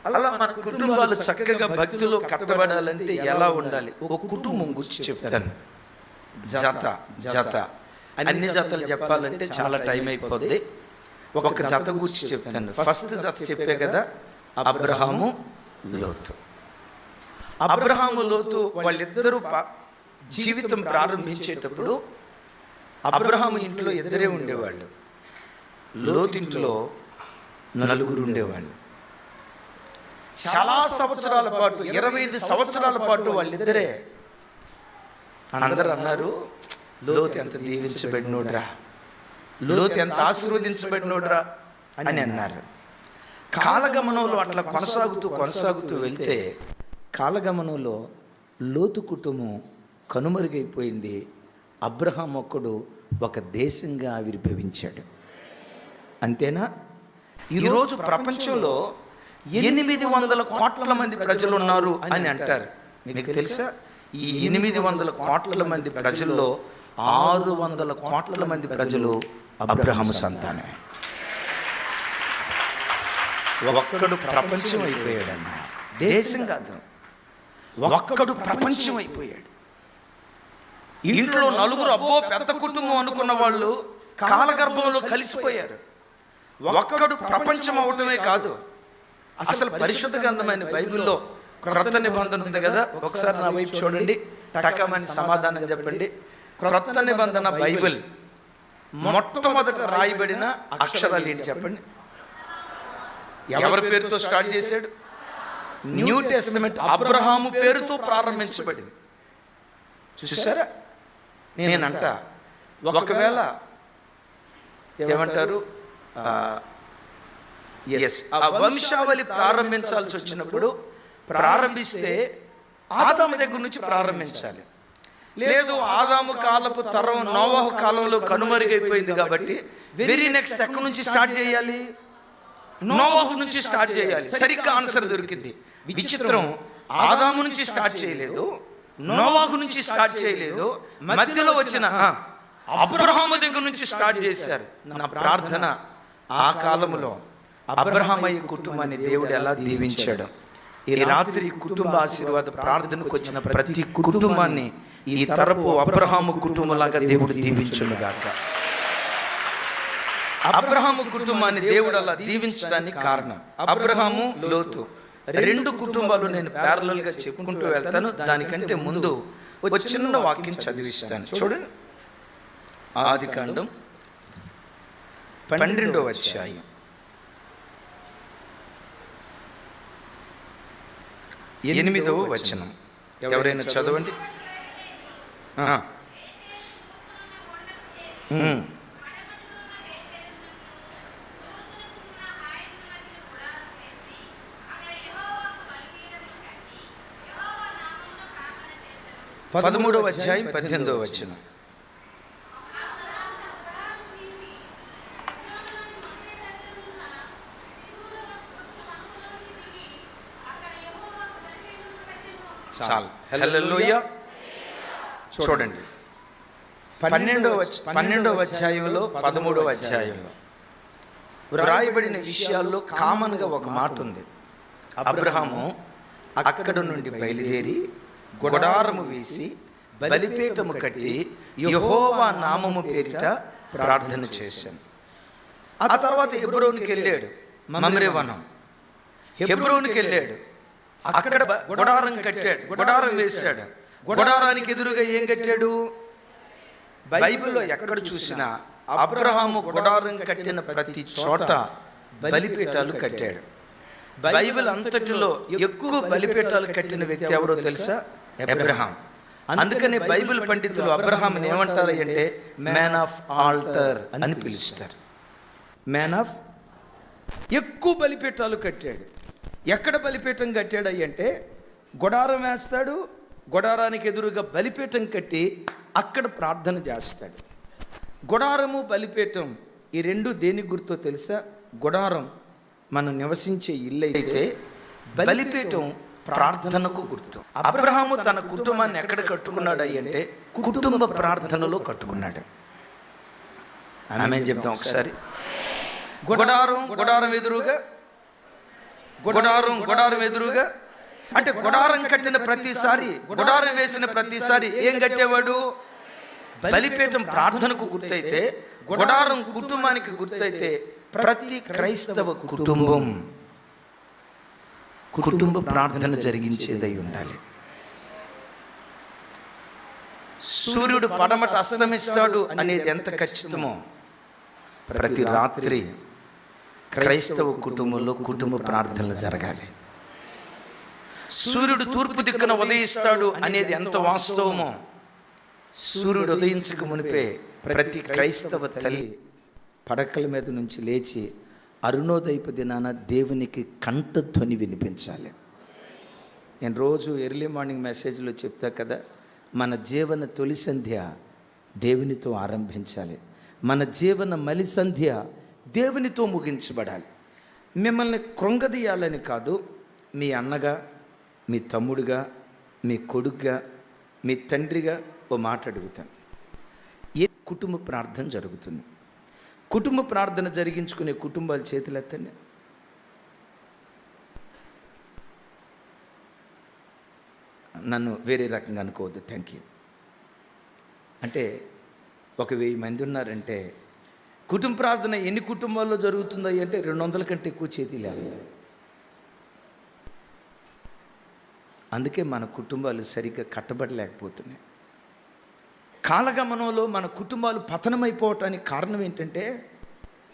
అలా మన కుటుంబాలు చక్కగా భక్తిలో కట్టబడాలంటే ఎలా ఉండాలి? ఒక కుటుంబం గురించి చెప్తాను. జత జత అన్ని జతలు చెప్పాలంటే చాలా టైం అయిపోద్ది. ఒక జత గురించి చెప్తాను. ఫస్ట్ జత చెప్పే కదా, అబ్రహాము లోతు. అబ్రహాము లోతు వాళ్ళిద్దరూ జీవితం ప్రారంభించేటప్పుడు అబ్రహాము ఇంట్లో ఇద్దరే ఉండేవాళ్ళు, లోతు ఇంట్లో నలుగురు ఉండేవాళ్ళు. చాలా సంవత్సరాల పాటు, 25 సంవత్సరాల పాటు వాళ్ళిద్దరే. అందరూ అన్నారు, లోతు ఎంత దీవించబడినోడ్రా, లోతు ఎంత ఆశీర్వదించబడినోడ్రా అని అన్నారు. కాలగమనంలో అట్లా కొనసాగుతూ వెళ్తే కాలగమనంలో లోతు కుటుంబం కనుమరుగైపోయింది. అబ్రహాం ఒక్కడు ఒక దేశంగా ఆవిర్భవించాడు. అంతేనా? ఈరోజు ప్రపంచంలో 800 కోట్ల మంది ప్రజలు ఉన్నారు అని అంటారు. మీకు తెలుసా? ఈ 800 కోట్ల మంది ప్రజల్లో 600 కోట్ల మంది ప్రజలు అబ్రహాము సంతానమే. ఒక్కడు ప్రపంచం అయిపోయాడన్న, దేశం కాదు, ఒక్కడు ప్రపంచం అయిపోయాడు. ఇంట్లో నలుగురు అబ్బో పెద్ద కుటుంబం అనుకున్న వాళ్ళు కాలగర్భంలో కలిసిపోయారు. ఒక్కడు ప్రపంచం అవటమే కాదు, అసలు పరిశుద్ధ గ్రంథమైన బైబిల్లో క్రొత్త నిబంధన ఉంది కదా, ఒకసారి నా వైపు చూడండి, టకమని సమాధానం చెప్పండి. క్రొత్త నిబంధన బైబిల్ మొట్టమొదట రాయబడిన అక్షరాలు ఏంటి చెప్పండి? ఎవరి పేరుతో స్టార్ట్ చేశాడు? న్యూ టెస్టమెంట్ అబ్రహాము పేరుతో ప్రారంభించబడింది. చూసారా? నేనంట ఒకవేళ ఏమంటారు, ఆ వంశావళి ప్రారంభించాల్సి వచ్చినప్పుడు ప్రారంభిస్తే ఆదాము దగ్గర నుంచి ప్రారంభించాలి. లేదు, ఆదాము కాలపు తరం నోవహు కాలంలో కనుమరుగైపోయింది కాబట్టి వెరీ నెక్స్ట్ ఎక్కడి నుంచి స్టార్ట్ చేయాలి? నోవహు నుంచి స్టార్ట్ చేయాలి. సరిగ్గా ఆన్సర్ దొరికింది. విచిత్రం, ఆదాము నుంచి స్టార్ట్ చేయలేదు, నోవహు నుంచి స్టార్ట్ చేయలేదు, మధ్యలో వచ్చిన అబ్రహాము దగ్గర నుంచి స్టార్ట్ చేశారు. నా ప్రార్థన, ఆ కాలంలో అబ్రహామయ్య కుటుంబాన్ని దేవుడు ఎలా దీవించాడు. ఈ రాత్రి కుటుంబ ఆశీర్వాద ప్రార్థనకు వచ్చిన ప్రతి కుటుంబాన్ని ఈ తరపు అబ్రహాము కుటుంబంలాగా దేవుడు దీవించునుగాక. అబ్రహాము కుటుంబాన్ని దేవుడు అలా దీవించడానికి కారణం అబ్రహాము లోతు 2 కుటుంబాలు. నేను ప్యారలల్ గా చెప్పుకుంటూ వెళ్తాను. దానికంటే ముందు ఒక చిన్న వాక్యం చదివిస్తాను. చూడండి, ఆదికాండం 12వ అధ్యాయం 8వ వచనం. ఎవరైనా చదవండి. పదమూడవ అధ్యాయం 18వ వచనం. చాలు. హల్లెలూయా. చూడండి, 12వ అధ్యాయంలో 13వ అధ్యాయంలో వ్రాయబడిన విషయాల్లో కామన్గా ఒక మాట ఉంది. అబ్రహాము అక్కడ నుండి బయలుదేరి గుడారము వేసి బలిపీఠము కట్టి యెహోవా నామము పేరిట ప్రార్థన చేశాను. ఆ తర్వాత హెబ్రోనుకి వెళ్ళాడు, మమ్రే వనం. హెబ్రోనుకి వెళ్ళాడు, అక్కడ గుడారం కట్టాడు, గుడారం వేశాడు. గుడారానికి ఎదురుగా ఏం కట్టాడు? బైబిల్లో ఎక్కడ చూసినా అబ్రహాము గుడారం కట్టిన ప్రతి చోట బలిపీఠాలు కట్టాడు. బైబిల్ అంతటిలో ఎక్కువ బలిపీఠాలు కట్టిన వ్యక్తి ఎవరో తెలుసా? అబ్రహాం. అందుకని బైబిల్ పండితులు అబ్రహాంని ఏమంటారు అంటే మ్యాన్ ఆఫ్ ఆల్టర్ అని పిలుస్తారు. మ్యాన్ ఆఫ్, ఎక్కువ బలిపీఠాలు కట్టాడు. ఎక్కడ బలిపీఠం కట్టాడు అంటే గుడారం వేస్తాడు, గుడారానికి ఎదురుగా బలిపీఠం కట్టి అక్కడ ప్రార్థన చేస్తాడు. గుడారము బలిపీఠం ఈ 2 దేనికి గుర్తో తెలుసా? గుడారం మనం నివసించే ఇల్లు అయితే బలిపీఠం ప్రార్థనకు గుర్తు. అబ్రహాము తన కుటుంబాన్ని ఎక్కడ కట్టుకున్నాడు అంటే కుటుంబ ప్రార్థనలో కట్టుకున్నాడు. ఆమేన్ చెప్తాం ఒకసారి. గుడారం ఎదురుగా గుడారం ఎదురుగా, అంటే గుడారం కట్టిన ప్రతిసారి, గుడారం వేసిన ప్రతిసారి ఏం కట్టేవాడు? బలిపీఠం ప్రార్థనకు గుర్తయితే, గుడారం కుటుంబానికి గుర్తయితే, ప్రతి క్రైస్తవ కుటుంబ ప్రార్థన జరిగించేదై ఉండాలి. సూర్యుడు పడమట అస్తమిస్తాడు అనేది ఎంత ఖచ్చితమో, ప్రతి రాత్రి క్రైస్తవ కుటుంబంలో కుటుంబ ప్రార్థనలు జరగాలి. సూర్యుడు తూర్పు దిక్కున ఉదయిస్తాడు అనేది ఎంత వాస్తవమో, సూర్యుడు ఉదయించక మునిపే ప్రతి క్రైస్తవ తల్లి పడకల మీద నుంచి లేచి అరుణోదయపు దినాన దేవునికి కంఠధ్వని వినిపించాలి. నేను రోజు ఎర్లీ మార్నింగ్ మెసేజ్లో చెప్తా కదా, మన జీవన తొలి సంధ్య దేవునితో ఆరంభించాలి, మన జీవన మలి సంధ్య దేవునితో ముగించబడాలి. మిమ్మల్ని కృంగదీయాలని కాదు, మీ అన్నగా, మీ తమ్ముడుగా, మీ కొడుకుగా, మీ తండ్రిగా ఓ మాట అడుగుతాను. ఏ కుటుంబ ప్రార్థన జరుగుతుంది? కుటుంబ ప్రార్థన జరిగించుకునే కుటుంబాలు చేతులెత్తండి. నన్ను వేరే రకంగా అనుకోవద్దు, థ్యాంక్ యూ. అంటే 1000 మంది ఉన్నారంటే కుటుంబ ప్రార్థన ఎన్ని కుటుంబాల్లో జరుగుతుందో అంటే 200 కంటే ఎక్కువ చేతి లేదు. అందుకే మన కుటుంబాలు సరిగ్గా కట్టబడలేకపోతున్నాయి. కాలగమనంలో మన కుటుంబాలు పతనమైపోవటానికి కారణం ఏంటంటే,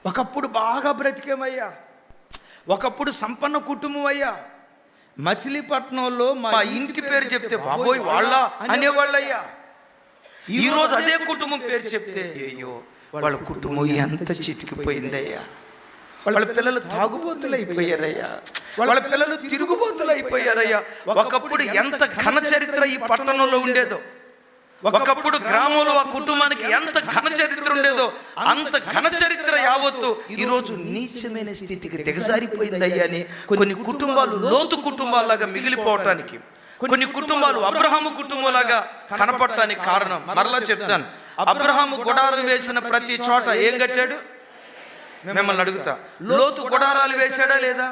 ఒకప్పుడు బాగా బ్రతికేమయ్యా, ఒకప్పుడు సంపన్న కుటుంబం అయ్యా, మచిలీపట్నంలో మా ఇంటి పేరు చెప్తే బాబోయ్ వాళ్ళ అనేవాళ్ళయ్యా. ఈరోజు అదే కుటుంబం పేరు చెప్తే అయ్యో వాళ్ళ కుటుంబం ఎంత చితికిపోయిందయ్యా, వాళ్ళ పిల్లలు తాగుబోతులు అయిపోయారయ్యా, వాళ్ళ పిల్లలు తిరుగుబోతులు అయిపోయారయ్యా. ఒకప్పుడు ఎంత ఘన చరిత్ర ఈ పట్టణంలో ఉండేదో, ఒకప్పుడు గ్రామంలో ఆ కుటుంబానికి ఎంత ఘన చరిత్ర ఉండేదో, అంత ఘన చరిత్ర యావత్తు ఈరోజు నీచమైన స్థితికి దిగజారిపోయిందయ్యా అని కొన్ని కుటుంబాలు లోతు కుటుంబాలాగా మిగిలిపోవటానికి, కొన్ని కుటుంబాలు అబ్రహాము కుటుంబంలాగా కనపడటానికి కారణం మరలా చెప్తాను. అబ్రహాము గుడారం వేసిన ప్రతి చోట ఏం కట్టాడు? మిమ్మల్ని అడుగుతా, లోతు గుడారాలు వేశాడా లేదా?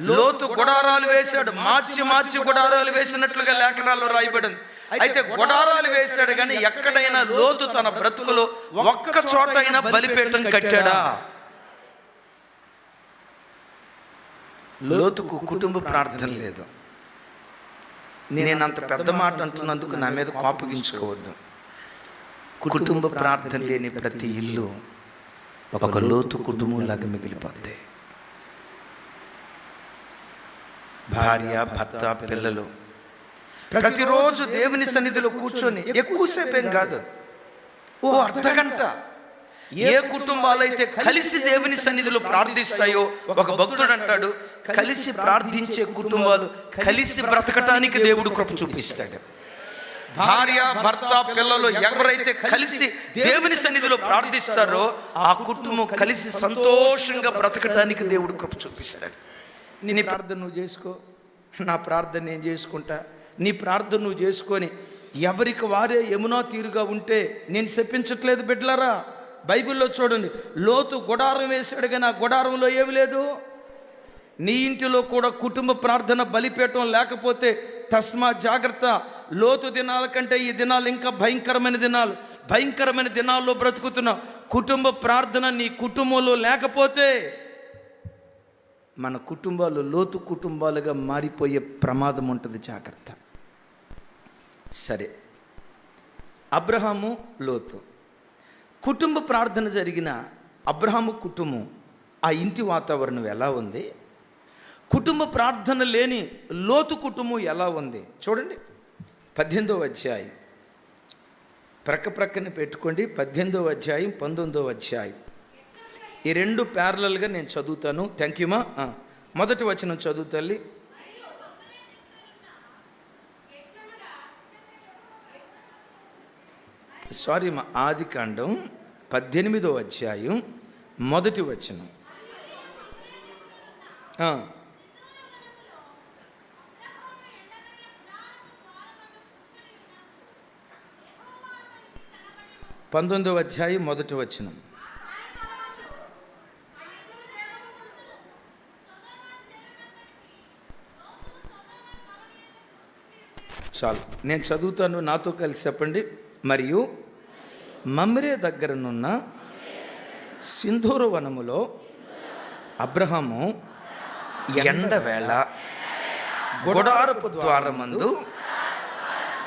లోతు గుడారాలు వేశాడు, మార్చి గుడారాలు వేసినట్లుగా లేఖనాల్లో రాయబడింది. అయితే గుడారాలు వేశాడు కానీ ఎక్కడైనా లోతు తన బ్రతుకులో ఒక్క చోట అయినా బలిపీఠం కట్టాడా? లోతుకు కుటుంబ ప్రార్థన లేదు. నేను అంత పెద్ద మాట అంటున్నందుకు నా మీద కోపగించుకోవద్దు. కుటుంబ ప్రార్థన లేని ప్రతి ఇల్లు ఒక లోతు కుటుంబంలాగా మిగిలిపోతాయి. భార్య, భర్త, పిల్లలు ప్రతిరోజు దేవుని సన్నిధిలో కూర్చొని ఎక్కువసేపు ఏం కాదు, ఓ అర్ధగంట, ఏ కుటుంబాలైతే కలిసి దేవుని సన్నిధిలో ప్రార్థిస్తాయో, ఒక భక్తుడు అంటాడు, కలిసి ప్రార్థించే కుటుంబాలు కలిసి బ్రతకటానికి దేవుడు కృప చూపిస్తాడు. భార్య, భర్త, పిల్లలు ఎవరైతే కలిసి దేవుని సన్నిధిలో ప్రార్థిస్తారో ఆ కుటుంబం కలిసి సంతోషంగా బ్రతకటానికి దేవుడు కృప చూపిస్తాడు. నీ ప్రార్థన నువ్వు చేసుకో, నా ప్రార్థన నేను చేసుకుంటా, నీ ప్రార్థన నువ్వు చేసుకొని ఎవరికి వారే యమునా తీరుగా ఉంటే నేను చెప్పించట్లేదు బిడ్డలారా. బైబిల్లో చూడండి, లోతు గుడారం వేశాడు కానీ ఆ గుడారంలో ఏమి లేదు. నీ ఇంటిలో కూడా కుటుంబ ప్రార్థన బలిపీఠం లేకపోతే తస్మా జాగ్రత్త. లోతు దినాల కంటే ఈ దినాలు ఇంకా భయంకరమైన దినాల్లో బ్రతుకుతున్నాం. కుటుంబ ప్రార్థన నీ కుటుంబంలో లేకపోతే మన కుటుంబాలు లోతు కుటుంబాలుగా మారిపోయే ప్రమాదం ఉంటుంది, జాగ్రత్త. సరే, అబ్రహాము, లోతు కుటుంబ ప్రార్థన జరిగిన అబ్రహాము కుటుంబం, ఆ ఇంటి వాతావరణం ఎలా ఉంది? కుటుంబ ప్రార్థన లేని లోతు కుటుంబం ఎలా ఉంది చూడండి. 18వ అధ్యాయం ప్రక్కన పెట్టుకోండి. 18వ అధ్యాయం 19వ అధ్యాయం ఈ రెండు ప్యారలల్గా నేను చదువుతాను. థ్యాంక్ యూ మా. మొదటి వచనం చదువు తల్లి. సారీ మా, ఆదికాండం 18వ అధ్యాయం మొదటి వచనం. పంతొమ్మిదవ అధ్యాయం మొదటి వచనం. చాలు, నేను చదువుతాను, నాతో కలిసి చెప్పండి. మరియు మమ్రే దగ్గరనున్న సింధూర వనములో అబ్రహాము ఎండవేళ గుడారపు ద్వారమందు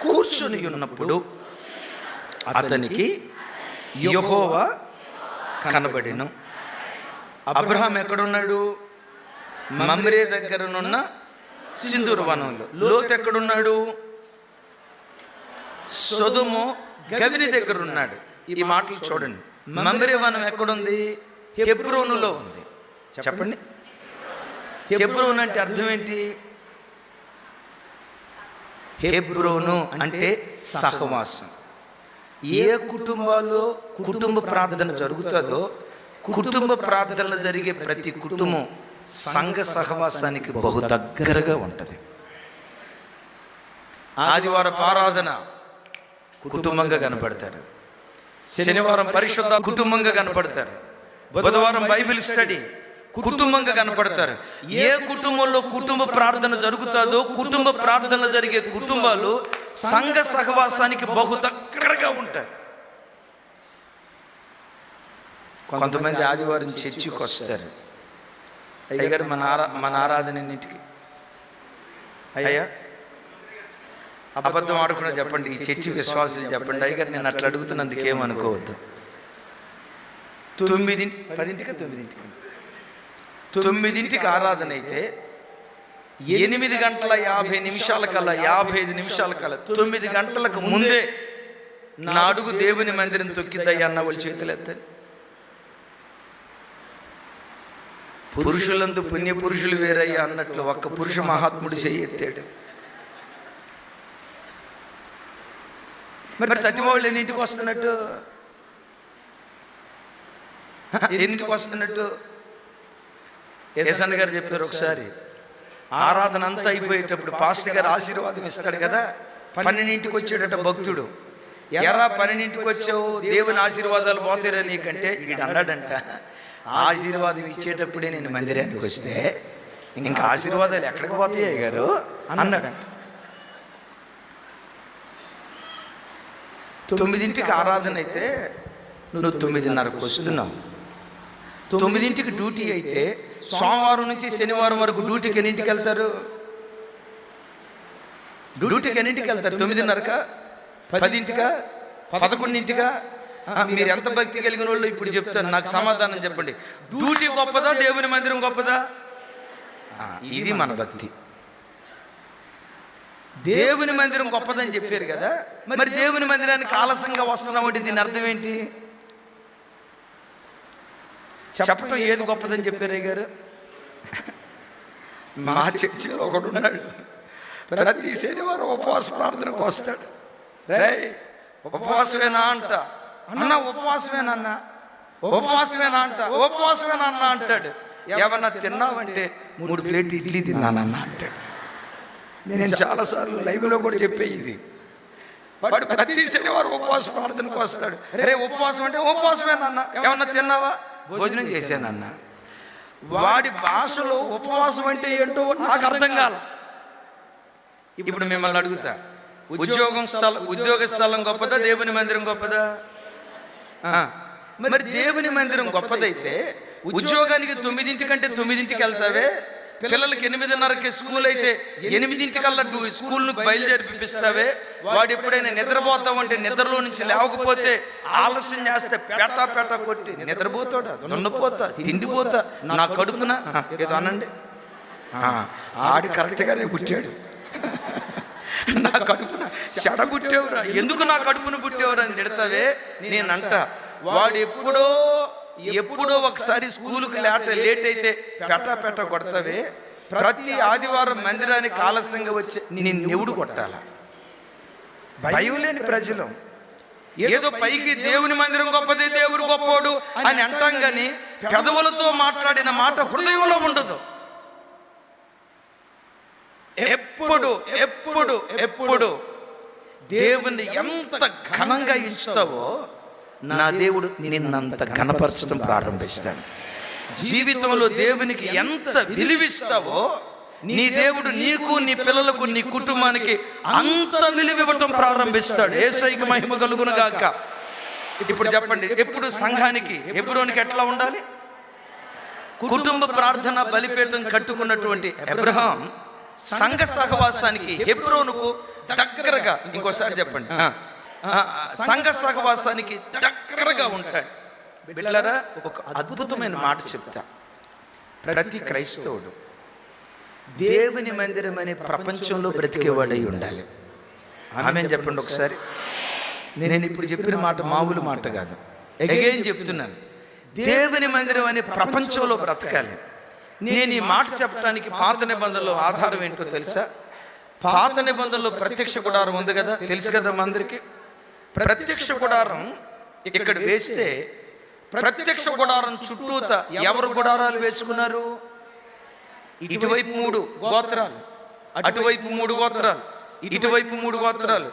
కూర్చుని ఉన్నప్పుడు అతనికి యెహోవా కనబడెను. అబ్రహాం ఎక్కడున్నాడు? మమ్రే దగ్గరనున్న సింధూర వనంలో. లోతు ఎక్కడున్నాడు? సొదొము గవిని దగ్గర ఉన్నాడు. ఈ మాటలు చూడండి. మమ్రే వనం ఎక్కడుంది? హెబ్రోనులో ఉంది. చెప్పండి, హెబ్రోను అంటే అర్థం ఏంటి? హెబ్రోను అంటే సహవాసం. ఏ కుటుంబాల్లో కుటుంబ ప్రార్థన జరుగుతుందో, కుటుంబ ప్రార్థనలు జరిగే ప్రతి కుటుంబం సంఘ సహవాసానికి బహు దగ్గరగా ఉంటుంది. ఆదివారం ఆరాధన కుటుంబంగా కనపడతారు, శనివారం పరిశుద్ధ కుటుంబంగా కనపడతారు, బుధవారం బైబిల్ స్టడీ కుటుంబంగా కనపడతారు. ఏ కుటుంబంలో కుటుంబ ప్రార్థన జరుగుతుందో, కుటుంబ ప్రార్థన జరిగే కుటుంబాలు సంఘ సహవాసానికి బహు దగ్గరగా ఉంటాయి. కొంతమంది ఆదివారం చర్చికి వస్తారు. అయ్యగారు మన ఆరాధన ఎన్నింటికి? అయ్యా అబద్ధం ఆడకుండా చెప్పండి, ఈ చర్చి విశ్వాసులు చెప్పండి. అయ్యగారు నేను అట్లా అడుగుతున్నందుకు ఏమనుకోవద్దు. 9ంటికి ఆరాధన అయితే 8 గంటల 50 నిమిషాల కల్లా 55 నిమిషాల కల్లా 9 గంటలకు ముందే నా అడుగు దేవుని మందిరం తొక్కిద్దయ్యా అన్న వాళ్ళు చేతులు ఎత్తారు. పురుషులందు పుణ్య పురుషులు వేరయ్యా అన్నట్లు ఒక్క పురుష మహాత్ముడు చేయి ఎత్తాడు. మరి తతిమావుళ్ళు ఎన్నింటికి వస్తున్నట్టు? యేసన్న గారు చెప్పారు ఒకసారి, ఆరాధన అంతా అయిపోయేటప్పుడు పాస్టర్ గారు ఆశీర్వాదం ఇస్తాడు కదా, 12ంటికి వచ్చాడట భక్తుడు. ఎరా 12ంటికి వచ్చావు, దేవుని ఆశీర్వాదాలు పోతారా నీకంటే? వీడు అన్నాడంట, ఆశీర్వాదం ఇచ్చేటప్పుడే నేను మందిరానికి వస్తే ఇంకా ఆశీర్వాదాలు ఎక్కడికి పోతాయి గారు అన్నాడంట. 9ంటికి ఆరాధన అయితే నువ్వు 9:30కు వస్తున్నావు. 9ంటికి డ్యూటీ అయితే సోమవారం నుంచి శనివారం వరకు డ్యూటీకి ఎన్నింటికి వెళ్తారు? డ్యూటీకి ఎన్నింటికి వెళ్తారు? 9:30కా, 10ంటికా, 11ంటికా? మీరు ఎంత భక్తి కలిగిన వాళ్ళు ఇప్పుడు చెప్తాను, నాకు సమాధానం చెప్పండి. డ్యూటీ గొప్పదా, దేవుని మందిరం గొప్పదా? ఇది మన భక్తి. దేవుని మందిరం గొప్పదని చెప్పారు కదా, మరి దేవుని మందిరానికి ఆలస్యంగా వస్తున్నామంటే దీని అర్థం ఏంటి? చెప్పటం ఏది గొప్పదని చెప్పారే గారు? మా చర్చిలో ఒకడు ఉన్నాడు, ప్రతి శనివారం ఉపవాస ప్రార్థనకు వస్తాడు. రే ఉపవాసమేనా అంట, అన్న ఉపవాసమేనన్నా, ఉపవాసమేనా అంట, ఉపవాసమేనా అన్న అంటాడు. ఏమన్నా తిన్నావంటే 3 ప్లేట్లు ఇడ్లీ తిన్నానన్నా అంటాడు. నేను చాలాసార్లు లైవ్లో కూడా చెప్పే ఇది. వాడు ప్రతి శనివారం ఉపవాస ప్రార్థనకు వస్తాడు. రే ఉపవాసం అంటే ఉపవాసమేనన్నా, ఏమన్నా తిన్నావా? భోజనం చేశానన్నా. వాడి భాషలో ఉపవాసం అంటే ఏంటో నాకు అర్థం కాల. ఇప్పుడు మిమ్మల్ని అడుగుతా, ఉద్యోగ స్థలం గొప్పదా, దేవుని మందిరం గొప్పదా? మరి దేవుని మందిరం గొప్పదైతే ఉద్యోగానికి 9ంటికంటే 9ంటికి వెళ్తావే, పిల్లలకి 8:30కి స్కూల్ అయితే 8ంటికల్లా స్కూల్ను బయలుదేరిపిస్తావే. వాడు ఎప్పుడైనా నిద్రపోతావంటే నిద్రలో నుంచి లేవకపోతే ఆలస్యం చేస్తే పేట కొట్టి నిద్రపోతాడా, దున్నపోతా, తిండిపోతా, నా కడుపున ఏదో అనండి. ఆడి కరెక్ట్గానే పుట్టాడు. నా కడుపున చెడ పుట్టేవరా, ఎందుకు నా కడుపున పుట్టేవరా అని తిడతావే. నేనంట వాడు ఎప్పుడో ఒకసారి స్కూలుకి లేట్ అయితే పెట్ట కొడతావే. ప్రతి ఆదివారం మందిరానికి ఆలస్యంగా వచ్చి నిన్ను ఎవడు కొట్టాలా? భయం లేని ప్రజలు ఏదో పైకి దేవుని మందిరం గొప్పది, దేవుడు గొప్పోడు అని అంటాం కానీ పెదవులతో మాట్లాడిన మాట హృదయంలో ఉండదు. ఎప్పుడు దేవుని ఎంత ఘనంగా ఇస్తావో నా దేవుడు నిన్నంత ఘనపరచడం ప్రారంభిస్తాడు. జీవితంలో దేవునికి ఎంత విలువిస్తావో నీ దేవుడు నీకు, నీ పిల్లలకు, నీ కుటుంబానికి అంత విలువ ఇవ్వటం ప్రారంభిస్తాడు. యేసయ్యకి మహిమ కలుగును గాక. ఇప్పుడు చెప్పండి, ఎప్పుడు సంఘానికి హెబ్రోనుకి ఎట్లా ఉండాలి? కుటుంబ ప్రార్థన బలిపీఠం కట్టుకున్నటువంటి అబ్రహాం సంఘ సహవాసానికి హెబ్రోనుకు దగ్గరగా, ఇంకోసారి చెప్పండి, సంఘ సహవాసానికి దగ్గరగా ఉంటాడు. బిడ్డలారా, ఒక అద్భుతమైన మాట చెప్తా. ప్రతి క్రైస్తవుడు దేవుని మందిరం అనే ప్రపంచంలో బ్రతికేవాడై ఉండాలి. ఆమేన్ చెప్పండి ఒకసారి. నేను ఇప్పుడు చెప్పిన మాట మామూలు మాట కాదు, అగైన్ చెప్తున్నాను. దేవుని మందిరం అనే ప్రపంచంలో బ్రతకాలి. నేను ఈ మాట చెప్పడానికి పాత నిబంధనలో ఆధారం ఏంటో తెలుసా? పాత నిబంధనలో ప్రత్యక్ష గుడారం ఉంది కదా, తెలుసు కదా అందరికీ. ప్రత్యక్ష గుడారం ఇక్కడ వేస్తే ప్రత్యక్ష గుడారం చుట్టూత ఎవరు గుడారాలు వేసుకున్నారు? ఇటువైపు 3 గోత్రాలు, అటువైపు 3 గోత్రాలు, ఇటువైపు 3 గోత్రాలు,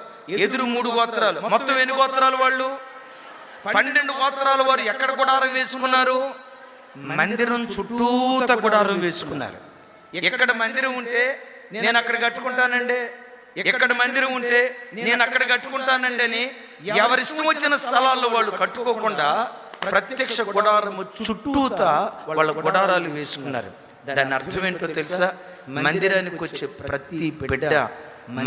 ఎదురు 3 గోత్రాలు. మొత్తం ఎన్ని గోత్రాలు వాళ్ళు? 12 గోత్రాల వారు ఎక్కడ గుడారం వేసుకున్నారు? మందిరం చుట్టూత గుడారం వేసుకున్నారు. ఎక్కడ మందిరం ఉంటే నేను అక్కడ కట్టుకుంటానండి, ఎక్కడ మందిరం ఉంటే నేను అక్కడ కట్టుకుంటానండి అని ఎవరిష్టం వచ్చిన స్థలాల్లో వాళ్ళు కట్టుకోకుండా ప్రత్యక్ష గుడారము చుట్టూత వాళ్ళ గుడారాలు వేసుకున్నారు. దాని అర్థం ఏంటో తెలుసా? మందిరానికి వచ్చే ప్రతి బిడ్డ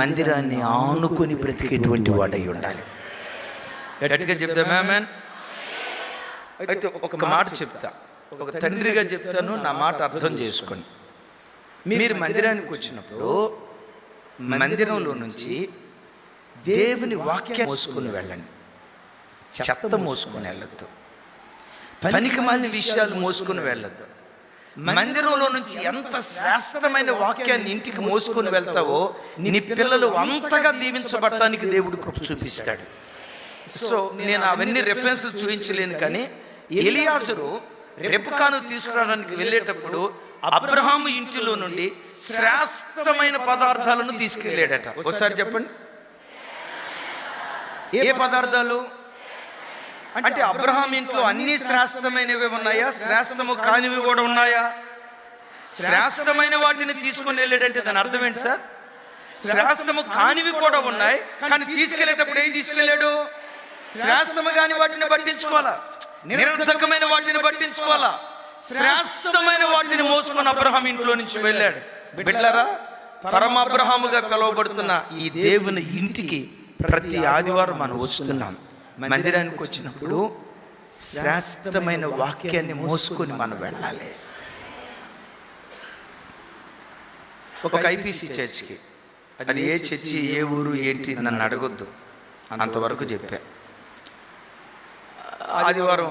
మందిరాన్ని ఆనుకొని బ్రతికేటువంటి వాడై ఉండాలి. గట్టిగా చెప్తాం ఆమేన్. అయితే ఒక మాట చెప్తా, ఒక తండ్రిగా చెప్తాను, నా మాట అర్థం చేసుకోండి. మీరు మందిరానికి వచ్చినప్పుడు మందిరంలో నుంచి దేవుని వాక్యాన్ని మోసుకొని వెళ్ళండి. చెత్త మోసుకొని వెళ్ళొద్దు, పనికి మాలిన విషయాలు మోసుకొని వెళ్ళొద్దు. మందిరంలో నుంచి ఎంత శ్రేష్టమైన వాక్యాన్ని ఇంటికి మోసుకొని వెళ్తావో నీ పిల్లలు అంతగా దీవించబడటానికి దేవుడు కృప చూపిస్తాడు. సో నేను అవన్నీ రెఫరెన్స్లు చూపించలేను, కానీ ఎలియాజరు రెబెకాను తీసుకురావడానికి వెళ్ళేటప్పుడు అబ్రహాము ఇంటిలో నుండి శ్రేష్టమైన పదార్థాలను తీసుకెళ్ళాడట. ఒకసారి చెప్పండి, ఏ పదార్థాలు? అంటే అబ్రహాం ఇంట్లో అన్ని శ్రేష్టమైనవి ఉన్నాయా? శ్రేష్టము కానివి కూడా ఉన్నాయా? శ్రేష్టమైన వాటిని తీసుకొని వెళ్ళాడంటే దాని అర్థం ఏంటి సార్? శ్రేష్టము కానివి కూడా ఉన్నాయి, కానీ తీసుకెళ్లేటప్పుడు ఏం తీసుకెళ్ళాడు? శ్రేష్టము కాని వాటిని పట్టించుకోవాలా, నిరర్థకమైన వాటిని పట్టించుకోవాలా, శ్రేష్టమైన వాటిని మోసుకొని అబ్రహాం ఇంట్లో నుంచి వెళ్ళాడు. బిడ్డలారా, పరమ అబ్రహాముగా పిలువబడుతున్న ఈ దేవుని ఇంటికి ప్రతి ఆదివారం మనం వస్తున్నాం. మందిరానికి వచ్చినప్పుడు శ్రేష్టమైన వాక్యాన్ని మోసుకొని మనం వెళ్ళాలి. ఒక ఐపీసీ చర్చ్కి, అది ఏ చర్చి, ఏ ఊరు, ఏంటి నన్ను అడగొద్దు, అంతవరకు చెప్పా. ఆదివారం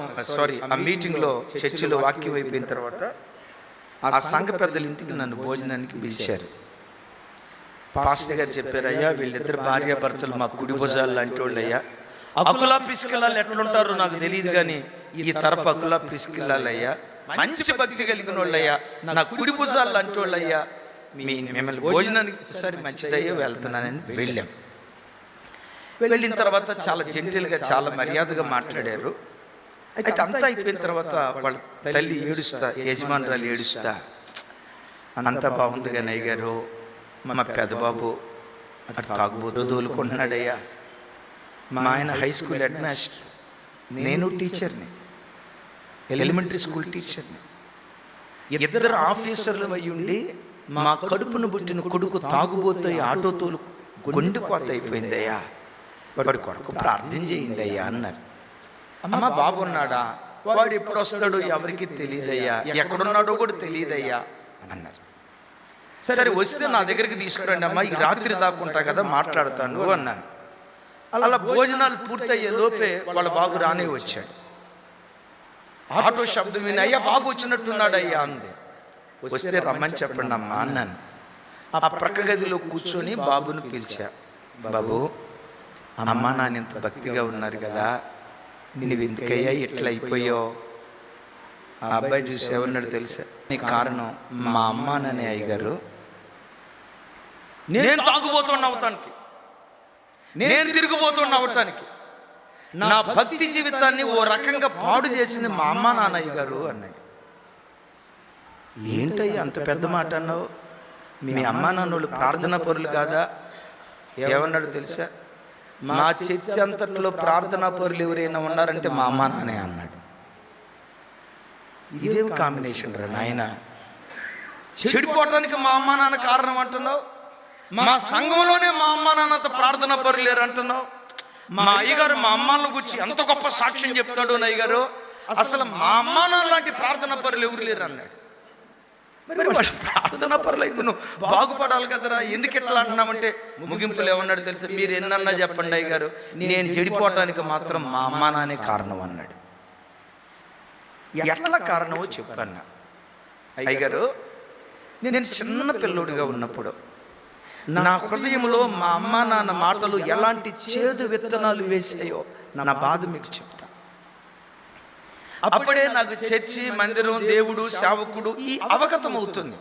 ఆ మీటింగ్లో చర్చిలో వాక్యం అయిపోయిన తర్వాత ఆ సంఘ పెద్దల ఇంటికి నన్ను భోజనానికి పిలిచారు. పాస్టర్ గారు చెప్పారు, అయ్యా వీళ్ళిద్దరు భార్యాభర్తలు మా కుడి భుజాలు లాంటి వాళ్ళు అయ్యా. అకులా పిసికిలాలు ఎట్లుంటారో నాకు తెలియదు, కానీ ఈ తరపు అకులా పిసికిలాలు అయ్యా, మంచి భక్తి కలిగిన వాళ్ళయ్యా, నా కుడి భుజాలు లాంటి వాళ్ళు అయ్యా. మిమ్మల్ని భోజనానికి సరే మంచిదయ్యా వెళ్తున్నానని వెళ్ళాం. వెళ్ళిన తర్వాత చాలా జెంటిల్గా, చాలా మర్యాదగా మాట్లాడారు. అయితే అంతా అయిపోయిన తర్వాత వాళ్ళ తల్లి ఏడుస్తా, యజమానురాలు ఏడుస్తా, అంతా బాగుంది కానీ అయ్యారు, మా పెద్దబాబు అటు తాగుబోతూ దోలుకుంటున్నాడయ్యా. మా ఆయన హై స్కూల్ హెడ్ మాస్టర్, నేను టీచర్ని, ఎలిమెంటరీ స్కూల్ టీచర్ని. ఇద్దరు ఆఫీసర్లు అయి ఉండి మా కడుపును పుట్టిన కొడుకు తాగుబోతూ ఆటో తోలు గుండె కోత అయిపోయిందయ్యా, వాడి కొరకు ప్రార్థన చేయండి అయ్యా అన్నారు. అమ్మ బాబు ఉన్నాడా? వాడు ఎప్పుడు వస్తాడో ఎవరికి తెలియదయ్యా, ఎక్కడున్నాడో కూడా తెలియదయ్యా అన్నారు. సరే వస్తే నా దగ్గరికి తీసుకురండి అమ్మా, ఈ రాత్రి దాక్కుంటా కదా మాట్లాడతాను అన్నాను. అలా భోజనాలు పూర్తయ్యే లోపే వాళ్ళ బాబు రానే వచ్చాడు. ఆటో శబ్దం విని అయ్యా బాబు వచ్చినట్టున్నాడు అయ్యా అంది. వస్తే రమ్మని చెప్పండి అమ్మా అన్నాను. ఆ ప్రక్క గదిలో కూర్చొని బాబును పిలిచా. బాబు, అమ్మ నాన్న ఇంత భక్తిగా ఉన్నారు కదా, నువ్వు ఎందుకయ్యా ఇట్లా అయిపోయావు? ఆ అబ్బాయి చూసి ఏమన్నాడు తెలుసా? నీకు కారణం మా అమ్మ నాన్న అయ్యగారు. నేను తాగుబోతున్నా అవటానికి, నేను తిరిగిపోతున్నా అవటానికి, నా భక్తి జీవితాన్ని ఓ రకంగా పాడు చేసింది మా అమ్మ నాన్నయ్య గారు అన్నాడు. ఏంటయ్యా అంత పెద్ద మాట అన్నావు? మీ అమ్మా నాన్నోళ్ళు ప్రార్థనా పరులు కాదా? ఏమన్నాడు తెలుసా? మా చర్చ్ అంతట్లో ప్రార్థనా పరులు ఎవరైనా ఉన్నారంటే మా అమ్మా నాన్నే అన్నాడు. ఇదేం కాంబినేషన్ రా నాయన? చెడిపోవటానికి మా అమ్మా నాన్న కారణం అంటున్నావు, మా సంఘంలోనే మా అమ్మా నాన్నంత ప్రార్థనా పరులు లేరు అంటున్నావు. మా అయ్యగారు మా అమ్మాలను గురించి ఎంత గొప్ప సాక్ష్యం చెప్తాడు అయ్యగారు, అసలు మా అమ్మా నాన్న లాంటి ప్రార్థనా పరులు ఎవరు లేరు అన్నాడు. మరి వాళ్ళ ప్రార్థనా పరులు అయితే నువ్వు బాగుపడాలి కదరా, ఎందుకు ఎట్లా అంటున్నామంటే ముగింపులు ఏమన్నాడు తెలుసా? మీరు ఎన్నన్నా చెప్పండి అయ్యగారు, నేను చెడిపోవటానికి మాత్రం మా అమ్మా నాన్నే కారణం అన్నాడు. ఎట్లా కారణమో చెప్పన్నా అయ్యగారు. నేను చిన్న పిల్లోడిగా ఉన్నప్పుడు నా హృదయంలో మా అమ్మా నాన్న మాటలు ఎలాంటి చేదు విత్తనాలు వేసాయో నా బాధ మీకు చెప్తా. అప్పుడే నాకు చర్చి, మందిరం, దేవుడు, సేవకుడు ఈ అవగతం అవుతుంది.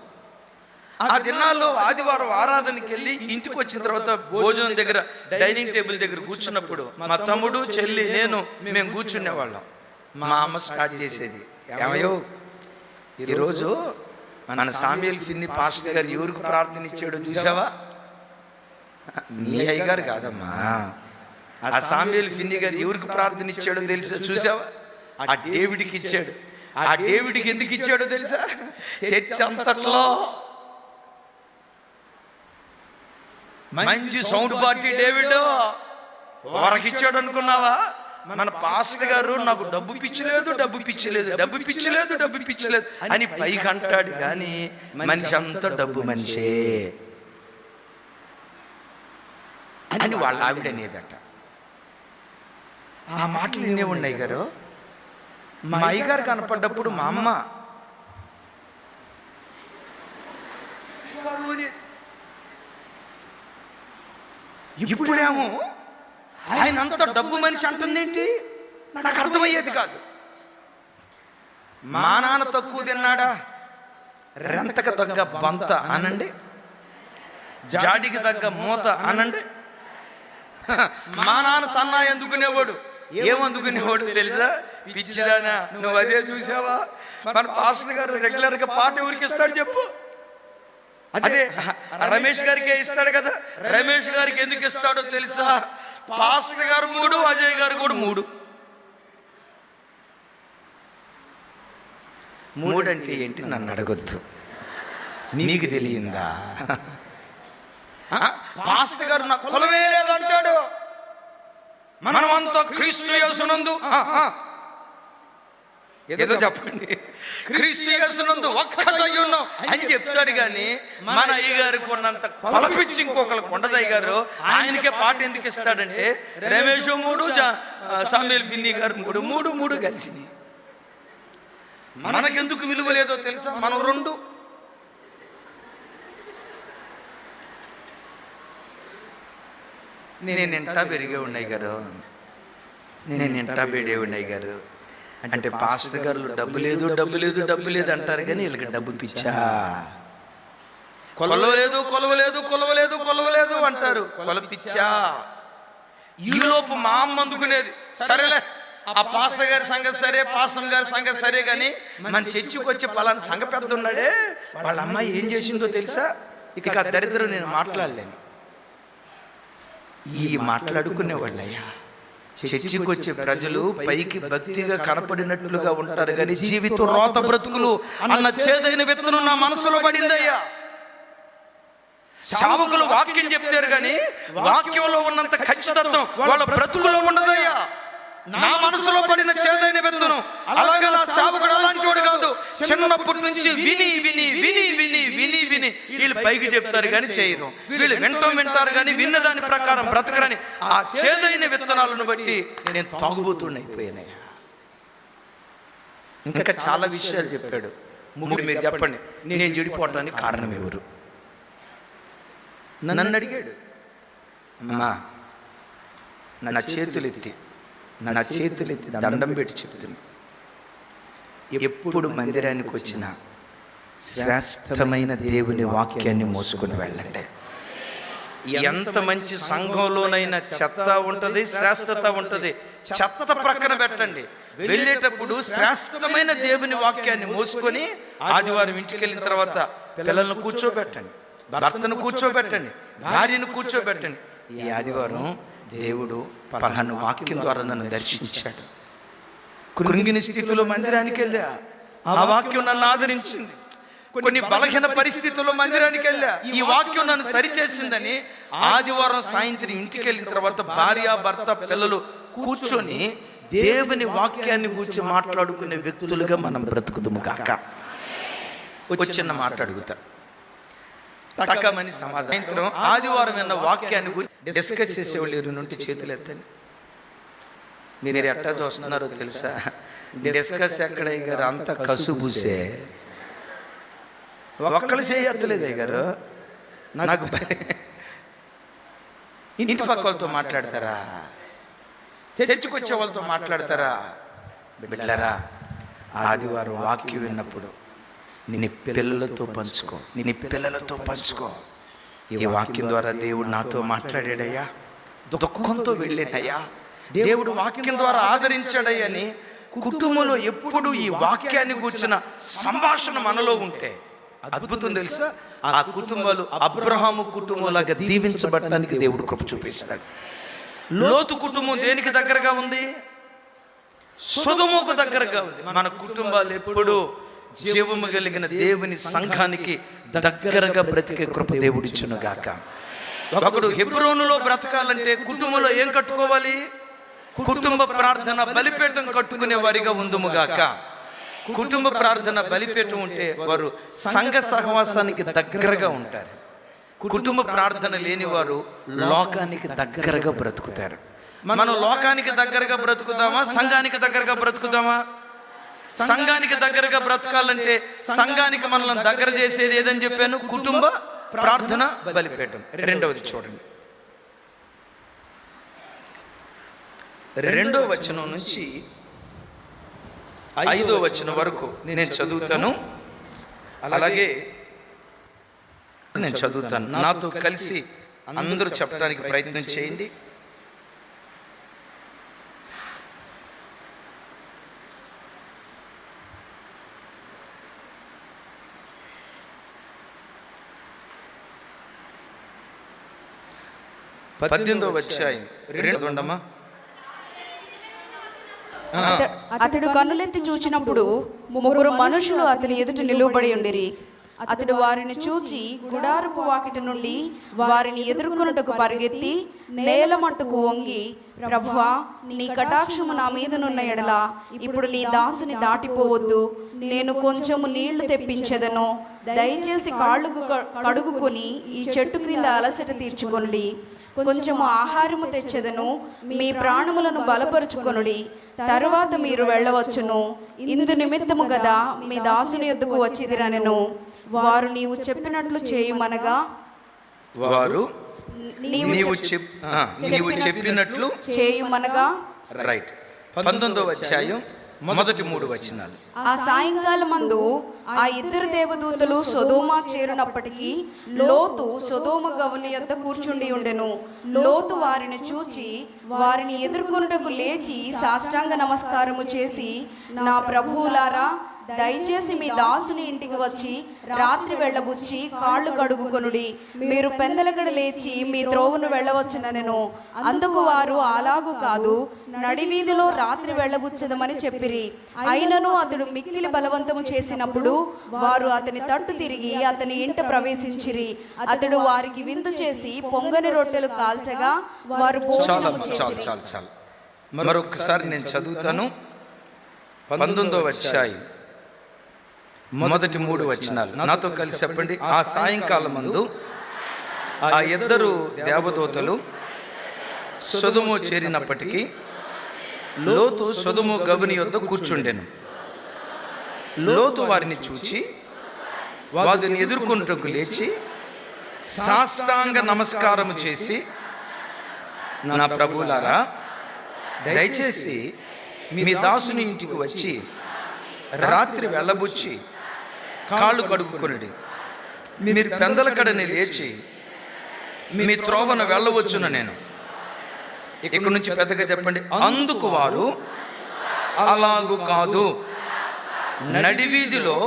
ఆ దినాల్లో ఆదివారం ఆరాధనకి వెళ్ళి ఇంటికి వచ్చిన తర్వాత భోజనం దగ్గర డైనింగ్ టేబుల్ దగ్గర కూర్చున్నప్పుడు మా తమ్ముడు, చెల్లి, మేము కూర్చునేవాళ్ళం. మా అమ్మ స్టార్ట్ చేసేది, ఏమయ్యో ఈరోజు మన సామ్యూయల్ ఫిన్నీ పాస్టర్ గారు ఎవరికి ప్రార్థన ఇచ్చాడో చూసావా? నీ అయ్యగారు కాదమ్మా, ఆ సామ్యూయల్ ఫిన్నీ గారు ఎవరికి ప్రార్థన ఇచ్చాడో తెలుసా? చూసావా? ఆ డేవిడ్కి ఇచ్చాడు. ఆ డేవిడ్కి ఎందుకు ఇచ్చాడో తెలుసా? చర్చ్ అంతట్లో మంచి సౌండ్ పార్టీ డేవిడ్ వరకు ఇచ్చాడు అనుకున్నావా? మన పాస్టర్ గారు నాకు డబ్బు పిచ్చలేదు అని పైకి అంటాడు, కానీ మనిషి అంతా డబ్బు మనిషే అని వాళ్ళ ఆవిడ అనేదట. ఆ మాటలు ఎన్నే ఉన్నాయి గారు. మా అయ్యగారు కనపడ్డప్పుడు మా అమ్మ ఇప్పుడేమో ఆయన అంత డబ్బు మనిషి అంటుంది ఏంటి? నాకు అర్థమయ్యేది కాదు. మా నాన్న తక్కువ తిన్నాడా? రెంతకు తగ్గ బంత అనండి, జాడికి తగ్గ మూత అనండి. మా నాన్న సన్నాయి అందుకునేవాడు. ఏమందుకునేవాడు తెలుసా? పిచ్చిదానా, నువ్వు అదే చూసావా? మన పాస్టర్ గారు రెగ్యులర్గా పాట ఎవరికి ఇస్తాడు చెప్పు? అదే రమేష్ గారికే ఇస్తాడు కదా. రమేష్ గారికి ఎందుకు ఇస్తాడో తెలుసా? పాస్టర్ గారు 3, అజయ్ గారు కూడా 3 అంటే ఏంటి నన్ను అడగొద్దు, నీకు తెలియందా? పాస్టర్ గారు నా కులమే లేదంటాడు. మనమంతా క్రీస్తు యేసునందు ఏదో చెప్పండి, క్రీస్తు యేసునందు ఒక్కటై ఉన్నాం అని చెప్తాడు. కానీ మన అయ్యగారికి ఉన్నంత కొలపిచ్చి ఇంకొకరికి ఉండదు. అయ్యగారు ఆయనకే పాట ఎందుకు ఇస్తాడంటే రమేష్ 3, సామ్యూయల్ ఫిన్నీ గారు 3 కలిసి. మనకెందుకు విలువ లేదో తెలుసా? మనం 2. నేను ఇంటా పెరిగే ఉన్నాయి గారు, నేను ఇంటా పెరిగే ఉన్నాయి గారు అంటే పాస్టర్ గారు డబ్బు లేదు అంటారు, కానీ వీళ్ళకి డబ్బు పిచ్చా. కొలవలేదు అంటారు, కొలపిచ్చా. ఈలోపు మా అమ్మ అందుకునేది, సరేలే ఆ పాస్టర్ గారి సంగతి సరే, పాస్టర్ గారి సంగతి సరే, కానీ మన చర్చికి వచ్చే పలానా సంఘ పెద్ద ఉన్నాడే, వాళ్ళ అమ్మాయి ఏం చేసిందో తెలుసా? ఇక ఆ దరిద్రం నేను మాట్లాడలేను. ఈ మాట్లాడుకునేవాళ్ళయ్యా. చర్చికి వచ్చే ప్రజలు పైకి భక్తిగా కనపడినట్లుగా ఉంటారు, కానీ జీవితం రోత బ్రతుకులు అన్న చేదైన విత్తనం నా మనసులో పడిందయ్యా. సేవకులు వాక్యం చెప్తారు, కానీ వాక్యంలో ఉన్నంత ఖచ్చితత్వం వాళ్ళ బ్రతుకులో ఉండదయ్యా. నా మనసులో పడిన చేదైన విత్తనం. అలాగే నా సేవకుడు అలాంటి వాడు కాదు. చిన్నప్పటి నుంచి విని వీళ్ళు పైకి చెప్తారు కానీ చేయరు. వీళ్ళు వింటారు కానీ విన్న దాని ప్రకారం బ్రతకరని ఆ చేదైన విత్తనాలను బట్టి నేను తాగుబోతున్నైపోయానయ్యా. ఇంకా చాలా విషయాలు చెప్పాడు. మీరు చెప్పండి, నేను చెడిపోవటానికి కారణం ఎవరు? నన్ను అడిగాడు. అమ్మా నా చేతులెత్తి దండం పెట్టి చెప్తున్నా, ఎప్పుడు మందిరానికి వచ్చినా శ్రేష్టమైన దేవుని వాక్యాన్ని మోసుకొని వెళ్ళండి. ఎంత మంచి సంఘంలోనైనా చెత్త ఉంటుంది, శ్రేష్టత ఉంటుంది. చెత్త ప్రక్కన పెట్టండి, వెళ్ళేటప్పుడు శ్రేష్టమైన దేవుని వాక్యాన్ని మోసుకొని ఆదివారం ఇంటికి వెళ్ళిన తర్వాత పిల్లలను కూర్చోబెట్టండి. భర్తను కూర్చోబెట్టండి, భార్యను కూర్చోబెట్టండి. ఈ ఆదివారం దేవుడు పలానా వాక్యం ద్వారా నన్ను దర్శించాడు. కృంగిన స్థితిలో మందిరానికి వెళ్ళా, ఆ వాక్యం నన్ను ఆదరించింది. కొన్ని బలహీన పరిస్థితుల్లో మందిరానికి వెళ్ళా, ఈ వాక్యం నన్ను సరిచేసిందని ఆదివారం సాయంత్రం ఇంటికి వెళ్ళిన తర్వాత భార్య, భర్త, పిల్లలు కూర్చొని దేవుని వాక్యాన్ని గురించి మాట్లాడుకునే వ్యక్తులుగా మనం బ్రతుకుదుము గాక. వచ్చిన మాట అడుగుతా, తక్కమని సమాధానం. సాయంత్రం ఆదివారం అన్న వాక్యాన్ని గురించి డిస్కస్ చేసేవాళ్ళు ఎవరి నుండి చేతులు ఎత్తండి. మీరు ఎట్టా చూస్తున్నారో తెలుసా? డిస్కస్ ఎక్కడయ్య గారు, అంత కసుబూసే. ఒక్కళ్ళు చేయత్తలేదు గారు. నాకు ఇంటి పక్క వాళ్ళతో మాట్లాడతారా, చర్చికొచ్చే వాళ్ళతో మాట్లాడతారా? బిడ్డలారా, ఆదివారం వాక్యం విన్నప్పుడు నీ పిల్లలతో పంచుకో, నీ పిల్లలతో పంచుకో. ఈ వాక్యం ద్వారా దేవుడు నాతో మాట్లాడాడయ్యా, దుఃఖంతో వెళ్ళానయ్యా, దేవుడు వాక్యం ద్వారా ఆదరించాడయ్యని కుటుంబంలో ఎప్పుడు ఈ వాక్యాన్ని కూర్చున్న సంభాషణ మనలో ఉంటే అద్భుతం తెలుసా? ఆ కుటుంబాలు అబ్రహాము కుటుంబంలాగా దీవించబడటానికి దేవుడు కృప చూపిస్తాడు. లోతు కుటుంబం దేనికి దగ్గరగా ఉంది? సొదొమకు దగ్గరగా ఉంది. మన కుటుంబాలు ఎప్పుడు జీవము కలిగిన దేవుని సంఘానికి దగ్గరగా బ్రతికే కృప దేవుడిచ్చును గాక. ఒకడు హెబ్రోనులో బ్రతకాలంటే కుటుంబంలో ఏం కట్టుకోవాలి? కుటుంబ ప్రార్థన బలిపీఠం కట్టుకునే వారిగా ఉందుము గాక. కుటుంబ ప్రార్థన బలిపీఠం ఉంటే వారు సంఘ సహవాసానికి దగ్గరగా ఉంటారు. కుటుంబ ప్రార్థన లేని వారు లోకానికి దగ్గరగా బ్రతుకుతారు. మనం లోకానికి దగ్గరగా బ్రతుకుదామా, సంఘానికి దగ్గరగా బ్రతుకుదామా? సంఘానికి దగ్గరగా బ్రతకాలంటే సంఘానికి మనల్ని దగ్గర చేసేది ఏదని చెప్పాను? కుటుంబ ప్రార్థన బలిపీఠం. రెండవది చూడండి, 2వ వచనం నుంచి 5వ వచనం వరకు నేను చదువుతాను. అలాగే నేను చదువుతాను, నాతో కలిసి అందరూ చెప్పడానికి ప్రయత్నం చేయండి. పద్దెనిమిదవ అధ్యాయం 2 అతడు కన్నులెత్తి చూచినప్పుడు 3 మనుషులు అతని ఎదుట నిలువబడి ఉండిరి. అతడు వారిని చూచి గుడారపు వాకిట నుండి వారిని ఎదుర్కొనుటకు పరిగెత్తి నేల మట్టుకు వంగి, ప్రభువా, నీ కటాక్షము నా మీదనున్న ఎడల ఇప్పుడు నీ దాసుని దాటిపోవద్దు. నేను కొంచెము నీళ్లు తెప్పించెదను, దయచేసి కాళ్ళు కడుగుకొని ఈ చెట్టు క్రింద అలసట తీర్చుకొనుడి. కొంచెము ఆహారము తెచ్చెదను, మీ ప్రాణములను బలపరుచుకొనుడి. తరువాత మీరు వెళ్ళవచ్చును. ఇందు నిమిత్తము గదా మీ దాసుని యొద్దకు వచ్చిదిరనెను. వారు నీవు చెప్పినట్లు చేయుమనగా వారు నీవు చెప్పినట్లు చేయుమనగా. రైట్. 19వ అధ్యాయం మొదటి 3 వచనాలు. ఆ సాయంకాలమందు ఆ 2 దేవదూతలు సొదొమ చేరినప్పటికీ లోతు సొదొమ గవని యొద్ద కూర్చుండి ఉండెను. లోతు వారిని చూచి వారిని ఎదుర్కొనుటకు లేచి సాష్టాంగ నమస్కారము చేసి, నా ప్రభువులారా, దయచేసి మీ దాసుని ఇంటికి వచ్చి రాత్రి వెళ్ళబుచ్చి కాళ్ళు కడుగుకొనుడి. మీరు పెందలగడ లేచి మీ త్రోవను వెళ్ళవచ్చునెను. అందుకు వారు, అలాగు కాదు, నడివీధిలో రాత్రి వెళ్ళబుచ్చదమని చెప్పిరి. అయినను అతడు మిక్కిలి బలవంతము చేసినప్పుడు వారు అతని తట్టు తిరిగి అతని ఇంట ప్రవేశించిరి. అతడు వారికి విందు చేసి పొంగని రొట్టెలు కాల్చగా వారు భోజనము చేసిరి. మరొకసారి నేను చదువుతాను. 19వ అధ్యాయం మొదటి 3 వచనాలు నాతో కలిసి చెప్పండి. ఆ సాయంకాలం మందు ఆ 2 దేవదూతలు సొదొమ చేరినప్పటికీ లోతు సొదొమ గవని యొద్ద కూర్చుండెను. లోతు వారిని చూచి వారిని ఎదుర్కొనుటకు లేచి సాష్టాంగ నమస్కారము చేసి, నా ప్రభువులారా, దయచేసి మీ దాసుని ఇంటికి వచ్చి రాత్రి వెళ్ళబుచ్చి కాళ్ళు కడుగుకొనుడి. మీరు పెందల కడని లేచి మీ త్రోవను వెళ్ళవచ్చును నేను. ఇక్కడ నుంచి పెద్దగా చెప్పండి. అందుకు వారు, అలాగు కాదు, నడివీధిలో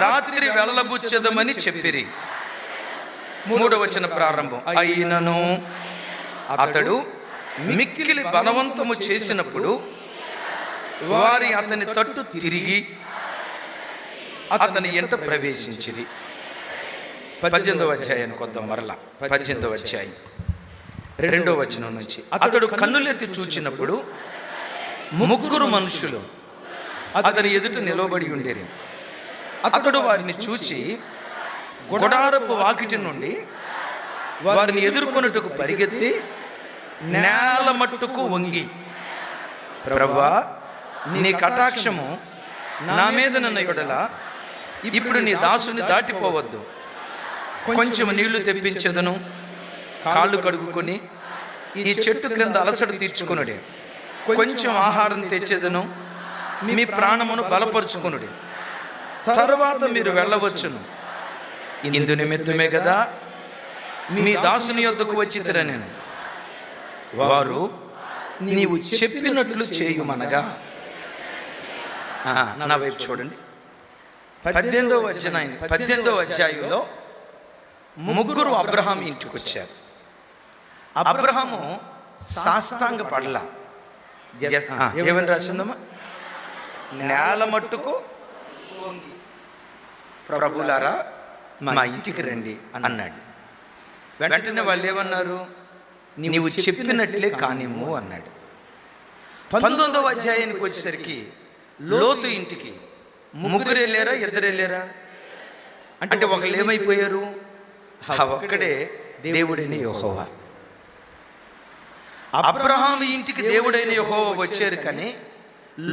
రాత్రి వెళ్ళబుచ్చదమని చెప్పిరి. 3వ వచనం ప్రారంభం. అయినను అతడు మిక్కిలి బలవంతము చేసినప్పుడు వారి అతని తట్టు తిరిగి అతని ఎంట ప్రవేశించిరి. 18వ అధ్యాయాన్ని కొద్దాం మరలా. 18వ అధ్యాయం 2వ వచనం నుంచి. అతడు కన్నులెత్తి చూచినప్పుడు 3 మనుషులు అతని ఎదుట నిలబడి ఉండేరి. అతడు వారిని చూచి గుడారపు వాకిటి నుండి వారిని ఎదుర్కొనుటకు పరిగెత్తి నేల మట్టుకు వంగి, ప్రభువా, నీ కటాక్షము నా మీద నన్న యొడల ఇప్పుడు నీ దాసుని దాటిపోవద్దు. కొంచెం నీళ్లు తెప్పించదను, కాళ్ళు కడుగుకొని ఈ చెట్టు క్రింద అలసట తీర్చుకొనుడి. కొంచెం ఆహారం తెచ్చేదను, మీ ప్రాణమును బలపరుచుకొనుడి. తరువాత మీరు వెళ్ళవచ్చును. ఇందు నిమిత్తమే కదా మీ దాసుని యొద్దకు వచ్చితిరా నేను. వారు నీవు చెప్పినట్లు చేయుమనగా. నా వైపు చూడండి. 18వ అధ్యాయంలో 3 అబ్రహాం ఇంటికి వచ్చారు. అబ్రహాము సాష్టాంగ పడల. ఏమని రాసిందమ్మా? నేల మట్టుకు ప్రభులారా మా ఇంటికి రండి అన్నాడు. వెంటనే వాళ్ళు ఏమన్నారు? నీవు చెప్పినట్లే కానిమ్ము అన్నాడు. 19వ అధ్యాయానికి వచ్చేసరికి లోతు ఇంటికి 3 వెళ్ళారా, 2 వెళ్ళారా? అంటే ఒకళ్ళు ఏమైపోయారు? ఒక్కడే దేవుడైన యెహోవా. అబ్రహాము ఇంటికి దేవుడైన యెహోవా వచ్చారు, కానీ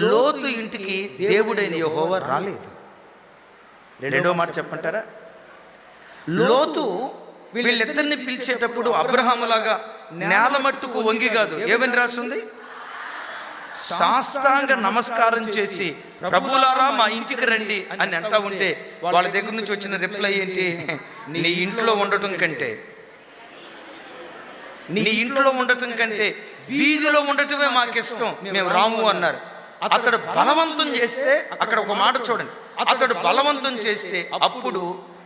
లోతు ఇంటికి దేవుడైన యెహోవా రాలేదు. 2వ మాట చెప్పంటారా? లోతు వీళ్ళిద్దరిని పిలిచేటప్పుడు అబ్రహాములాగా నేల మట్టుకు వంగి కాదు, ఏమని రాసింది? సాష్టాంగ నమస్కారం చేసి ప్రభువులారా మా ఇంటికి రండి అని అంటా ఉంటే వాళ్ళ దగ్గర నుంచి వచ్చిన రిప్లై ఏంటి? నీ ఇంట్లో ఉండటం కంటే వీధిలో ఉండటమే మాకిష్టం, మేము రాము అన్నారు. అతడు బలవంతం చేస్తే, అక్కడ ఒక మాట చూడండి, అతడు బలవంతం చేస్తే అప్పుడు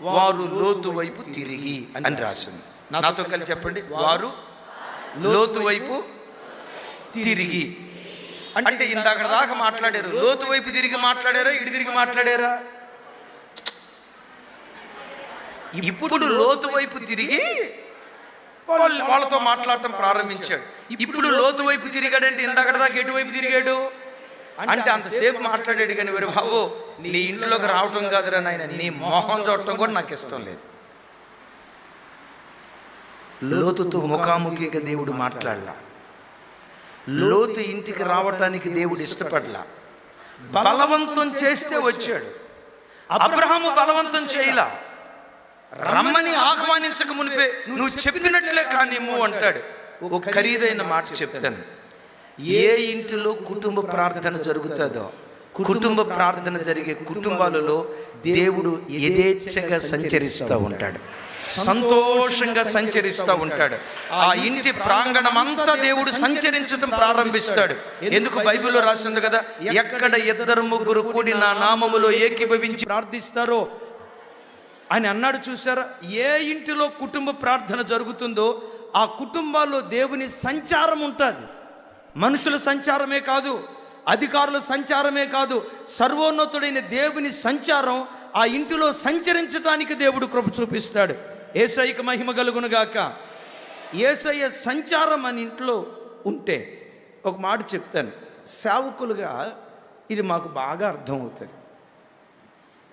వారు లోతు వైపు తిరిగి అని రాసింది. నాతో కలిసి చెప్పండి, వారు లోతు వైపు తిరిగి. అంటే ఇందాక దాకా మాట్లాడారు, లోతు వైపు తిరిగి మాట్లాడారా, ఇటు తిరిగి మాట్లాడారా? ఇప్పుడు లోతు వైపు తిరిగి వాళ్ళతో మాట్లాడటం ప్రారంభించాడు. ఇప్పుడు లోతు వైపు తిరిగాడంటే ఇందాక దాకా ఎటువైపు తిరిగాడు? అంటే అంతసేపు మాట్లాడాడు, కానీ మరి బాబు నీ ఇంట్లోకి రావటం కాదురా నాయన, నీ మొహం చూడటం కూడా నాకు ఇష్టం లేదు. లోతుతో ముఖాముఖిగా దేవుడు మాట్లాడలా. లోతు ఇంటికి రావటానికి దేవుడు ఇష్టపడలా. బలవంతం చేస్తే వచ్చాడు. అబ్రహాము బలవంతం చేయలా. రమ్మని ఆహ్వానించక మునిపే నువ్వు చెప్పినట్లే కానిమ్ము అంటాడు. ఒక ఖరీదైన మాట చెప్తాను. ఏ ఇంటిలో కుటుంబ ప్రార్థన జరుగుతుందో, కుటుంబ ప్రార్థన జరిగే కుటుంబాలలో దేవుడు యథేచ్ఛగా సంచరిస్తూ ఉంటాడు, సంతోషంగా సంచరిస్తూ ఉంటాడు. ఆ ఇంటి ప్రాంగణం అంతా దేవుడు సంచరించడం ప్రారంభిస్తాడు. ఎందుకు? బైబిల్లో రాసింది కదా, ఎక్కడ 2-3 కూడి నా నామములో ఏకీభవించి ప్రార్థిస్తారో అని అన్నాడు. చూసారా? ఏ ఇంటిలో కుటుంబ ప్రార్థన జరుగుతుందో ఆ కుటుంబాల్లో దేవుని సంచారం ఉంటుంది. మనుషుల సంచారమే కాదు, అధికారుల సంచారమే కాదు, సర్వోన్నతుడైన దేవుని సంచారం ఆ ఇంటిలో సంచరించడానికి దేవుడు కృప చూపిస్తాడు. యేసయ్యకు మహిమ కలుగును గాక. యేసయ్య సంచారం అని ఇంట్లో ఉంటే ఒక మాట చెప్తాను, సేవకులుగా ఇది మాకు బాగా అర్థమవుతుంది.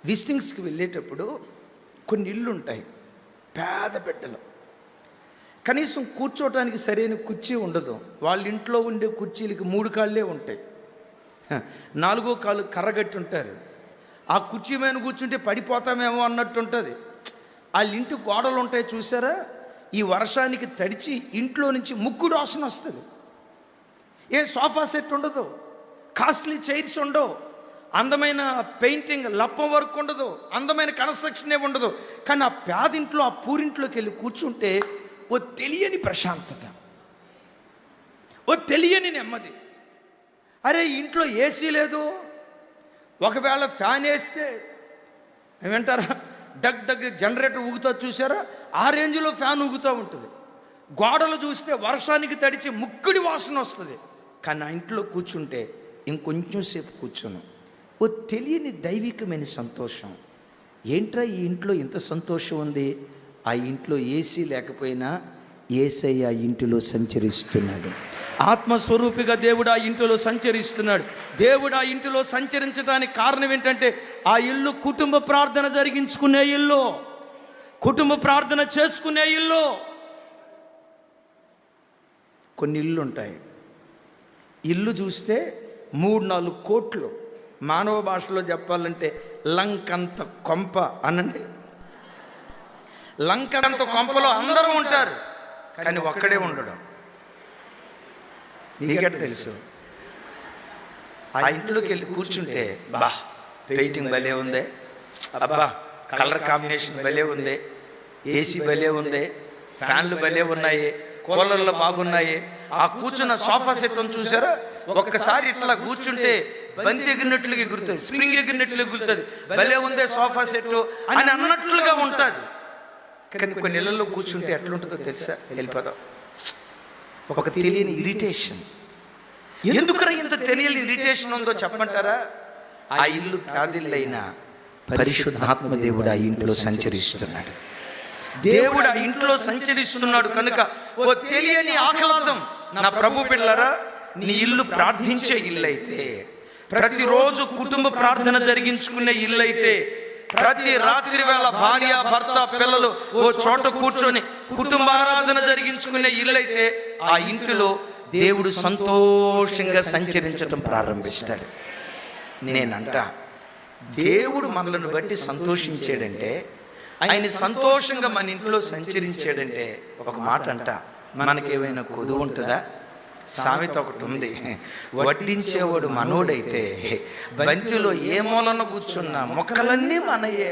విజిటింగ్స్కి వెళ్ళేటప్పుడు కొన్ని ఇళ్ళు ఉంటాయి, పేద బిడ్డలు, కనీసం కూర్చోటానికి సరైన కుర్చీ ఉండదు. వాళ్ళ ఇంట్లో ఉండే కుర్చీలకి 3 కాళ్ళే ఉంటాయి, 4వ కాలు కర్రగట్టి ఉంటారు. ఆ కుర్చీ మీద కూర్చుంటే పడిపోతామేమో అన్నట్టు ఉంటుంది. వాళ్ళ ఇంటి గోడలు ఉంటాయి చూసారా, ఈ వర్షానికి తడిచి ఇంట్లో నుంచి ముక్కుడు వాసన వస్తుంది. ఏ సోఫా సెట్ ఉండదు, కాస్ట్లీ చైర్స్ ఉండవు, అందమైన పెయింటింగ్ లప్పం వర్క్ ఉండదు, అందమైన కన్స్ట్రక్షనే ఉండదు. కానీ ఆ పేదింట్లో, ఆ పూరింట్లోకి వెళ్ళి కూర్చుంటే ఓ తెలియని ప్రశాంతత, ఓ తెలియని నెమ్మది. అరే ఇంట్లో ఏసీ లేదు, ఒకవేళ ఫ్యాన్ వేస్తే ఏమంటారా, డగ్ డగ్ జనరేటర్ ఊగుతా చూసారా, ఆ రేంజ్లో ఫ్యాన్ ఊగుతూ ఉంటుంది. గోడలు చూస్తే వర్షానికి తడిచి ముక్కుడి వాసన వస్తుంది. కానీ ఆ ఇంట్లో కూర్చుంటే ఇంకొంచెం సేపు కూర్చోను, ఓ తెలియని దైవికమైన సంతోషం. ఏంట్రా ఈ ఇంట్లో ఇంత సంతోషం ఉంది? ఆ ఇంట్లో ఏసీ లేకపోయినా యేసయ్య ఆ ఇంటిలో సంచరిస్తున్నాడు. ఆత్మస్వరూపిగా దేవుడు ఆ ఇంటిలో సంచరిస్తున్నాడు. దేవుడు ఆ ఇంటిలో సంచరించడానికి కారణం ఏంటంటే ఆ ఇల్లు కుటుంబ ప్రార్థన జరిగించుకునే ఇల్లు, కుటుంబ ప్రార్థన చేసుకునే ఇల్లు. కొన్ని ఇల్లు ఉంటాయి, ఇల్లు చూస్తే 3-4 కోట్లు, మానవ భాషలో చెప్పాలంటే లంకంత కొంప అనండి. లంకంత కొంపలో అందరూ ఉంటారు, కానీ ఒక్కడే ఉండడం. మీకెట తెలుసు? ఆ ఇంట్లోకి వెళ్ళి కూర్చుంటే బా పెయింటింగ్ భలే ఉంది, అబ్బా కలర్ కాంబినేషన్ భలే ఉంది, ఏసీ భలే ఉంది, ఫ్యాన్లు భలే ఉన్నాయి, కూలర్లు బాగున్నాయి. ఆ కూర్చున్న సోఫా సెట్ చూసారా, ఒక్కసారి ఇట్లా కూర్చుంటే బంతి ఎగిరినట్లుగా ఎగురుతుంది, స్ప్రింగ్ ఎగిరినట్లు ఎగురుతుంది, భలే ఉందే సోఫా సెట్ అని అన్నట్లుగా ఉంటుంది. కానీ కొన్ని ఇళ్లలో కూర్చుంటే ఎట్లుంటుందో తెలుసా? వెళ్ళిపోదాం. ఒక తెలియని ఇరిటేషన్. ఎందుకరా ఇంత తెలియని ఇరిటేషన్ ఉందో చెప్పమంటారా? ఆ ఇల్లు ప్రాదిల్లైన పరిశుద్ధాత్మ దేవుడు ఆ ఇంట్లో సంచరిస్తున్నాడు. దేవుడు ఆ ఇంట్లో సంచరిస్తున్నాడు కనుక ఓ తెలియని ఆహ్లాదం. నా ప్రభు పిల్లరా, నీ ఇల్లు ప్రార్థించే ఇల్లు అయితే, ప్రతిరోజు కుటుంబ ప్రార్థన జరిగించుకునే ఇల్లు అయితే, ప్రతి రాత్రి వేళ భార్య భర్త పిల్లలు ఓ చోట కూర్చొని కుటుంబారాధన జరిగించుకునే ఇల్లు అయితే, ఆ ఇంటిలో దేవుడు సంతోషంగా సంచరించడం ప్రారంభిస్తాడు. నేనంట దేవుడు మనల్ని బట్టి సంతోషించాడంటే, ఆయన సంతోషంగా మన ఇంట్లో సంచరించాడంటే, ఒక మాట అంట, మనకేమైనా కొదువు ఉంటుందా? సామెత ఒకటి ఉంది, వడ్డించేవాడు మనోడైతే బంతిలో ఏ మూలన కూర్చున్నా మొక్కలన్నీ మనయే.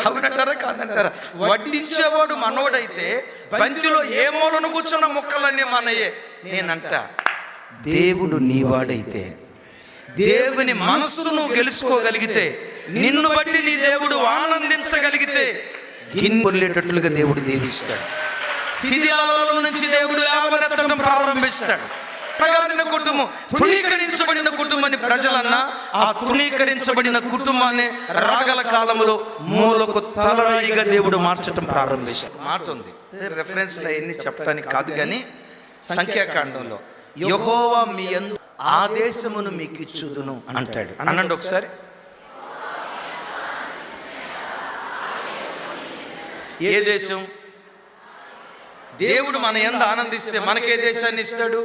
అవునంటారా కాదంటారా? వడ్డించేవాడు మనోడైతే బంతిలో ఏ మూలన కూర్చున్న మొక్కలన్నీ మనయే. నేనంట దేవుడు నీవాడైతే, దేవుని మనస్సును గెలుచుకోగలిగితే, నిన్ను బట్టి నీ దేవుడు ఆనందించగలిగితే గిన్నెలేటట్లుగా దేవుడు దీవిస్తాడు. శిథిలాలలో నుంచి దేవుడు లేవనెత్తడం ప్రారంభిస్తాడు. ప్రగారిన కుటుంబం, తృణీకరించబడిన కుటుంబాన్ని ప్రజలన్నా, ఆ తృణీకరించబడిన కుటుంబాన్ని రాగల కాలంలో మూలకు తలరాయిగా దేవుడు మార్చడం ప్రారంభిస్తాడు. మాట ఉంది, రెఫరెన్స్లో ఎన్ని చెప్పడానికి కాదు, కానీ సంఖ్యాకాండంలో యెహోవా మీ యందు ఆదేశమును మీకు ఇచ్చుదును అంటాడు. అనండి ఒకసారి. ఏ దేశం? దేవుడు మన యందు ఆనందిస్తే మనకే దేశాన్ని ఇస్తాడు?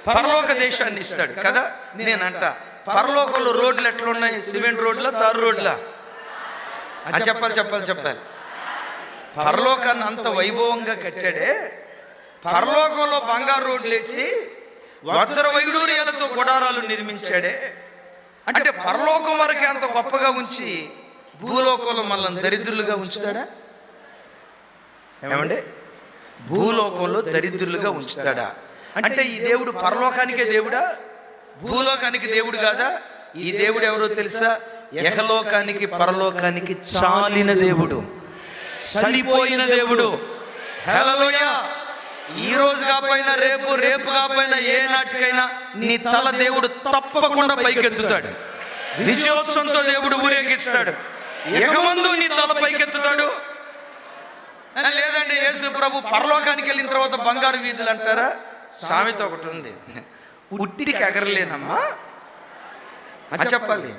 పరలోక దేశాన్ని ఇస్తాడు కదా. నేనంట పరలోకంలో రోడ్లు ఎట్లున్నాయి? సిమెంట్ రోడ్లా, తారు రోడ్లా? చెప్పాలి. పరలోకాన్ని అంత వైభవంగా కట్టాడే, పరలోకంలో బంగారు రోడ్లు వేసి వజ్ర వైడూర్యాలతో గుడారాలు నిర్మించాడే. అంటే పరలోకం వరకే అంత గొప్పగా ఉంచి భూలోకంలో మనల్ని దరిద్రులుగా ఉంచుతాడా? ఏమండి, భూలోకంలో దరిద్రులుగా ఉంచుతాడా? అంటే ఈ దేవుడు పరలోకానికే దేవుడా, భూలోకానికి దేవుడు కాదా? ఈ దేవుడు ఎవరో తెలుసా? యెహలోకానికి పరలోకానికి చాలిన దేవుడు, సరిపోయిన దేవుడు. హల్లెలూయా. ఈ రోజు కాకపోయినా రేపు, రేపు కాకపోయినా ఏ నాటికైనా నీ తల దేవుడు తప్పకుండా పైకెత్తుతాడు. విజయోత్సవంతో దేవుడు ఊరేగిస్తాడు. ఎగమందు నీ తల పైకెత్తుతాడు. లేదండి యేసు ప్రభు పరలోకానికి వెళ్ళిన తర్వాత బంగారు వీధులు అంటారా? సామెత ఒకటి ఉంది, ఉట్టికి ఎగరలేనమ్మా. చెప్పాలి,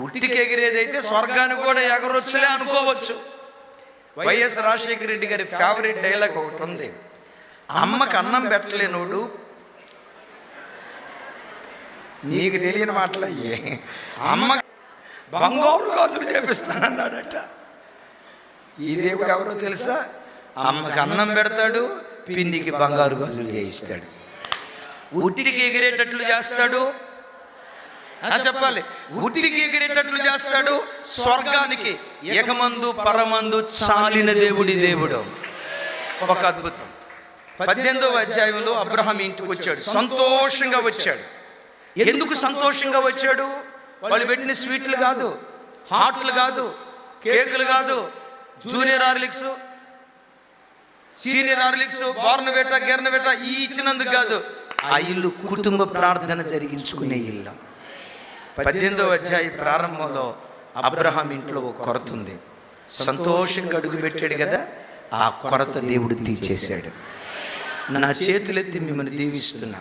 ఉట్టికి ఎగిరేదైతే స్వర్గానికి కూడా ఎగరొచ్చులే అనుకోవచ్చు. వైఎస్ రాజశేఖర రెడ్డి గారి ఫేవరెట్ డైలాగ్ ఒకటి ఉంది, అమ్మకు అన్నం పెట్టలేనోడు, నీకు తెలియని మాటలయ్యే, అమ్మ బంగారు గాజులు చేపిస్తానన్నాడట. ఈ దేవుడు ఎవరో తెలుసా? అమ్మకి అన్నం పెడతాడు, పిండికి బంగారు గాజులు చేయిస్తాడు, ఉట్టికి ఎగిరేటట్లు చేస్తాడు. చెప్పాలి, ఉట్టికి ఎగిరేటట్లు చేస్తాడు. స్వర్గానికి ఏకమందు పరమందు చాలిన దేవుడి దేవుడు. ఒక అద్భుతం. 18వ అధ్యాయంలో అబ్రహాం ఇంటికి వచ్చాడు, సంతోషంగా వచ్చాడు. ఎందుకు సంతోషంగా వచ్చాడు? వాళ్ళు పెట్టిన స్వీట్లు కాదు, హాట్లు కాదు, కేకులు కాదు, జూనియర్ హార్లిక్స్, సీనియర్ హార్లిక్స్, బోర్నవేట గెర్నవేట ఈ ఇచ్చినందుకు కాదు. ఆ ఇల్లు కుటుంబ ప్రార్థన జరిగించుకునే ఇల్లు. 18వ అధ్యాయ ప్రారంభంలో అబ్రహాం ఇంట్లో ఒక కొరత ఉంది. సంతోషంగా అడుగు పెట్టాడు కదా, ఆ కొరత దేవుడు తీర్చేశాడు. నా చేతులెత్తి మిమ్మల్ని దీవిస్తున్నా.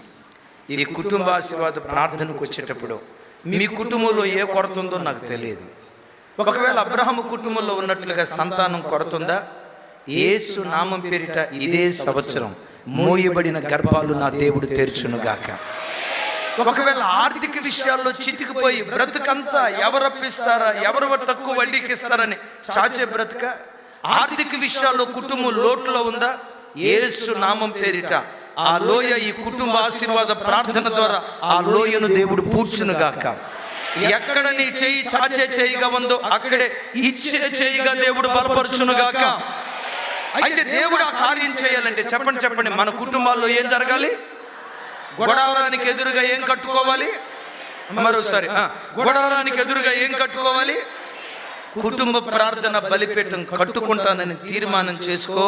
ఇది కుటుంబ ఆశీర్వాద ప్రార్థనకు వచ్చేటప్పుడు మీ కుటుంబంలో ఏ కొరత ఉందో నాకు తెలియదు. ఒకవేళ అబ్రహాము కుటుంబంలో ఉన్నట్లుగా సంతానం కొరత ఉందా, యేసు నామం పేరిట ఇదే సంవత్సరం మోయబడిన గర్భాలు నా దేవుడు తెరుచునుగాక. ఒకవేళ ఆర్థిక విషయాల్లో చితికిపోయి బ్రతుకంతా ఎవరు అప్పిస్తారా, ఎవరు తక్కువ వడ్డీకి ఇస్తారని చాచే బ్రతుక, ఆర్థిక విషయాల్లో కుటుంబం లోటులో ఉందా, యేసు నామం పేరిట ఆ లోయ ఈ కుటుంబ ఆశీర్వాద ప్రార్థన ద్వారా ఆ లోయను దేవుడు పూడ్చునుగాక. ఎక్కడ నీ చేయి చాచే చేయిగా ఉందో అక్కడే ఇచ్చే చేయిగా దేవుడు బలపరచునుగాక. అయితే దేవుడు ఆ కార్యం చేయాలంటే చెప్పండి మన కుటుంబాల్లో ఏం జరగాలి? గొడవరానికి ఎదురుగా ఏం కట్టుకోవాలి? మరోసారి, గొడవరానికి ఎదురుగా ఏం కట్టుకోవాలి? కుటుంబ ప్రార్థన బలిపీఠం కట్టుకుంటానని తీర్మానం చేసుకో.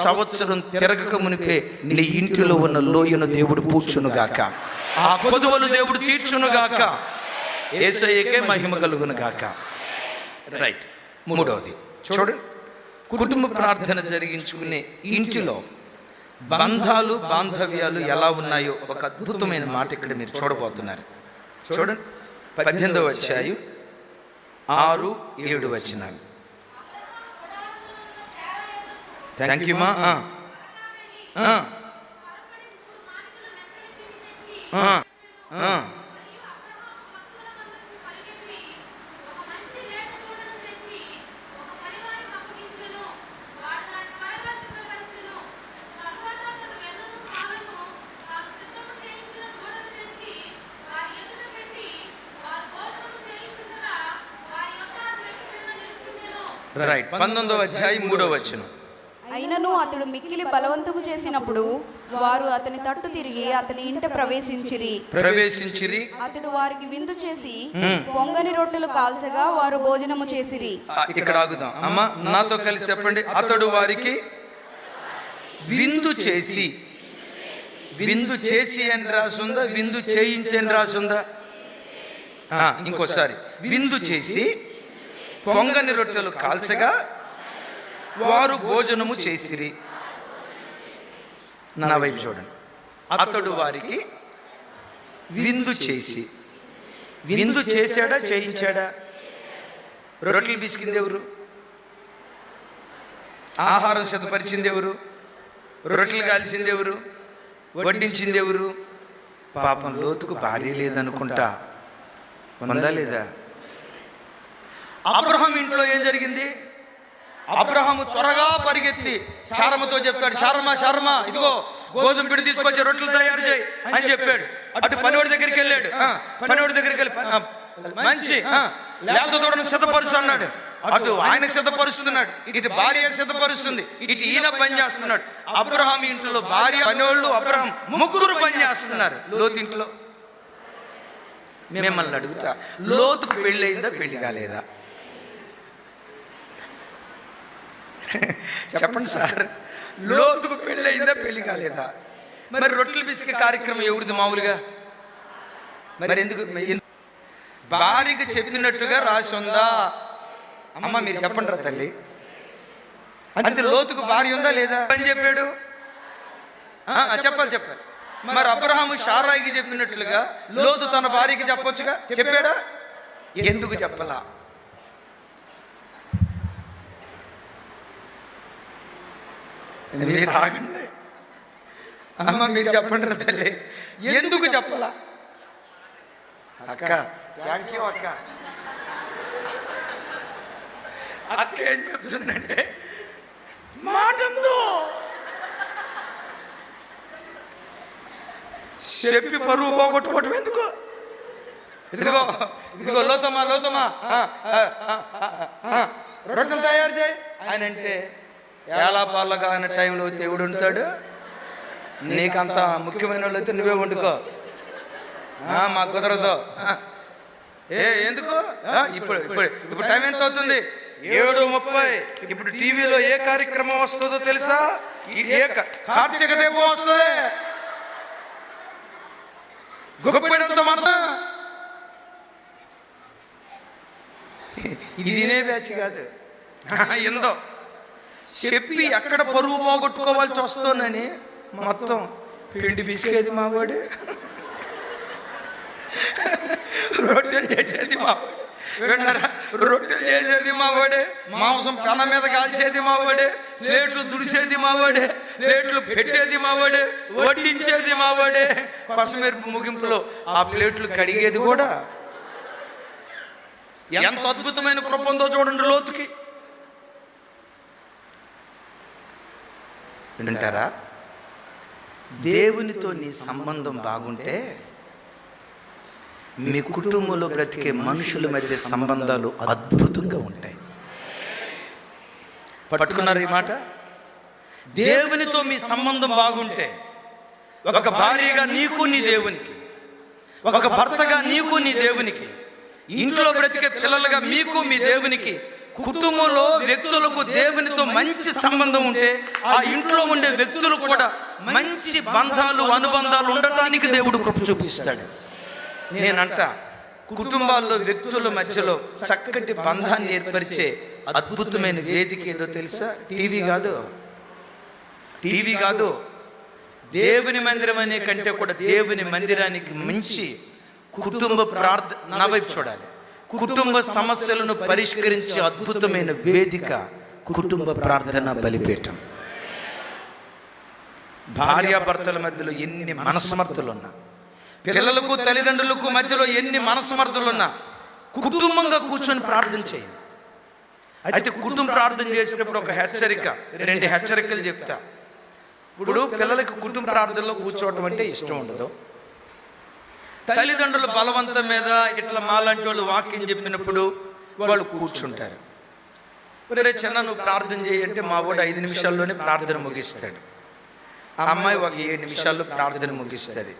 సంవత్సరం తిరగక మునిపే నీ ఇంటిలో ఉన్న లోయను దేవుడు పూడ్చునుగాక, ఆ కొదువలు దేవుడు తీర్చునుగాక. యేసయ్యకే మహిమ కలుగునుగాక. రైట్. మూడవది చూడండి, కుటుంబ ప్రార్థన జరిగించుకునే ఇంటిలో బంధాలు బాంధవ్యాలు ఎలా ఉన్నాయో ఒక అద్భుతమైన మాట ఇక్కడ మీరు చూడబోతున్నారు. చూడండి, 18వ అధ్యాయం 6-7 వచనాలు. థ్యాంక్ యూ మా. రైట్. 19వ అధ్యాయం 3వ వచనం. అయినను అతడు మిక్కిలి బలవంతము చేసినప్పుడు వారు అతని తట్టు తిరిగి అతని ఇంట ప్రవేశించిరి. అతడు వారికి విందు చేసి పొంగని రొట్టెలు కాల్చగా వారు భోజనము చేసిరి. ఇక్కడ ఆగుదాం అమ్మా, నాతో కలిసి చెప్పండి. అతడు వారికి విందు చేసి. విందు చేసి అని రాసుందా, విందు చేయించి అని రాసుందా? ఇంకోసారి, విందు చేసి పొంగని రొట్టెలు కాల్చగా వారు భోజనము చేసిరి. నా వైపు చూడండి. అతడు వారికి విందు చేసి. విందు చేశాడా చేయించాడా? రొట్టెలు పిసికింది ఎవరు? ఆహారం సిద్ధపరిచింది ఎవరు? రొట్టెలు కాల్చింది ఎవరు? వడ్డించింది ఎవరు? పాపం లోతుకు భార్య లేదనుకుంటా, ఉందా లేదా? అబ్రహాం ఇంట్లో ఏం జరిగింది? అబ్రహాము త్వరగా పరిగెత్తి శారమతో చెప్తాడు, శారమ ఇదిగో గోధుమ పిండి తీసుకొచ్చి రొట్టెలు తయారు చేయి అని చెప్పాడు. అటు పనివాడి దగ్గరికి వెళ్ళాడు. పనివాడి దగ్గరికి వెళ్ళి మంచి లేత దూడను సిద్ధపరుచు అన్నాడు. అటు ఆయన సిద్ధపరుస్తున్నాడు, ఇటు భార్య సిద్ధపరుస్తుంది, ఇటు ఈయన పని చేస్తున్నాడు. అబ్రహాం ఇంట్లో భార్య, పనివాళ్ళు, అబ్రహాం ముగ్గురు పని చేస్తున్నారు. లోతు ఇంట్లో మిమ్మల్ని అడుగుతా, లోతుకు పెళ్ళి అయిందా పెళ్లి కాలేదా? చెప్పండి సార్, లోతుకు పెళ్ళి అయిందా పెళ్లి కాలేదా? మరి రొట్టెలు పిసికే కార్యక్రమం ఎవరిది మామూలుగా? మరి ఎందుకు భార్యకి చెప్పినట్టుగా రాసి ఉందా? అమ్మ మీరు చెప్పండి రా తల్లి. అంటే లోతుకు భార్య ఉందా లేదా అని చెప్పాడు? చెప్పాలి. మరి అబ్రహాము శారాయికి చెప్పినట్లుగా లోతు తన భార్యకి చెప్పొచ్చుగా, చెప్పాడా? ఎందుకు చెప్పలా? మీరు ఆగండి అమ్మ, మీరు చెప్పండి రా తల్లి, ఎందుకు చెప్పలా? అక్క థ్యాంక్ యూ అక్క. అక్క ఏం చెప్తుందంటే, మాటందో చెప్పి పరువు పోగొట్టుకోవటం ఎందుకు? ఇదిగో లోతమా రొట్టెలు తయారు చేయి ఆయన అంటే, ఎలా పాలగా అనే టైంలో దేవుడు ఉంటాడు. నీకంత ముఖ్యమైన వాళ్ళు అయితే నువ్వే వండుకో, మాకు కుదరదు. ఎందుకు? ఇప్పుడు ఇప్పుడు ఇప్పుడు టైం ఎంత అవుతుంది? 7:30. ఇప్పుడు టీవీలో ఏ కార్యక్రమం వస్తుందో తెలుసా? కార్తీక దీపం వస్తుంది. గొప్పడంత మనసు ఇది తినే బ్యాచ్ కాదు. ఎందో చెప్పి ఎక్కడ పరువు పోగొట్టుకోవాల్సి వస్తుందని మొత్తం పిండి పిసికేది మావాడు, రొట్టెలు చేసేది మావాడు, విన్నారా? రొట్టెలు చేసేది మావాడే, మాంసం పెన మీద కాల్చేది మావాడే, ప్లేట్లు దుడిసేది మావాడే, ప్లేట్లు పెట్టేది మావాడే, వడ్డించేది మావాడే, కొసమెరుపు ముగింపులో ఆ ప్లేట్లు కడిగేది కూడా. ఎంత అద్భుతమైన కృప ఉందో చూడండి లోతుకి. వింటారా? దేవునితో నీ సంబంధం బాగుంటే మీ కుటుంబంలో బ్రతికే మనుషుల మధ్య సంబంధాలు అద్భుతంగా ఉంటాయి. పట్టుకున్నారు ఈ మాట? దేవునితో మీ సంబంధం బాగుంటే, ఒక భార్యగా నీకు నీ దేవునికి, ఒక భర్తగా నీకు నీ దేవునికి, ఇంట్లో బ్రతికే పిల్లలుగా మీకు మీ దేవునికి, కుటుంబంలో వ్యక్తులకు దేవునితో మంచి సంబంధం ఉంటే ఆ ఇంట్లో ఉండే వ్యక్తులు కూడా మంచి బంధాలు అనుబంధాలు ఉండటానికి దేవుడు కృప చూపిస్తాడు. నేనంట కుటుంబాల్లో వ్యక్తుల మధ్యలో చక్కటి బంధాన్ని ఏర్పరిచే అద్భుతమైన వేదిక ఏదో తెలుసా? టీవీ కాదు. దేవుని మందిరం అనే కంటే కూడా దేవుని మందిరానికి మించి కుటుంబ ప్రార్థన వైపు చూడాలి. కుటుంబ సమస్యలను పరిష్కరించే అద్భుతమైన వేదిక కుటుంబ ప్రార్థన బలిపీఠం. భార్యాభర్తల మధ్యలో ఎన్ని మనస్మర్థలున్నా, పిల్లలకు తల్లిదండ్రులకు మధ్యలో ఎన్ని మనస్మర్థలున్నా కుటుంబంగా కూర్చొని ప్రార్థన చేయండి. అయితే కుటుంబ ప్రార్థన చేసేటప్పుడు ఒక హెచ్చరిక, 2 హెచ్చరికలు చెప్తా. ఇప్పుడు పిల్లలకు కుటుంబ ప్రార్థనలో కూర్చోవటం అంటే ఇష్టం ఉండదు. తల్లిదండ్రుల బలవంతం మీద ఇట్లా మాలాంటి వాళ్ళు వాక్యం చెప్పినప్పుడు వాళ్ళు కూర్చుంటారు. ఒరే చిన్న నువ్వు ప్రార్థన చేయంటే మా వాడు 5 నిమిషాల్లోనే ప్రార్థన ముగిస్తాడు. ఆ అమ్మాయి ఒక 7 నిమిషాల్లో ప్రార్థన ముగిస్తుంది.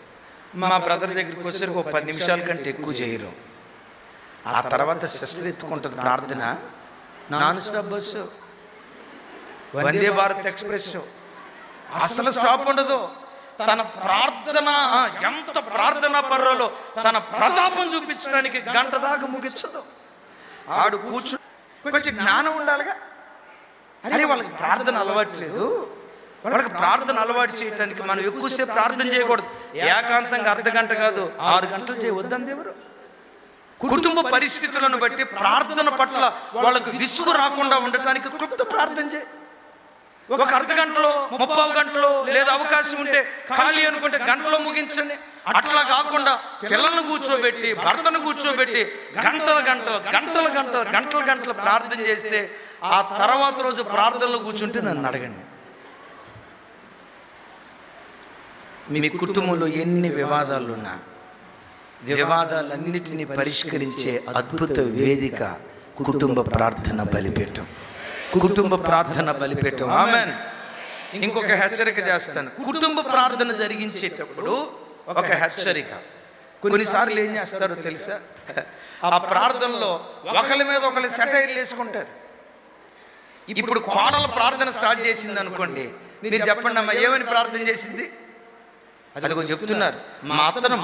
మా బ్రదర్ దగ్గరికి వచ్చేసరికి ఒక 10 నిమిషాల కంటే ఎక్కువ చేయరు. ఆ తర్వాత సిస్టర్ ఎత్తుకుంటుంది ప్రార్థన. Non stop bus, Vande Bharat express, అసలు స్టాప్ ఉండదు. తన ప్రార్థన ఎంత ప్రార్థనా పర్రలో తన ప్రతాపం చూపించడానికి గంట దాకా ముగించదు. ఆడు కూర్చు, కొంచెం జ్ఞానం ఉండాలిగా. అరే వాళ్ళకి ప్రార్థన అలవాట్లేదు, వాళ్ళకి ప్రార్థన అలవాటు చేయడానికి మనం ఎక్కువసేపు ప్రార్థన చేయకూడదు. ఏకాంతంగా అర్ధగంట కాదు 6 గంటలు చేయవద్దంది ఎవరు. కుటుంబ పరిస్థితులను బట్టి ప్రార్థన పట్ల వాళ్ళకు విసుగు రాకుండా ఉండటానికి క్లుప్త ప్రార్థన చేయి. ఒక అర్ధ గంటలో 30 గంటలో లేదా అవకాశం ఉంటే ఖాళీ అనుకుంటే గంటలో ముగించండి. అట్లా కాకుండా పిల్లలను కూర్చోబెట్టి భర్తను కూర్చోబెట్టి గంటలు ప్రార్థన చేస్తే ఆ తర్వాత రోజు ప్రార్థనలో కూర్చుంటే నన్ను అడగండి. మీ కుటుంబంలో ఎన్ని వివాదాలున్నా వివాదాలన్నిటినీ పరిష్కరించే అద్భుత వేదిక కుటుంబ ప్రార్థన బలిపీఠం. కుటుంబ ప్రార్థన బలిపీఠం. ఆమేన్. ఇంకొక హెచ్చరిక చేస్తాను. కుటుంబ ప్రార్థన జరిగించేటప్పుడు ఒక హెచ్చరిక. కొన్నిసార్లు ఏం చేస్తారో తెలుసా? ఆ ప్రార్థనలో ఒకరి మీద ఒకరి సెటైర్లు వేసుకుంటారు. ఇప్పుడు కోడల ప్రార్థన స్టార్ట్ చేసింది అనుకోండి, మీరు చెప్పండి అమ్మా ఏమని ప్రార్థన చేసింది? అదిగో చెప్తున్నారు, మా అత్తను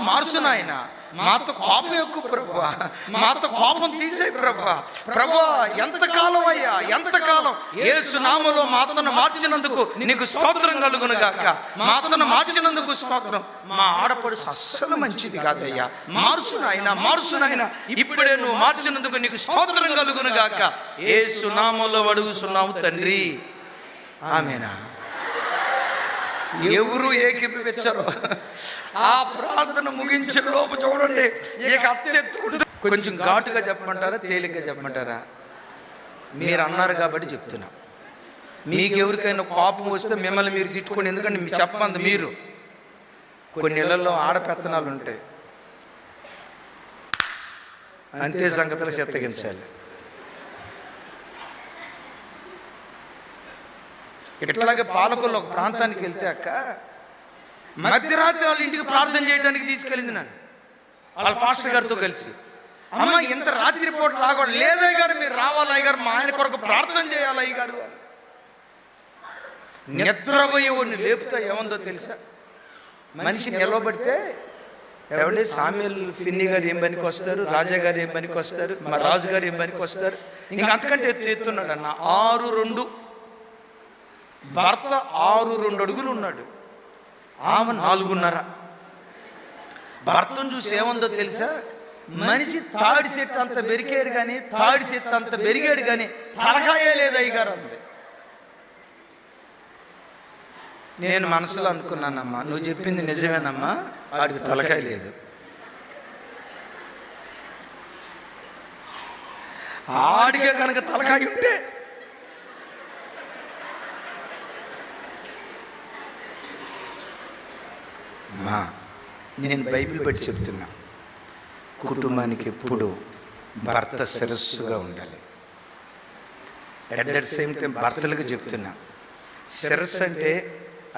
మార్చు నాయన, మాతో కోపం ఎక్కువ ప్రభువా, మాతో కోపం తీసే ప్రభువా, ప్రభువా ఎంతకాలం అయ్యా, ఎంతకాలం యేసు నామములో మాతను మార్చినందుకు నీకు స్తోత్రం కలుగును గాక, మాతను మార్చినందుకు స్తోత్రం. మా ఆడపడుచు అస్సలు మంచిది కాదయ్యా, మార్చు నాయన, ఇప్పుడే నువ్వు మార్చినందుకు నీకు స్తోత్రం కలుగును గాక, యేసు నామములో అడుగుతున్నాము తండ్రి, ఆమేనా. ఎవరు ఏకీపించరు. ఆ ప్రార్థన ముగించే లోపు చూడండి ఇక అత్తెత్తుకుంటూ. కొంచెం ఘాటుగా చెప్పమంటారా, తేలిగ్గా చెప్పమంటారా? మీరు అన్నారు కాబట్టి చెప్తున్నా. మీకు ఎవరికైనా కోపం వస్తే మిమ్మల్ని మీరు తిట్టుకోండి, ఎందుకంటే మీరు చెప్పండి. మీరు కొన్ని ఇళ్లలో ఆడపెత్తనాలు ఉంటాయి, అంతే సంగతులు చెత్తగించాలి. ఇట్లాగే పాలకొల్లు ఒక ప్రాంతానికి వెళ్తే అక్క మధ్యరాత్రి వాళ్ళ ఇంటికి ప్రార్థన చేయడానికి తీసుకెళ్ళింది నన్ను. వాళ్ళ పాస్టర్ గారితో కలిసి, అమ్మ ఇంత రాత్రిపూట రాకూడదు. లేదయ్య గారు, మీరు రావాలి అయ్య గారు, మా ఆయన కొరకు ప్రార్థన చేయాలి అయ్య గారు. నిద్రపోయేవాడిని లేపుతా ఏమందో తెలుసా, మనిషి నిలవబడితే ఎవడే సామ్యుల్ ఫిన్ని గారు ఏం పనికి వస్తారు, రాజా గారు ఏం పనికి వస్తారు, మా రాజు గారు ఏం పనికి వస్తారు. ఇంకా అంతకంటే ఎత్తున్నాడు అన్న. 6'2" భర్త 6'2" అడుగులు ఉన్నాడు, ఆమె 4.5. భర్తను చూసి ఏముందో తెలుసా, మనిషి తాడి చెట్టు అంత పెరిగాడు కానీ, తాడి చెట్టు అంత పెరిగాడు కానీ తలకాయే లేదు అయ్యగారు అంతే. నేను మనసులో అనుకున్నానమ్మా, నువ్వు చెప్పింది నిజమేనమ్మా, వాడికి తలకాయ లేదు. ఆడికే కనుక తలకాయ ఉంటే మా నేను బైబిల్ బట్టి చెప్తున్నా, కుటుంబానికి ఎప్పుడు భర్త శిరస్సుగా ఉండాలి. అట్ దట్ సేమ్ టైం భర్తలకు చెప్తున్నా, శిరస్సు అంటే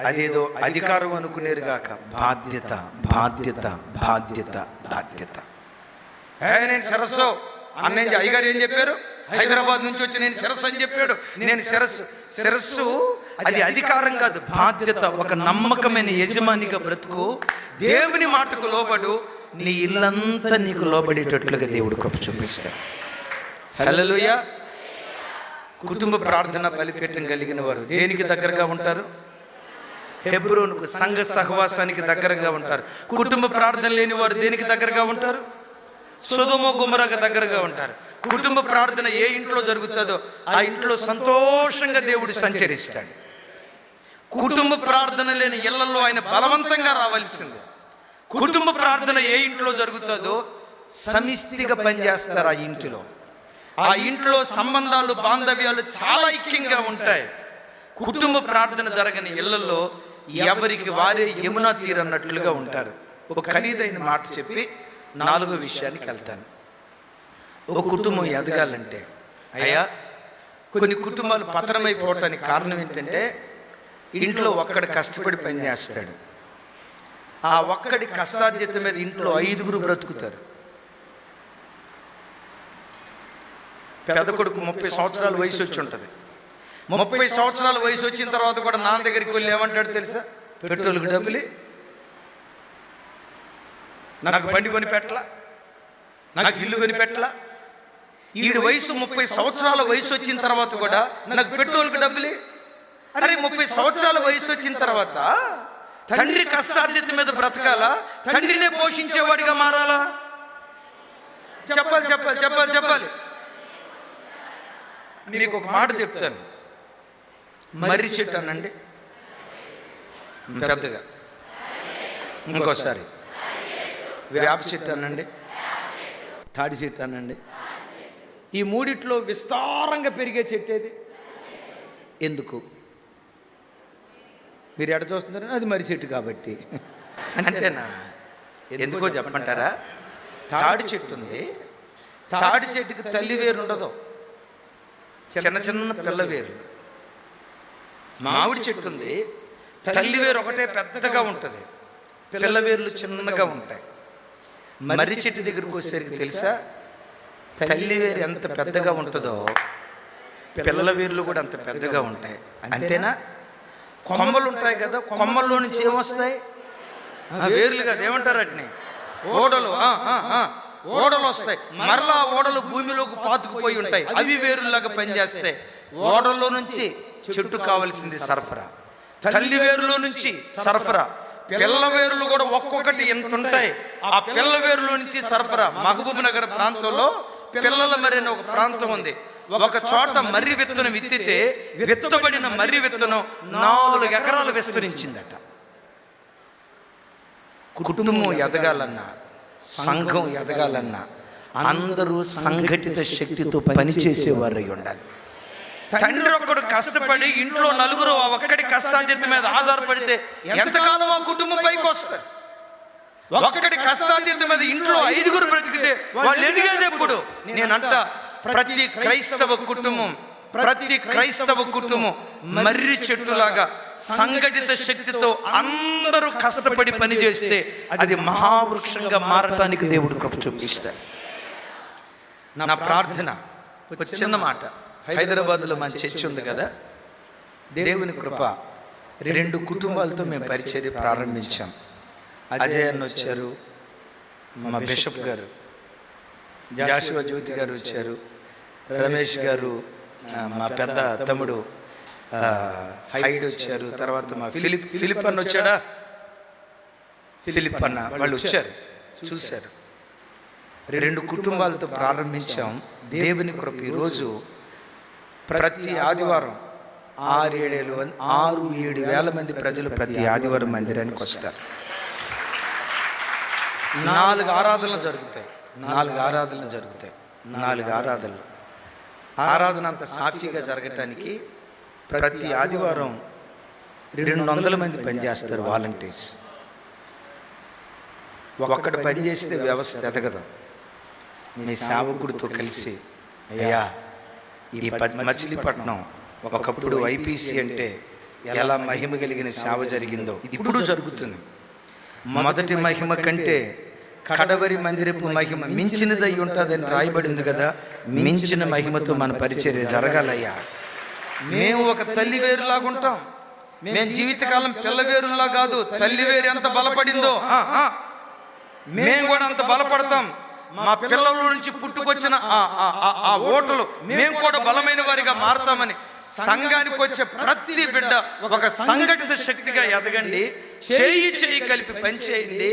అదేదో అధికారం అనుకునేరు కాక బాధ్యత బాధ్యత బాధ్యత బాధ్యత. నేను శిరస్సు అన్న, అయ్యగారు ఏం చెప్పారు, హైదరాబాద్ నుంచి వచ్చి నేను శిరస్సు అని చెప్పాడు. నేను శిరస్సు అది అధికారం కాదు, బాధ్యత. ఒక నమ్మకమైన యజమానిగా బ్రతుకు, దేవుని మాటకు లోబడు, నీ ఇల్లంతా నీకు లోబడేటట్లుగా దేవుడు కృప చూపిస్తాడు. హల్లెలూయా. కుటుంబ ప్రార్థన బలిపీఠం కలిగిన వారు దేనికి దగ్గరగా ఉంటారు? హెబ్రోనుకు, సంఘ సహవాసానికి దగ్గరగా ఉంటారు. కుటుంబ ప్రార్థన లేని వారు దేనికి దగ్గరగా ఉంటారు? సొదొమ గొమొర్రాకు దగ్గరగా ఉంటారు. కుటుంబ ప్రార్థన ఏ ఇంట్లో జరుగుతుందో ఆ ఇంట్లో సంతోషంగా దేవుడు సంచరిస్తాడు. కుటుంబ ప్రార్థన లేని ఇళ్లలో ఆయన బలవంతంగా రావాల్సిందే. కుటుంబ ప్రార్థన ఏ ఇంట్లో జరుగుతుందో సమిష్టిగా పనిచేస్తారు ఆ ఇంటిలో. ఆ ఇంట్లో సంబంధాలు, బాంధవ్యాలు చాలా ఐక్యంగా ఉంటాయి. కుటుంబ ప్రార్థన జరగని ఇళ్లలో ఎవరికి వారే యమునా తీరన్నట్లుగా ఉంటారు. ఒక ఖరీదైన మాట చెప్పి 4వ విషయానికి వెళ్తాను. ఒక కుటుంబం ఎదగాలంటే, అయ్యా కొన్ని కుటుంబాలు పతనమైపోవటానికి కారణం ఏంటంటే, ఇంట్లో ఒక్కడు కష్టపడి పనిచేస్తాడు. ఆ ఒక్కడి కష్టార్జిత మీద ఇంట్లో 5గురు బ్రతుకుతారు. పెద్ద కొడుకు 30 సంవత్సరాల వయసు వచ్చి ఉంటుంది. 30 సంవత్సరాల వయసు వచ్చిన తర్వాత కూడా నాన్న దగ్గరికి వెళ్ళి ఏమంటాడు తెలుసా, పెట్రోల్కి డబ్బులు, నాకు బండి కొని పెట్టలా, నాకు ఇల్లు కొని పెట్టలా. ఈడు వయసు 30 సంవత్సరాల వయసు వచ్చిన తర్వాత కూడా నాకు పెట్రోల్కి డబ్బులు. అరే 30 సంవత్సరాల వయసు వచ్చిన తర్వాత తండ్రి కష్టార్జిత మీద బ్రతకాలా, తండ్రినే పోషించేవాడిగా మారాలా? చెప్పాలి చెప్పాలి చెప్పాలి చెప్పాలి. మీకు ఒక మాట చెప్తాను. మర్రి చెట్టు అనండి పెద్దగా, ఇంకోసారి వేప చెట్టు అనండి, తాడి చెట్టు అనండి. ఈ మూడిట్లో విస్తారంగా పెరిగే చెట్టు ఏది? ఎందుకు మీరు ఎడ చూస్తున్నారు? అది మర్రి చెట్టు కాబట్టి. అంతేనా? ఎందుకో చెప్పంటారా? తాడి చెట్టు ఉంది, తాడి చెట్టుకి తల్లి వేరు ఉండదు, చిన్న చిన్న పిల్ల వేరు. మామిడి చెట్టు ఉంది, తల్లి వేరు ఒకటే పెద్దగా ఉంటుంది, పిల్ల వేర్లు చిన్నగా ఉంటాయి. మర్రి చెట్టు దగ్గరికి వచ్చేసరికి తెలుసా, తల్లి వేరు ఎంత పెద్దగా ఉంటుందో పిల్లల వేర్లు కూడా అంత పెద్దగా ఉంటాయి. అంతేనా? కొమ్మలు ఉంటాయి కదా, కొమ్మల్లో నుంచి ఏమొస్తాయి? వేర్లు కదా, ఏమంటారు వాటిని? ఓడలు. ఓడలు వస్తాయి. మరలా ఓడలు భూమిలోకి పాతుకుపోయి ఉంటాయి, అవి వేరులాగా పనిచేస్తాయి. ఓడల్లో నుంచి చెట్టు కావాల్సింది సరఫరా, తల్లి వేరులో నుంచి సరఫరా. పిల్ల వేరులు కూడా ఒక్కొక్కటి ఎంత ఉంటాయి. ఆ పిల్ల వేరులో నుంచి సరఫరా. మహబూబ్ నగర్ ప్రాంతంలో పిల్లల మర్రి అనే ఒక ప్రాంతం ఉంది. ఒక చోట మర్రి విత్తనం విత్తితే విత్తబడిన మర్రి విత్తనం 4 ఎకరాలు విస్తరించిందట. కుటుంబం ఎదగాలన్నా, సంఘం ఎదగాలన్నా అందరూ సంఘటిత శక్తితో పనిచేసేవారు అయి ఉండాలి. తండ్రి ఒక్కడు కష్టపడి ఇంట్లో 4 ఆ ఒక్కడి కష్టార్జిత మీద ఆధారపడితే ఎంతకాలం ఆ కుటుంబం పైకి వస్తారు? ఒక్కడి కష్టార్జిత మీద ఇంట్లో 5గురు బ్రతికితే వాళ్ళు ఎదిగేది ఎప్పుడు? నేనంట ప్రతి క్రైస్తవ కుటుంబం ప్రతి క్రైస్తవ కుటుంబం మర్రి చెట్టులాగా సంఘటిత శక్తితో అందరూ కష్టపడి పని చేస్తే అది మహావృక్షంగా మారటానికి దేవుడు కృప చూపిస్తాడు. నా ప్రార్థన ఒక చిన్న మాట, హైదరాబాద్లో మన చర్చ్ ఉంది కదా, దేవుని కృప 2 కుటుంబాలతో మేము పరిచర్య ప్రారంభించాం. అజయ్ అన్న వచ్చారు, మా బిషప్ గారు, జాషువా జ్యోతి గారు వచ్చారు, రమేష్ గారు, మా పెద్ద తమ్ముడు హైడ్ వచ్చారు, తర్వాత మా ఫిలిప్ అన్న వచ్చాడా, ఫిలిప్ అన్న వాళ్ళు వచ్చారు, చూశారు. 2 కుటుంబాలతో ప్రారంభించాం. దేవుని కృప ఈరోజు ప్రతి ఆదివారం 6-7 వేల మంది ప్రజలు ప్రతి ఆదివారం మందిరానికి వస్తారు. 4 ఆరాధనలు జరుగుతాయి. 4 ఆరాధన అంత సాఫీగా జరగటానికి ప్రతి ఆదివారం 200 మంది పనిచేస్తారు వాలంటీర్స్. ఒక్కడు పనిచేస్తే వ్యవస్థ ఎదగదు. మీ సేవకుడితో కలిసి, అయ్యా ఈ మచిలీపట్నం ఒకప్పుడు ఐపీసీ అంటే ఎలా మహిమ కలిగిన సేవ జరిగిందో ఇప్పుడు జరుగుతుంది. మొదటి మహిమ కంటే కడవరి మందిరపు మహిమ మించినదై ఉంటుందని రాయబడింది కదా. మించిన మహిమతో మన పరిచర్య జరగాలయ్యా. మేము ఒక తల్లి వేరులాగా ఉంటాం. మేము జీవితకాలం పిల్ల వేరులా కాదు, తల్లి వేరు ఎంత బలపడిందో మేము కూడా అంత బలపడతాం. మా పిల్లల నుంచి పుట్టుకొచ్చిన ఆ ఓటలు మేము కూడా బలమైన వారిగా మారతామని సంఘానికి వచ్చే ప్రతి బిడ్డ ఒక సంఘటిత శక్తిగా ఎదగండి. చేయి కలిపి పనిచేయండి.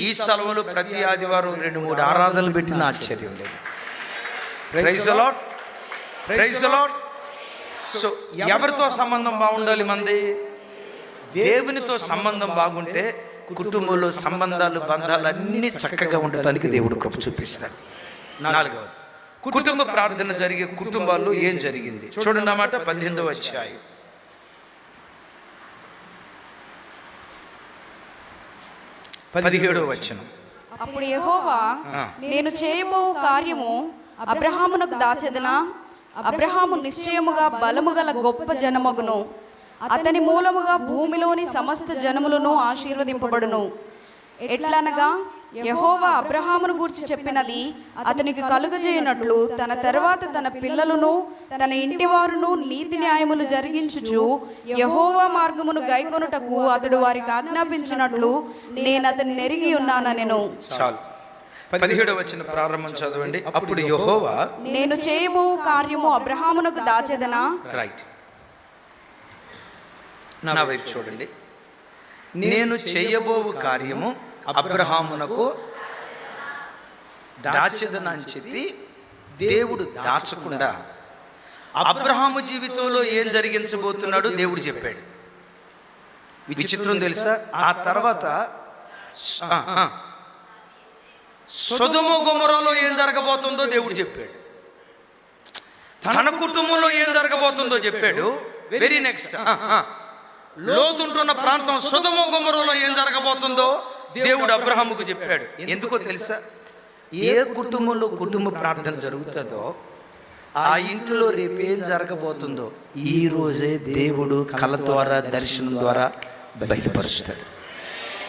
ఈ స్థలంలో ప్రతి ఆదివారం 2-3 ఆరాధనలు పెట్టిన ఆశ్చర్యం లేదు. Praise the Lord, praise the Lord. So ఎవరితో సంబంధం బాగుండాలి? మంది దేవునితో సంబంధం బాగుంటే కుటుంబంలో సంబంధాలు బంధాలు అన్నీ చక్కగా ఉండటానికి దేవుడు కృప చూపిస్తాడు. 4వది, కుటుంబ ప్రార్థన జరిగే కుటుంబాల్లో ఏం జరిగింది చూడండి అన్నమాట. 18వ అధ్యాయం 17వ వచనం. అప్పుడు యెహోవా, నేను చేయబో కార్యము అబ్రహామునకు దాచెదనా? అబ్రహాము నిశ్చయముగా బలము గల గొప్ప జనమగును. అతని మూలముగా భూమిలోని సమస్త జనములను ఆశీర్వదింపబడును. ఎట్లనగా యెహోవా అబ్రహామును గూర్చి చెప్పినది అతనికి కలుగజేయనట్లు తన తర్వాత తన పిల్లలను తన ఇంటివారును నీతి న్యాయములు జరిగించుచు యెహోవా మార్గమును గైకొనుటకు అతడు వారికి ఆజ్ఞాపించినట్లు నేను అతన్ని నెరిగి ఉన్నానెను. చాలు. 17వ వచనం ప్రారంభం చదవండి. అప్పుడు యెహోవా, నేను చేయబో కార్యము అబ్రహామునకు దాచెదనా? రైట్, నా వైపు చూడండి. నేను చేయబోవు కార్యము అబ్రహామునకు దాచెదనా అని చెప్పి దేవుడు దాచకుండా అబ్రహాము జీవితంలో ఏం జరిగించబోతున్నాడు దేవుడు చెప్పాడు. విచిత్రం తెలుసా? ఆ తర్వాత సొదొమ గొమొర్రాలో ఏం జరగబోతుందో దేవుడు చెప్పాడు. తన కుటుంబంలో ఏం జరగబోతుందో చెప్పాడు. వెరీ నెక్స్ట్ లోతుంటున్న ప్రాంతం సొదొమ గొమొర్రాలో ఏం జరగబోతుందో దేవుడు అబ్రహాముకు చెప్పాడు. ఎందుకో తెలుసా? ఏ కుటుంబంలో కుటుంబ ప్రార్థన జరుగుతుందో ఆ ఇంట్లో రేపేం జరగబోతుందో ఈ రోజే దేవుడు కళ ద్వారా దర్శనం ద్వారా బయలుపరుస్తాడు.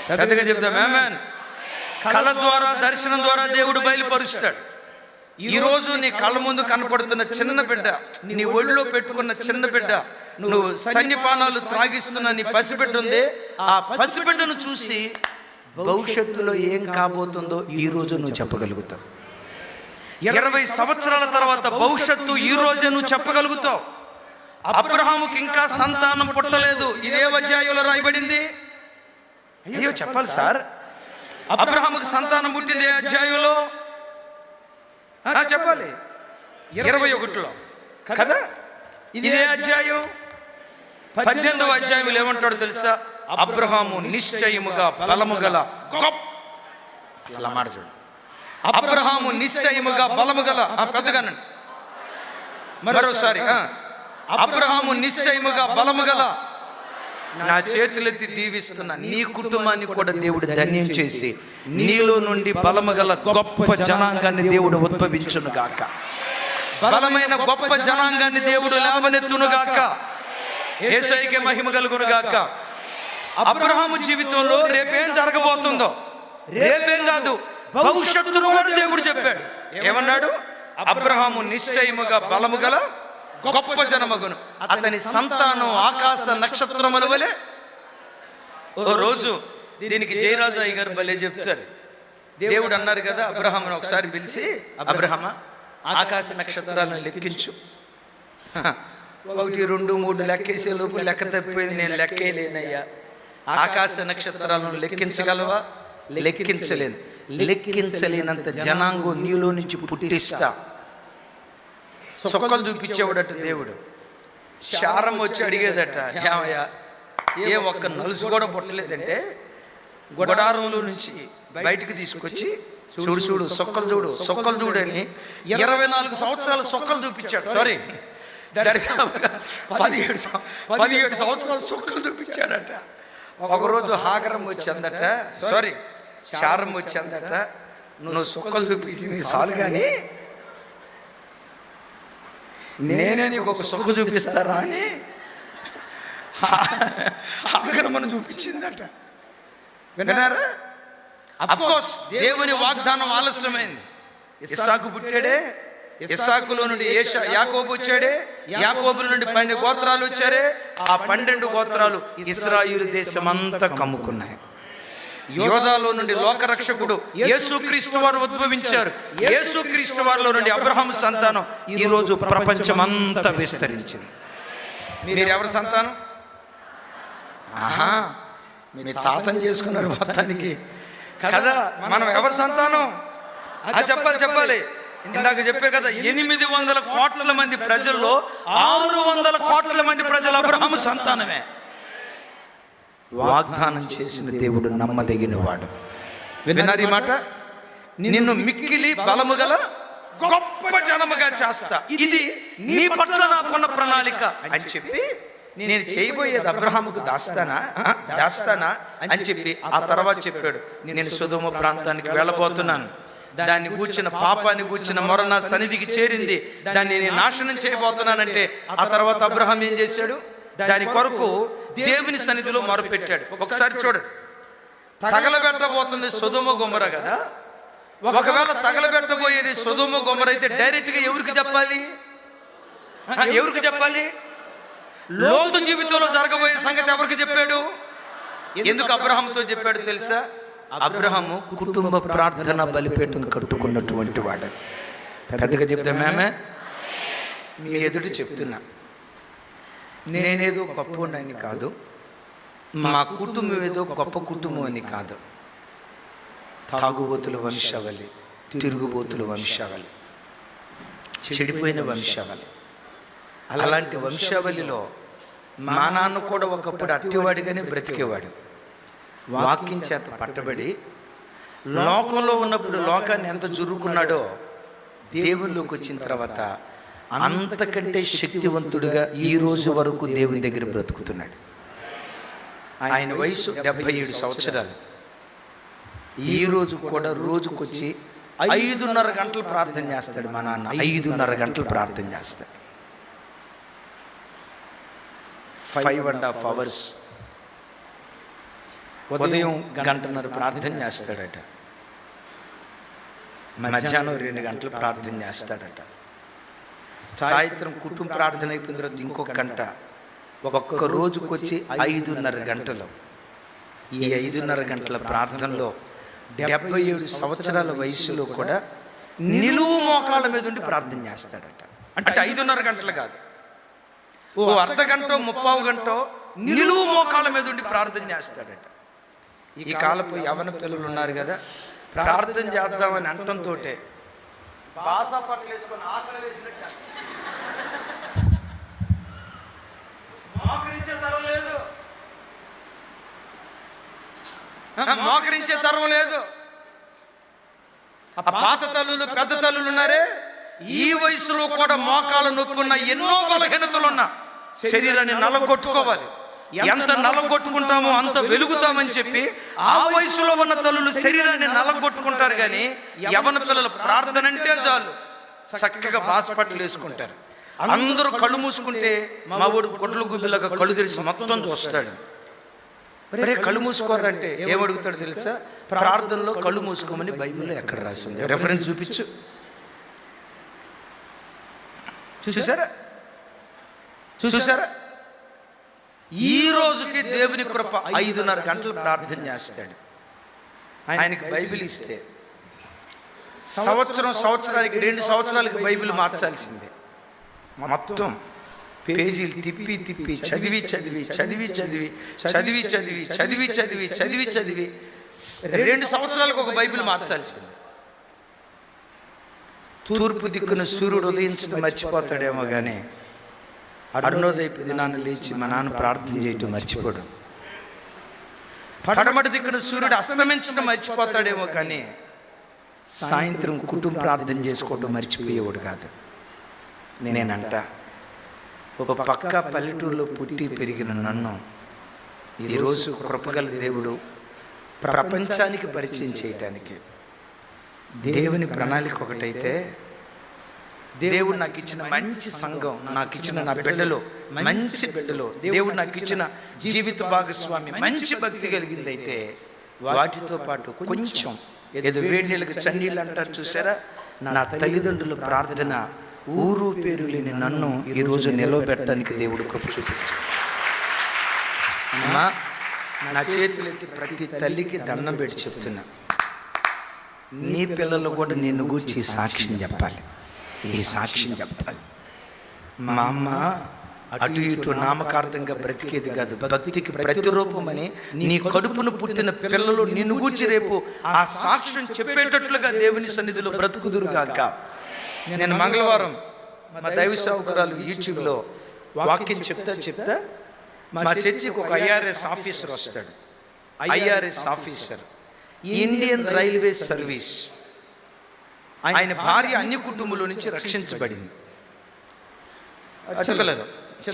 పెద్దగా చెప్తాం ఆమేన్. కళ ద్వారా దర్శనం ద్వారా దేవుడు బయలుపరుస్తాడు. ఈరోజు నీ కళ్ళ ముందు కనపడుతున్న చిన్న బిడ్డ, నీ ఒళ్ళో పెట్టుకున్న చిన్న బిడ్డ, నువ్వు స్తన్యపానాలు త్రాగిస్తున్న నీ పసిబిడ్డ ఉంది. ఆ పసిబిడ్డను చూసి భవిష్యత్తులో ఏం కాబోతుందో ఈ రోజు నువ్వు చెప్పగలుగుతావు. 20 సంవత్సరాల తర్వాత భవిష్యత్తు ఈ రోజే నువ్వు చెప్పగలుగుతావు. అబ్రహాముకి ఇంకా సంతానం పుట్టలేదు. ఇదే అధ్యాయంలో రాయబడింది. అయ్యో చెప్పాలి సార్, అబ్రహాముకి సంతానం పుట్టింది ఏ అధ్యాయంలో చెప్పాలి? 21లో కదా. ఇదే అధ్యాయం 18వ అధ్యాయంలో ఏమంటాడు తెలుసా? అబ్రహాము నిశ్చయముగా బలము గల గొప్ప, అసలు మాట చూడు, అబ్రహాము నిశ్చయముగా బలము గల, పెద్దగానండి మరోసారి, అబ్రహాము నిశ్చయముగా బలము గల, నా చేతులెత్తి దీవిస్తున్న నీ కుటుంబాన్ని కూడా దేవుడు ధన్యం చేసి నీలో నుండి బలము గల గొప్ప జనాంగాన్ని దేవుడు ఉద్భవించును గాక. బలమైన గొప్ప జనాంగాన్ని దేవుడు లేవనెత్తునుగాక. యేసయ్యకే మహిమ కలుగునుగాక. అబ్రహాము జీవితంలో రేపేం జరగబోతుందో, రేపేం కాదు భవిష్యత్తును కూడా దేవుడు చెప్పాడు. ఏమన్నాడు? అబ్రహాము నిశ్చయముగా బలము గల గొప్ప జనమగును, అతని సంతానం ఆకాశ నక్షత్రముల వలె. ఓ రోజు దీనికి జయరాజయ్య గారు భలే చెప్తారు. దేవుడు అన్నారు కదా అబ్రహామును ఒకసారి పిలిచి, అబ్రహామా ఆకాశ నక్షత్రాలను లెక్కించు. 1, 2, 3 లెక్కేసే లోపు లెక్క తప్పిపోయింది, నేను లెక్కేలేనయ్యా. ఆకాశ నక్షత్రాలను లెక్కించగలవా? లెక్కించలేను. లెక్కించలేనంత జనాంగం నీలో నుంచి పుట్టిస్తా. సొక్కలు చూపించేవాడట దేవుడు. శారం వచ్చి అడిగేదట, ఏమయ్యా ఏ ఒక్క నలుసు కూడా పుట్టలేదంటే గుడారంలో నుంచి బయటికి తీసుకొచ్చి చూడు చూడు సొక్కలు చూడు సొక్కలు చూడు అని 24 సంవత్సరాలు సొక్కలు చూపించాడు. సారీ 17 సంవత్సరాలు సొక్కలు చూపించాడట. ఒకరోజు హాగరం వచ్చిందట, సారీ శారం వచ్చిందట, నువ్వు సొక్కలు చూపించింది చాలు కానీ నేనే నీకు ఒక సొక్కు చూపిస్తారా అని హాగరమను చూపించిందట. విన్నారా? అఫ్కోర్స్ దేవుని వాగ్దానం ఆలస్యమైంది. ఇస్సాకు పుట్టాడే, ఇస్సాకులో నుండి యాకోబు వచ్చాడే, యాకోబుల నుండి 12 గోత్రాలు వచ్చారే. ఆ 12 గోత్రాలు ఇశ్రాయేలు దేశమంతా కమ్ముకున్నాయి. యోధాలో నుండి లోకరక్షకుడు యేసుక్రీస్తు వారు ఉద్భవించారు. యేసుక్రీస్తు వారిలో నుండి అబ్రహాము సంతానం ఈ రోజు ప్రపంచమంతా విస్తరించింది. మీరు ఎవరి సంతానం? ఆహా, మీ తాతను చేసుకున్నారు మొత్తానికి కదా. మనం ఎవరి సంతానం? చెప్పాలి. ఇందాక చెప్పే కదా, 800 కోట్ల మంది ప్రజల్లో 600 కోట్ల మంది ప్రజలు అబ్రహాము సంతానమే. వాగ్దానం చేసిన దేవుడు నమ్మదగిన వాడు. విన్నారు ఈ మాట? నిన్ను మిక్కిలి బలము గల గొప్ప జనముగా చేస్తా, ఇది నీ పట్ల నాకున్న ప్రణాళిక అని చెప్పి, నేను చేయబోయేది అబ్రహాముకు దాస్తానా అని చెప్పి ఆ తర్వాత చెప్పాడు, నేను సొదొమ ప్రాంతానికి వెళ్ళబోతున్నాను, దాన్ని గూర్చిన పాపాన్ని గూర్చిన మొర నా సన్నిధికి చేరింది, దాన్ని నేను నాశనం చేయబోతున్నానంటే ఆ తర్వాత అబ్రహాం ఏం చేశాడు? దాని కొరకు దేవుని సన్నిధిలో మొరపెట్టాడు. ఒకసారి చూడండి, తగలబెట్టబోతుంది సొదొమ గొమొర కదా. ఒకవేళ తగలబెట్టబోయేది సొదొమ గొమొర అయితే డైరెక్ట్గా ఎవరికి చెప్పాలి? లోతు జీవితంలో జరగబోయే సంగతి ఎవరికి చెప్పాడు? ఎందుకు అబ్రహాంతో చెప్పాడు తెలుసా? అబ్రహాము కుటుంబ ప్రార్థన బలిపీఠం కట్టుకున్నటువంటి వాడు. పెద్దగా చెప్తామేమే, మీ ఎదుటి చెప్తున్నా, నేనేదో గొప్ప అని కాదు, మా కుటుంబం ఏదో గొప్ప కుటుంబం అని కాదు. తాగుబోతుల వంశావళి, తిరుగుబోతుల వంశావళి, చెడిపోయిన వంశావళి. అలాంటి వంశావళిలో మా నాన్న కూడా ఒకప్పుడు అట్టివాడిగానే బ్రతికేవాడు. వాక్యం చేత పట్టబడి లోకంలో ఉన్నప్పుడు లోకాన్ని ఎంత జురుకున్నాడో, దేవుల్లోకి వచ్చిన తర్వాత అంతకంటే శక్తివంతుడిగా ఈ రోజు వరకు దేవుని దగ్గర బ్రతుకుతున్నాడు. ఆయన వయసు 77 సంవత్సరాలు. ఈ రోజు కూడా రోజుకొచ్చి 5:30 గంటలు ప్రార్థన చేస్తాడు. మా నాన్న 5:30 గంటలు ప్రార్థన చేస్తాడు. 5.5 hours. ఉదయం 1:30 ప్రార్థన చేస్తాడట, మధ్యాహ్నం 2 గంటలు ప్రార్థన చేస్తాడట, సాయంత్రం కుటుంబ ప్రార్థన అయిపోయిన తర్వాత ఇంకొక గంట. ఒక్కొక్క రోజుకి వచ్చి 5:30 గంటలు. ఈ 5:30 గంటల ప్రార్థనలో 77 సంవత్సరాల వయసులో కూడా నిలువు మోకాళ్ళ మీద ఉండి ప్రార్థన చేస్తాడట. అంటే 5:30 గంటలు కాదు, ఓ అర్ధ గంట 30 గంట నిలువు మోకాళ్ళ మీద ఉండి ప్రార్థన చేస్తాడట. ఈ కాలపు యవన పిల్లలు ఉన్నారు కదా, ప్రార్థన చేద్దామని అంటంతో బాసా పట్లు వేసుకొని ఆసన వేసినట్టు మోకరించే తరం లేదు. ఆ పాత తల్లులు పెద్ద తల్లులు ఉన్నారే, ఈ వయసులో కూడా మోకాళ్ళ నొప్పి ఉన్న ఎన్నో బలహీనతలున్నా శరీరాన్ని నలగొట్టుకోవాలి. ఎంత నలగొట్టుకుంటామో అంత వెలుగుతామని చెప్పి ఆ వయసులో ఉన్న తల్లులు శరీరాన్ని నలగొట్టుకుంటారు. కానీ యవన పిల్లల ప్రార్థన అంటే చాలు చక్కగా బాస్పట్లు వేసుకుంటారు. అందరూ కళ్ళు మూసుకుంటే మా ఊడు కొట్లు గుబ్బిలాగా కళ్ళు తెరిచి మొత్తం చూస్తాడు. మరే కళ్ళు మూసుకోరంటే ఏమడుగుతాడు తెలుసా? ప్రార్థనలో కళ్ళు మూసుకోమని బైబిల్లో ఎక్కడ రాసింది? రెఫరెన్స్ చూపించు. చూసారా? ఈ రోజుకి దేవుని కృప 5:30 గంటలు ప్రార్థన చేస్తాడు. ఆయనకి బైబిల్ ఇస్తే సంవత్సరానికి 2 సంవత్సరాలకి బైబిల్ మార్చాల్సిందే. మొత్తం పేజీలు తిప్పి చదివి 2 సంవత్సరాలకు ఒక బైబిల్ మార్చాల్సిందే. తూర్పు దిక్కున సూర్యుడు ఉదయించడం మర్చిపోతాడేమో కానీ అరుణోదయపు దినాన్ని లేచి మా నాన్న ప్రార్థన చేయటం మర్చిపోడు. పడమటి దిక్కున సూర్యుడు అస్తమించడం మర్చిపోతాడేమో కానీ సాయంత్రం కుటుంబ ప్రార్థన చేసుకోవటం మర్చిపోయేవాడు కాదు. నేనంట ఒక పక్క పల్లెటూరులో పుట్టి పెరిగిన నన్ను ఈరోజు కృపగల దేవుడు ప్రపంచానికి పరిచయం చేయటానికి దేవుని ప్రణాళిక ఒకటైతే, దేవుడు నాకు ఇచ్చిన మంచి సంఘం, నాకు ఇచ్చిన నా బిడ్డలో మంచి బిడ్డలో దేవుడు నాకు ఇచ్చిన జీవిత భాగస్వామి మంచి భక్తి కలిగిందైతే, వాటితో పాటు కొంచెం ఏదో వేడి నీళ్ళకి చన్నీళ్ళు అంటారు చూసారా, నా తల్లిదండ్రుల ప్రార్థన ఊరు పేరు లేని నన్ను ఈరోజు నిలవబెట్టడానికి దేవుడు కృప చూపించాడు. అమ్మా, నా చేతులెత్తి ప్రతి తల్లికి దండం పెట్టి చెప్తున్నా, నీ పిల్లలు కూడా నిన్ను గూర్చి సాక్ష్యం చెప్పాలి. ఈ సాక్ష్యం చెప్పాలి. మా అమ్మ అటు ఇటు నామకార్థంగా బ్రతికేది కాదు, భక్తికి ప్రతిరూపమని నీ కడుపును పుట్టిన పిల్లలు నిన్ను గూర్చి రేపు ఆ సాక్ష్యం చెప్పేటట్లుగా దేవుని సన్నిధిలో బ్రతుకుదురుగాక. నేను మంగళవారం మా దైవ సేవకురాలు యూట్యూబ్లో వాక్యం చెప్తా మా చర్చికి ఒక IRS ఆఫీసర్ వస్తాడు. IRS officer, Indian railway service. ఆయన భార్య అన్ని కుటుంబంలో నుంచి రక్షించబడింది.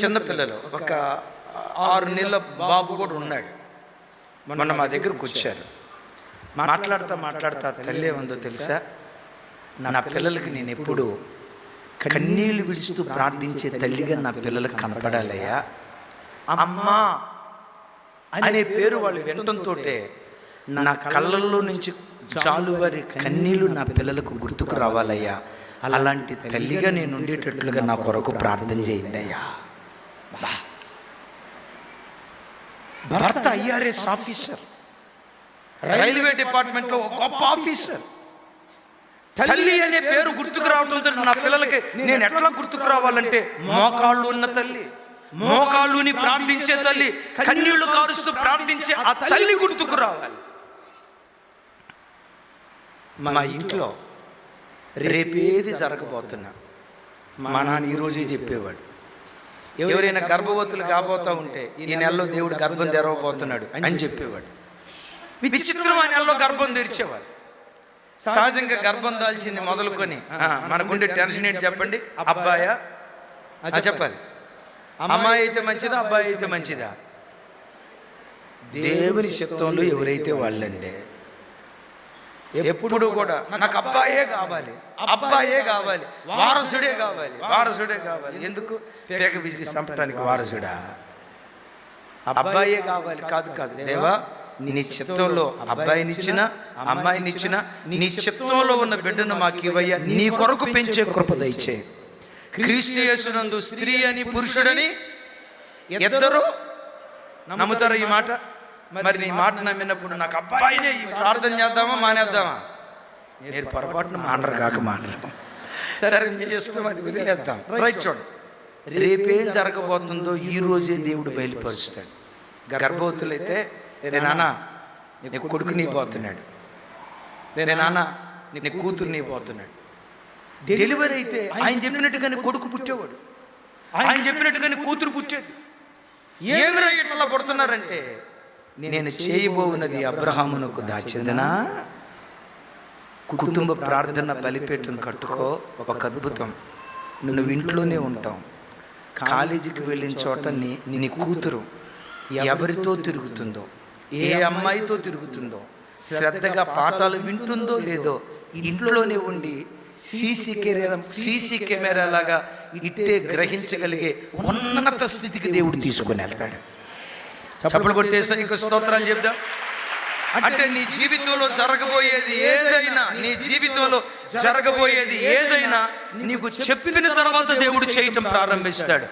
చిన్నపిల్లలు ఒక 6 నెలల బాబు కూడా ఉన్నాడు. మొన్న మా దగ్గరకు వచ్చారు. మాట్లాడుతా తల్లి ఏముందో తెలుసా, నా పిల్లలకి నేను ఎప్పుడు కన్నీళ్లు విడుస్తూ ప్రార్థించే తల్లిగా నా పిల్లలకు కనపడాలయ్యా. అమ్మా అనే పేరు వాళ్ళు వినటంతో నా కళ్ళల్లో నుంచి జాలువారి కన్నీళ్లు నా పిల్లలకు గుర్తుకు రావాలయ్యా. అలాంటి తల్లిగా నేను ఉండేటట్లుగా నా కొరకు ప్రార్థన చేయండి అయ్యా. భర్త IRS ఆఫీసర్, రైల్వే డిపార్ట్మెంట్లో ఒక గొప్ప ఆఫీసర్. తల్లి అనే పేరు గుర్తుకు రావడంతో నా పిల్లలకి నేను ఎట్లా గుర్తుకు రావాలంటే, మోకాళ్ళు ఉన్న తల్లి, మోకాళ్ళుని ప్రార్థించే తల్లి, కన్నీళ్లు కారుస్తూ ప్రార్థించే ఆ తల్లి గుర్తుకు రావాలి. మా ఇంట్లో రేపేది జరగబోతున్నా మా నాన్న ఈరోజే చెప్పేవాడు. ఎవరైనా గర్భవతులు కాబోతూ ఉంటే ఈ నెలలో దేవుడు గర్భం తెరవబోతున్నాడు అని చెప్పేవాడు. విచిత్రమైన నెలలో గర్భం తెరిచేవాడు. సహజంగా గర్భం దాల్చింది మొదలుకొని మనకుండే టెన్షన్ ఏంటి చెప్పండి? అబ్బాయా చెప్పాలి. అమ్మాయి అయితే మంచిదా, అబ్బాయి అయితే మంచిదా? దేవుని చిత్తంలో ఎవరైతే వాళ్ళండి. ఎప్పుడు కూడా నాకు అబ్బాయే కావాలి, వారసుడే కావాలి. ఎందుకు? పేక విసిగి చంపడానికి వారసుడా? అబ్బాయే కావాలి కాదు. దేవా, నీ చిత్తంలో అబ్బాయినిచ్చినా అమ్మాయినిచ్చినా నీ చిత్తంలో ఉన్న బిడ్డను మాకు ఇవ్వయ్యా. నీ కొరకు పెంచే కృప దయచే. క్రీస్తు యేసునందు స్త్రీ అని పురుషుడని ఇద్దరు నమ్ముతారు ఈ మాట. మరి నీ మాట నమ్మినప్పుడు నాకు అబ్బాయినే ప్రార్థన చేద్దామా మానేద్దామా? మీరు పొరపాటున మానరు. సరే, మీ ఇష్టం, అది వదిలేద్దాం. రైట్, చూడండి, రేపేం జరగబోతుందో ఈ రోజే దేవుడు బయలుపరుస్తాడు. గర్భవతులైతే, రే నాన్న నీ కొడుకు నీ పోతున్నాడు, రే నాన్న నీ కూతురు నీ పోతున్నాడు. డెలివరీ అయితే ఆయన చెప్పినట్టుగానే కొడుకు పుట్టేవాడు, ఆయన చెప్పినట్టుగానే కూతురు పుట్టేది. ఏమిరా ఇట్లా పుడుతున్నారంటే, నేను చేయబోవున్నది అబ్రహామునకు దాచిందనా? కుటుంబ ప్రార్థన బలిపీఠం కట్టుకో. ఒక అద్భుతం. నువ్వు ఇంట్లోనే ఉంటావు, కాలేజీకి వెళ్ళిన చోట నీ కూతురు ఎవరితో తిరుగుతుందో, ఏ అమ్మాయితో తిరుగుతుందో, శ్రద్ధగా పాఠాలు వింటుందో లేదో, ఇంట్లోనే ఉండి సీసీ కెమెరా లాగా ఇట్టే గ్రహించగలిగే ఉన్నత స్థితికి దేవుడు తీసుకొని వెళ్తాడు. చప్పట్లు కొట్టేసా ఇంకో స్తోత్రాలు చెప్దాం. అంటే నీ జీవితంలో జరగబోయేది ఏదైనా నీకు చెప్పిన తర్వాత దేవుడు చేయటం ప్రారంభిస్తాడు.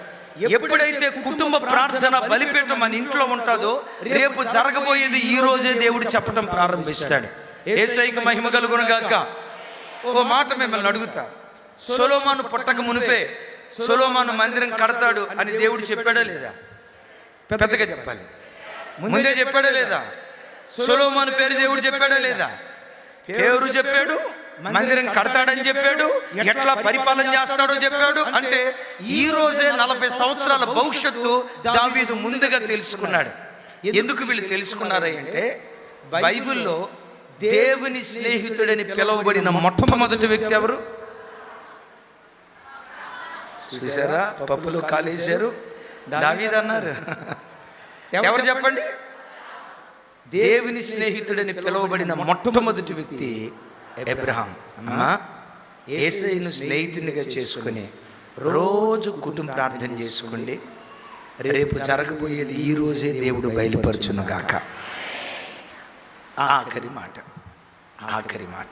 ఎప్పుడైతే కుటుంబ ప్రార్థన బలిపీఠం మన ఇంట్లో ఉంటుందో రేపు జరగబోయేది ఈ రోజే దేవుడు చెప్పడం ప్రారంభిస్తాడు. యేసయ్యకు మహిమ కలుగును గాక. ఓ మాట మిమ్మల్ని అడుగుతా, సొలొమోను పుట్టక మునిపే సొలొమోను మందిరం కడతాడు అని దేవుడు చెప్పాడా లేదా? పెద్దగా చెప్పాలి. ముందే చెప్పాడా లేదా? సొలొమోను పేరు దేవుడు చెప్పాడా లేదా? పేరు చెప్పాడు, మందిరం కడతాడని చెప్పాడు, ఎట్లా పరిపాలన చేస్తాడో చెప్పాడు. అంటే ఈ రోజే 40 సంవత్సరాల భవిష్యత్తు దావీదు ముందుగా తెలుసుకున్నాడు. ఎందుకు వీళ్ళు తెలుసుకున్నారంటే బైబిల్లో దేవుని స్నేహితుడని పిలువబడిన మొట్టమొదటి వ్యక్తి ఎవరు? చూసారా, పప్పులో కాలేశారు, దావీదు అన్నారు. ఎవరు చెప్పండి? దేవుని స్నేహితుడని పిలువబడిన మొట్టమొదటి వ్యక్తి అబ్రహాం. అమ్మా, యేసయ్యను స్నేహితునిగా చేసుకుని రోజు కుటుంబ ప్రార్థన చేసుకోండి. రేపు జరగబోయేది ఈ రోజే దేవుడు బయలుపరచును గాక. ఆఖరి మాట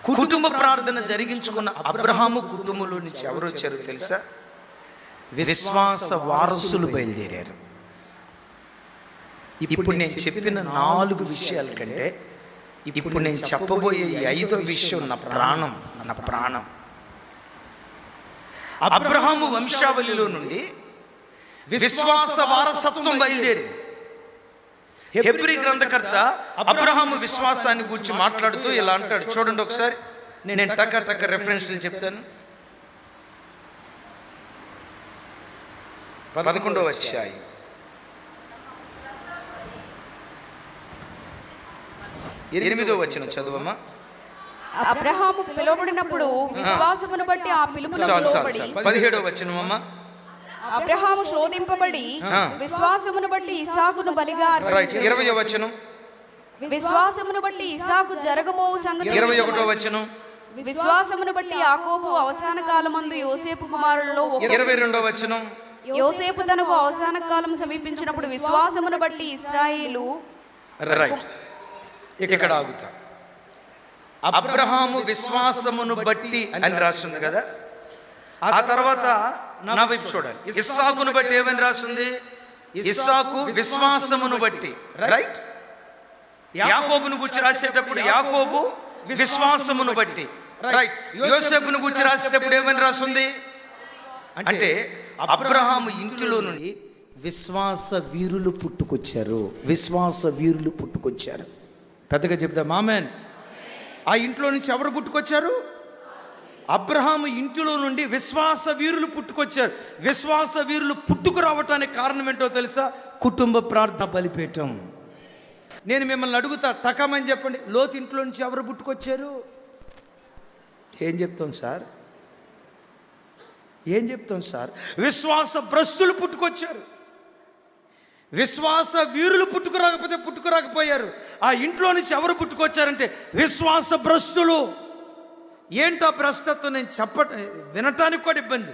కుటుంబ ప్రార్థన జరిగించుకున్న అబ్రహాము కుటుంబంలో నుంచి ఎవరు వచ్చారో తెలుసా? విశ్వాస వారసులు బయలుదేరారు. ఇప్పుడు నేను చెప్పిన 4 విషయాల కంటే ఇప్పుడు నేను చెప్పబోయే ఈ 5వ విషయం నా ప్రాణం. అబ్రహాము వంశావళిలో నుండి విశ్వాస వారసత్వం బయలుదేరి. హెబ్రీ గ్రంథకర్త అబ్రహాము విశ్వాసాన్ని గురించి మాట్లాడుతూ ఇలా అంటాడు. చూడండి ఒకసారి, నేను టక్క రెఫరెన్స్లు చెప్తాను. 11వ అధ్యాయం 8వ వచనం చదువమ్మా. అబ్రహాము పిలువబడినప్పుడు విశ్వాసమును బట్టి ఆ పిలుపునకు లోబడి. 17వ వచనం అమ్మా. అబ్రహాము శోధింపబడి విశ్వాసమును బట్టి ఇస్సాకును బలిగా అర్పించెను. 20వ వచనం. విశ్వాసమును బట్టి ఇస్సాకు జరగబోవు సంగతి. 21వ వచనం. విశ్వాసమును బట్టి యాకోబు అవసాన కాలమందు యోసేపు కుమారులలో 22వ వచనం. యోసేపు తనకు అవసాన కాలం సమీపించినప్పుడు విశ్వాసమును బట్టి ఇశ్రాయేలు. రైట్, ఇక్కడ ఆగుతా. అబ్రహాము విశ్వాసమును బట్టి అని రాస్తుంది కదా. ఆ తర్వాత నా వైపు చూడాలి. ఇస్సాకును బట్టి ఏమని రాస్తుంది? ఇస్సాకు విశ్వాసమును బట్టి. రైట్. యాకోబును గురించి రాసేటప్పుడు యాకోబు విశ్వాసమును బట్టి. రైట్. యోసేపును గురించి రాసేటప్పుడు ఏమని రాస్తుంది? అంటే అబ్రహాము ఇంటిలో నుండి విశ్వాస వీరులు పుట్టుకొచ్చారు. పెద్దగా చెప్దాం ఆమేన్. ఆ ఇంట్లో నుంచి ఎవరు పుట్టుకొచ్చారు? అబ్రహాము ఇంటిలో నుండి విశ్వాస వీరులు పుట్టుకొచ్చారు. విశ్వాస వీరులు పుట్టుకురావటానికి కారణం ఏంటో తెలుసా? కుటుంబ ప్రార్థన బలిపీఠం. నేను మిమ్మల్ని అడుగుతా, టకమని చెప్పండి, లోతు ఇంట్లో నుంచి ఎవరు పుట్టుకొచ్చారు? ఏం చెప్తాం సార్? విశ్వాస భ్రష్టులు పుట్టుకొచ్చారు. విశ్వాస వీరులు పుట్టుకురాకపోయారు. ఆ ఇంట్లో నుంచి ఎవరు పుట్టుకొచ్చారంటే విశ్వాస భ్రష్టులు. ఏంటో భ్రష్టత్వం నేను వినటానికి కూడా ఇబ్బంది.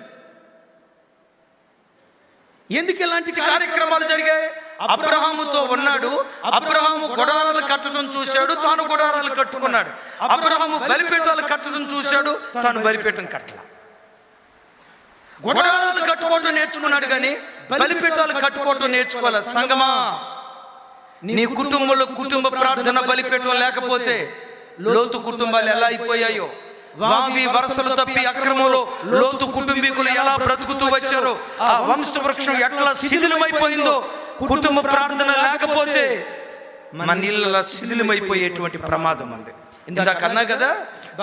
ఎందుకు ఇలాంటి కార్యక్రమాలు జరిగాయి? అబ్రహాముతో ఉన్నాడు. అబ్రహాము గుడారాలు కట్టడం చూశాడు, తాను గుడారాలు కట్టుకున్నాడు. అబ్రహాము బలిపీఠాలు కట్టడం చూశాడు, తాను బలిపీఠం కట్టల. గుడారాలు కట్టుకోవటం నేర్చుకున్నాడు కానీ బలిపీఠాలు కట్టుకోవటం నేర్చుకోవాలి. సంగమా, నీ కుటుంబంలో కుటుంబ ప్రార్థన బలిపీఠం లేకపోతే లోతు కుటుంబాలు ఎలా అయిపోయాయో, వావి వరసలు తప్పి అక్రమంలో లోతు కుటుంబీకులు ఎలా బ్రతుకుతూ వచ్చారో, ఆ వంశవృక్షం ఎట్లా శిథిలమైపోయిందో, కుటుంబ ప్రార్థన లేకపోతే మన ఇళ్ళ శిథిలమైపోయేటువంటి ప్రమాదం ఉంది. ఇందాక అన్నా కదా,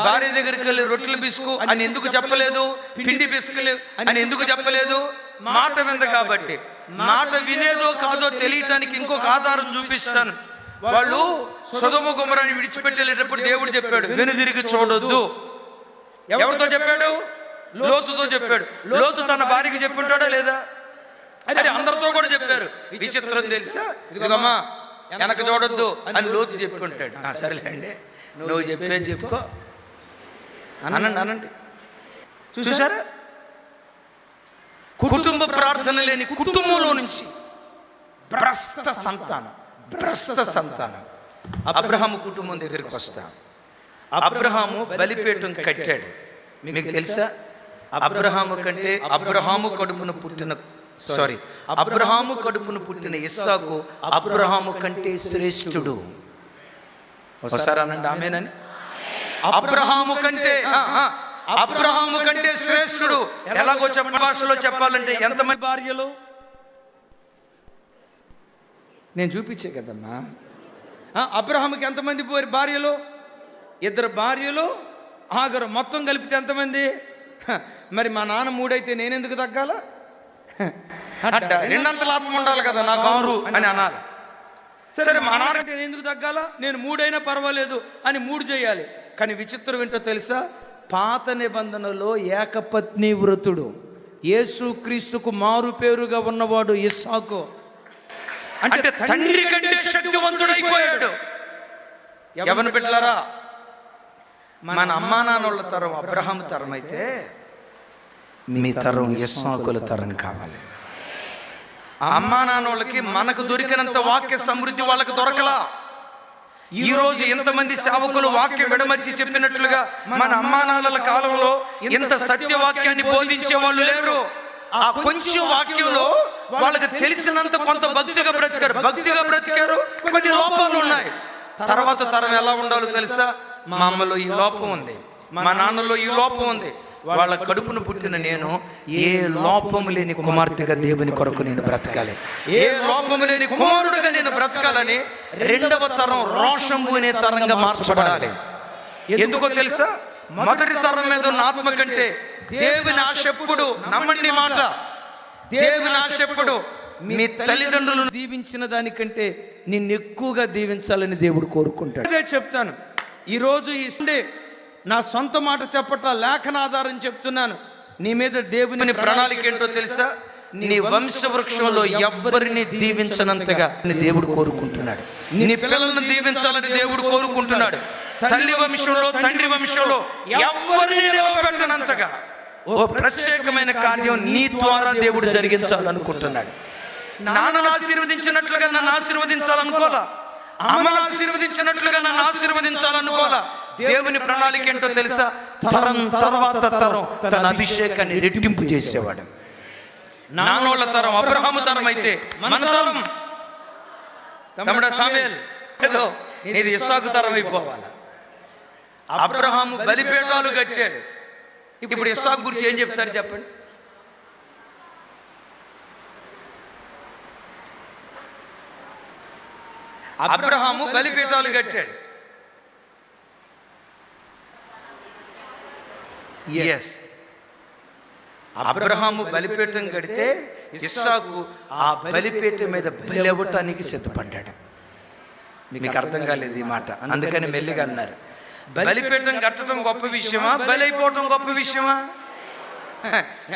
భార్య దగ్గరికి వెళ్ళి రొట్టెలు పిసుకు అని ఎందుకు చెప్పలేదు? పిండి పిసుకలు అని ఎందుకు చెప్పలేదు? మాట వింద కాబట్టి. మాట వినేదో కాదో తెలియటానికి ఇంకొక ఆధారం చూపిస్తాను. వాళ్ళు సొదొమ గొమొర్రాని విడిచిపెట్టేటప్పుడు దేవుడు చెప్పాడు, వెనుదిరిగి చూడొద్దు. ఎవరితో చెప్పాడు? లోతుతో చెప్పాడు. లోతు తన భార్యకి చెప్పుంటాడా లేదా? అరే అందరితో కూడా చెప్పారు. విచిత్రం తెలుసా? ఇదిగమ్మా వెనక చూడొద్దు అని లోతు చెప్పుకుంటాడు. సరేలేండి, నువ్వు చెప్పేది చెప్పుకో, అనండి. చూసారా? కుటుంబ ప్రార్థన లేని కుటుంబంలో నుంచి భ్రష్ట సంతానం అబ్రహాము కుటుంబం దగ్గరికి వస్తా. అబ్రహాము బలిపీఠం కట్టాడు. మీకు తెలుసా? అబ్రహాము కడుపున పుట్టిన ఇస్సాకు అబ్రహాము కంటే శ్రేష్ఠుడు. ఒకసారి అనండి ఆమేనని. అబ్రహాము కంటే శ్రేష్ఠుడు. ఎలాగో భాషలో చెప్పాలంటే ఎంతమంది భార్యలు నేను చూపించే కదమ్మా. అబ్రహాముకి ఎంతమంది భార్యలు? 2 భార్యలు, ఆగరు, మొత్తం కలిపితే ఎంతమంది? మరి మా నాన్న 3 అయితే నేనెందుకు తగ్గాల? 2 ఆత్మ ఉండాలి కదా నాకు 6 అని అనాలి. సరే మా నాన్న నేను ఎందుకు తగ్గాల? నేను 3 అయినా పర్వాలేదు అని 3 చేయాలి. కానీ విచిత్రం ఏంటో తెలుసా? పాత నిబంధనలో ఏకపత్ని వ్రతుడు, యేసుక్రీస్తుకు మారు పేరుగా ఉన్నవాడు ఇస్సాకు. అంటే తండ్రి కంటే శక్తివంతుడైపోయాడు. ఎవరిని పెట్టారా? మన అమ్మా నాన్నోళ్ళ తరం అబ్రహాం తరం అయితే మీ తరం ఇస్సాకుల తరం కావాలి. అమ్మా నాన్నోళ్ళకి మనకు దొరికినంత వాక్య సమృద్ధి వాళ్ళకి దొరకలా. ఈ రోజు ఎంతమంది సేవకులు వాక్యం విడమర్చి చెప్పినట్లుగా మన అమ్మా నాన్నల కాలంలో ఇంత సత్యవాక్యాన్ని బోధించే వాళ్ళు లేరు. ఆ కొంచెం వాక్యంలో వాళ్ళకి తెలిసినంత కొంత భక్తిగా బ్రతికారు. కొన్ని లోపాలు ఉన్నాయి. తర్వాత తరం ఎలా ఉండాలో తెలుసా? మా అమ్మలో ఈ లోపం ఉంది, మా నాన్నలో ఈ లోపం ఉంది. వాళ్ళ కడుపును పుట్టిన నేను ఏ లోపము లేని కుమార్తెగా దేవుని కొరకు నేను బ్రతకాలి, ఏ లోపము లేని కుమారుడుగా నేను బ్రతకాలని 2వ తరం రోషము అనే తరంగా మార్చబడాలి. ఎందుకో తెలుసా? మొదటి తరం మీద ఉన్న ఆత్మ కంటే దేవుని ఆశ ఎప్పుడు, నమ్మండి మాట, దేవుని ఆశ ఎప్పుడు మీ తల్లిదండ్రులను దీవించిన దానికంటే నిన్ను ఎక్కువగా దీవించాలని దేవుడు కోరుకుంటాడు. అదే చెప్తాను ఈరోజు ఈ సండే నా సొంత మాట చెప్పట్ల, లేఖన ఆధారం చెప్తున్నాను. నీ మీద దేవుని ప్రణాళిక ఏంటో తెలుసా? నీ వంశవృక్షంలో ఎవ్వరిని దీవించనంతగా దేవుడు కోరుకుంటున్నాడు. నీ పిల్లలను దీవించాలని దేవుడు కోరుకుంటున్నాడు. తల్లి వంశంలో, తండ్రి వంశంలో ఎవ్వరిని నిలబెట్టనంతగా ఓ ప్రత్యేకమైన కార్యం నీ ద్వారా దేవుడు జరిగించాలనుకుంటున్నాడు. నాన్నను ఆశీర్వదించినట్లుగా నన్ను ఆశీర్వదించాలనుకోలా, అమ్మను ఆశీర్వదించినట్లుగా నన్ను ఆశీర్వదించాలనుకోలా. దేవుని ప్రణాళిక ఏంటో తెలుసా? తరం తర్వాత తరం తన అభిషేకాన్ని రెట్టింపు చేసేవాడు. నాన్నోళ్ళ తరం అబ్రహాము తరం అయితే మన తరం తమ్ముడు సామేల్ ఏదో ఇది ఇస్సాకు తరం అయిపోవాలి. అబ్రహాము బలిపీఠాలు కట్టాడు. ఇప్పుడు ఇస్సాకు గురించి ఏం చెప్తారు చెప్పండి? అబ్రహాము బలిపీఠాలు కట్టాడు. ఎస్, అబ్రహాము బలిపీఠం కడితే ఇస్సాకు ఆ బలిపీఠం మీద బలి అవ్వటానికి సిద్ధపడ్డాడు. మీకు అర్థం కాలేదు ఈ మాట, అందుకని మెల్లిగా అన్నారు. బలిపీఠం కట్టడం గొప్ప విషయమా, బలి అయిపోవటం గొప్ప విషయమా?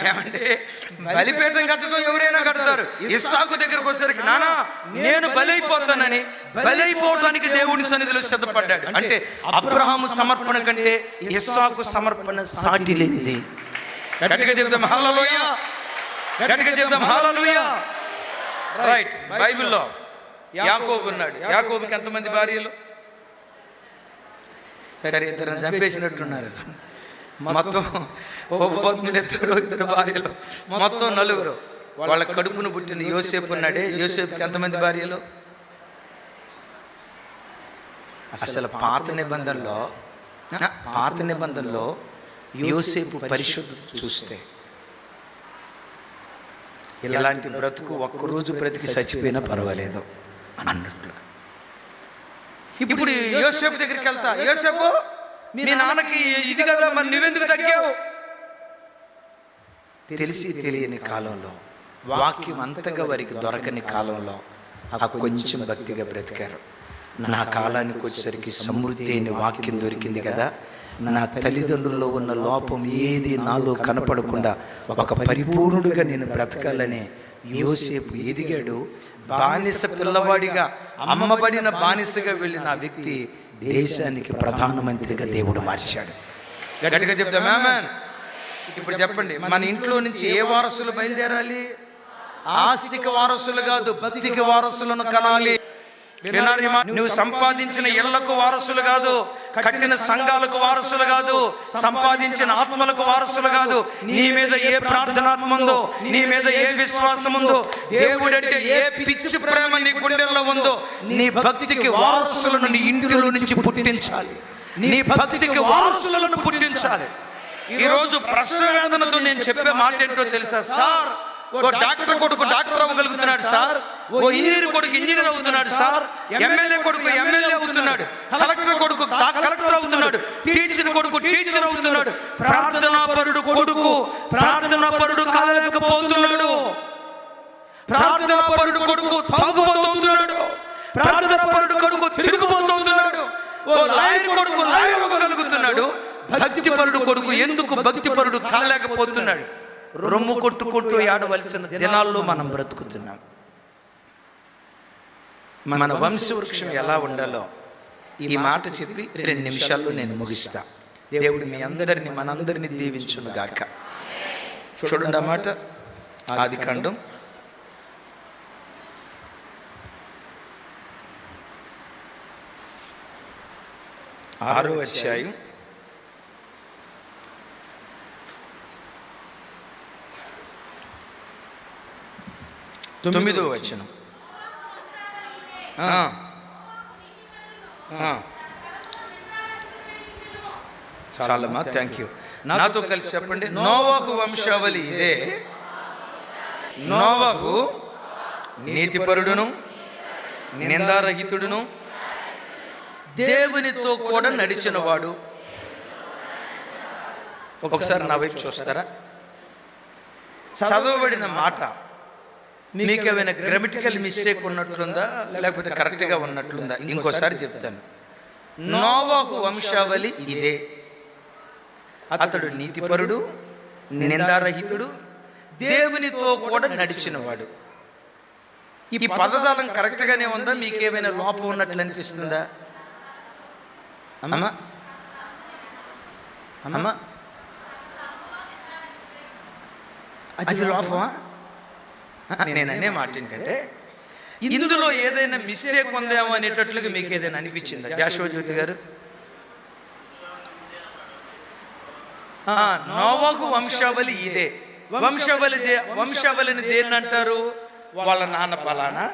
ఏమంటే బలిపీఠం కట్టడం ఎవరైనా కడతారు. ఇస్సాకు దగ్గరకు వచ్చేసరికి నానా నేను బలైపోతానని బలైపోవటానికి దేవుని సన్నిధిలో సిద్ధపడ్డాడు. అంటే అబ్రహాము సమర్పణ కంటే ఇస్సాకు సమర్పణ సాటి లేనిది. గట్టిగా చెప్దాం హల్లెలూయా, గట్టిగా చెప్దాం హల్లెలూయా. రైట్, బైబిల్లో యాకోబు ఉన్నాడు. యాకోబుకి ఎంతమంది భార్యలు? సరే, 2 చంపేసినట్టున్నారు. మొత్తం ఇద్దరు భార్యలు, మొత్తం 4. వాళ్ళ కడుపును పుట్టిన యోసేపు ఉన్నాడే, యోసేపుకి ఎంతమంది భార్యలు? అసలు పాత నిబంధనలో యోసేపు పరిశుద్ధత చూస్తే ఇలాంటి బ్రతుకు ఒక్కరోజు బ్రతికి చచ్చిపోయినా పర్వాలేదు అన్నట్లుగా. ఇప్పుడు యోసేపు దగ్గరికి వెళ్తా, యోసేపు మీ నాన్నకి ఇది కదా, మరి నువ్వెందుకు తగ్గావు? తెలిసి తెలియని కాలంలో, వాక్యం అంతగా వారికి దొరకని కాలంలో ఆ కొంచెం భక్తిగా బ్రతికారు. నా కాలానికి వచ్చేసరికి సమృద్ధి అయిన వాక్యం దొరికింది కదా, నా తల్లిదండ్రుల్లో ఉన్న లోపం ఏది నాలో కనపడకుండా ఒక పరిపూర్ణుడిగా నేను బ్రతకాలనే యోసేపు ఎదిగాడు. బానిస పిల్లవాడిగా, అమ్మబడిన బానిసగా వెళ్ళిన ఆ వ్యక్తి దేశానికి ప్రధానమంత్రిగా దేవుడు మార్చాడు. గట్టిగా చెప్తాం ఆమేన్. ఇప్పుడు చెప్పండి, మన ఇంట్లో నుంచి ఏ వారసులు బయలుదేరాలి? ఆస్తిక వారసులు కాదు, భక్తికి వారసులను కనాలి. వినాలి, నువ్వు సంపాదించిన ఇళ్లకు వారసులు కాదు, కట్టిన సంఘాలకు వారసులు కాదు, సంపాదించిన ఆత్మలకు వారసులు కాదు. నీ మీద ఏ ప్రార్థనాత్మ ఉందో, నీ మీద ఏ విశ్వాసం ఉందో, దేవుడంటే ఏ పిచ్చి ప్రేమ నీ గుండెల్లో ఉందో, నీ భక్తికి వారసులను నీ ఇంటిలో నుంచి పుట్టించాలి. నీ భక్తికి వారసులను పుట్టించాలి. ఈరోజు ప్రసవ వేదనతో నేను చెప్పే మాట ఏంటో తెలుసా? సార్, ఓ డాక్టర్ కొడుకు డాక్టర్ అవ్వగలుగుతున్నాడు సార్, ఓ ఇంజనీర్ కొడుకు ఇంజనీర్ అవుతున్నాడు సార్, ఎమ్మెల్యే కొడుకు ఎమ్మెల్యే అవుతున్నాడు, కలెక్టర్ కొడుకు కలెక్టర్ అవుతున్నాడు, టీచర్ కొడుకు టీచర్ అవుతున్నాడు. ప్రార్థనాపరుడు కొడుకు ప్రార్థనాపరుడు కాలేకపోతున్నాడు, ప్రార్థనాపరుడు కొడుకు తాగుబోతున్నాడు, ప్రార్థనాపరుడు కొడుకు తిరుగుబోతున్నాడు. ఓ లాయర్ కొడుకు లాయర్ అవ్వగలుగుతున్నాడు, భక్తిపరుడు కొడుకు ఎందుకు భక్తిపరుడు కాలేకపోతున్నాడు? రొమ్ము కొట్టుకుంటూ ఆడవలసిన దినాల్లో మనం బ్రతుకుతున్నాం. మన వంశవృక్షం ఎలా ఉండాలో ఈ మాట చెప్పి 2 నిమిషాల్లో నేను ముగిస్తా. దేవుడు మీ అందరిని మనందరినీ దీవించును గాక. చూడండి ఆ మాట, ఆదికాండం 6వ అధ్యాయం 9వ వచనం. చాలమ్మా, థ్యాంక్ యూ. నాతో కలిసి చెప్పండి, నోవాహు వంశావళి ఇదే. నోవాహు నీతిపరుడును నిందారహితుడును దేవునితో కూడా నడిచినవాడు. ఒకసారి నా వైపు చూస్తారా? చదవబడిన మాట మీకు ఏమైనా గ్రామటికల్ మిస్టేక్ ఉన్నట్లుందా, లేకపోతే కరెక్ట్గా ఉన్నట్లుందా? ఇంకోసారి చెప్తాను. నోవాహు వంశావళి ఇదే. అతడు నీతిపరుడు నిందారహితుడు దేవునితో కూడా నడిచినవాడు. ఈ పదజాలం కరెక్ట్గానే ఉందా? మీకు ఏమైనా లోపం ఉన్నట్లు అనిపిస్తుందా? అమ్మా అమ్మా, అది లోపమా? నేను అనే మాట ఏంటంటే, ఇందులో ఏదైనా మిస్టేక్ ఉందేమో అనేటట్లుగా మీకు ఏదైనా అనిపించిందా? జాషువా జ్యోతి గారు, నోవాహు వంశావళి ఇదే. వంశావళిని దేన్ని అంటారు? వాళ్ళ నాన్న పలానా,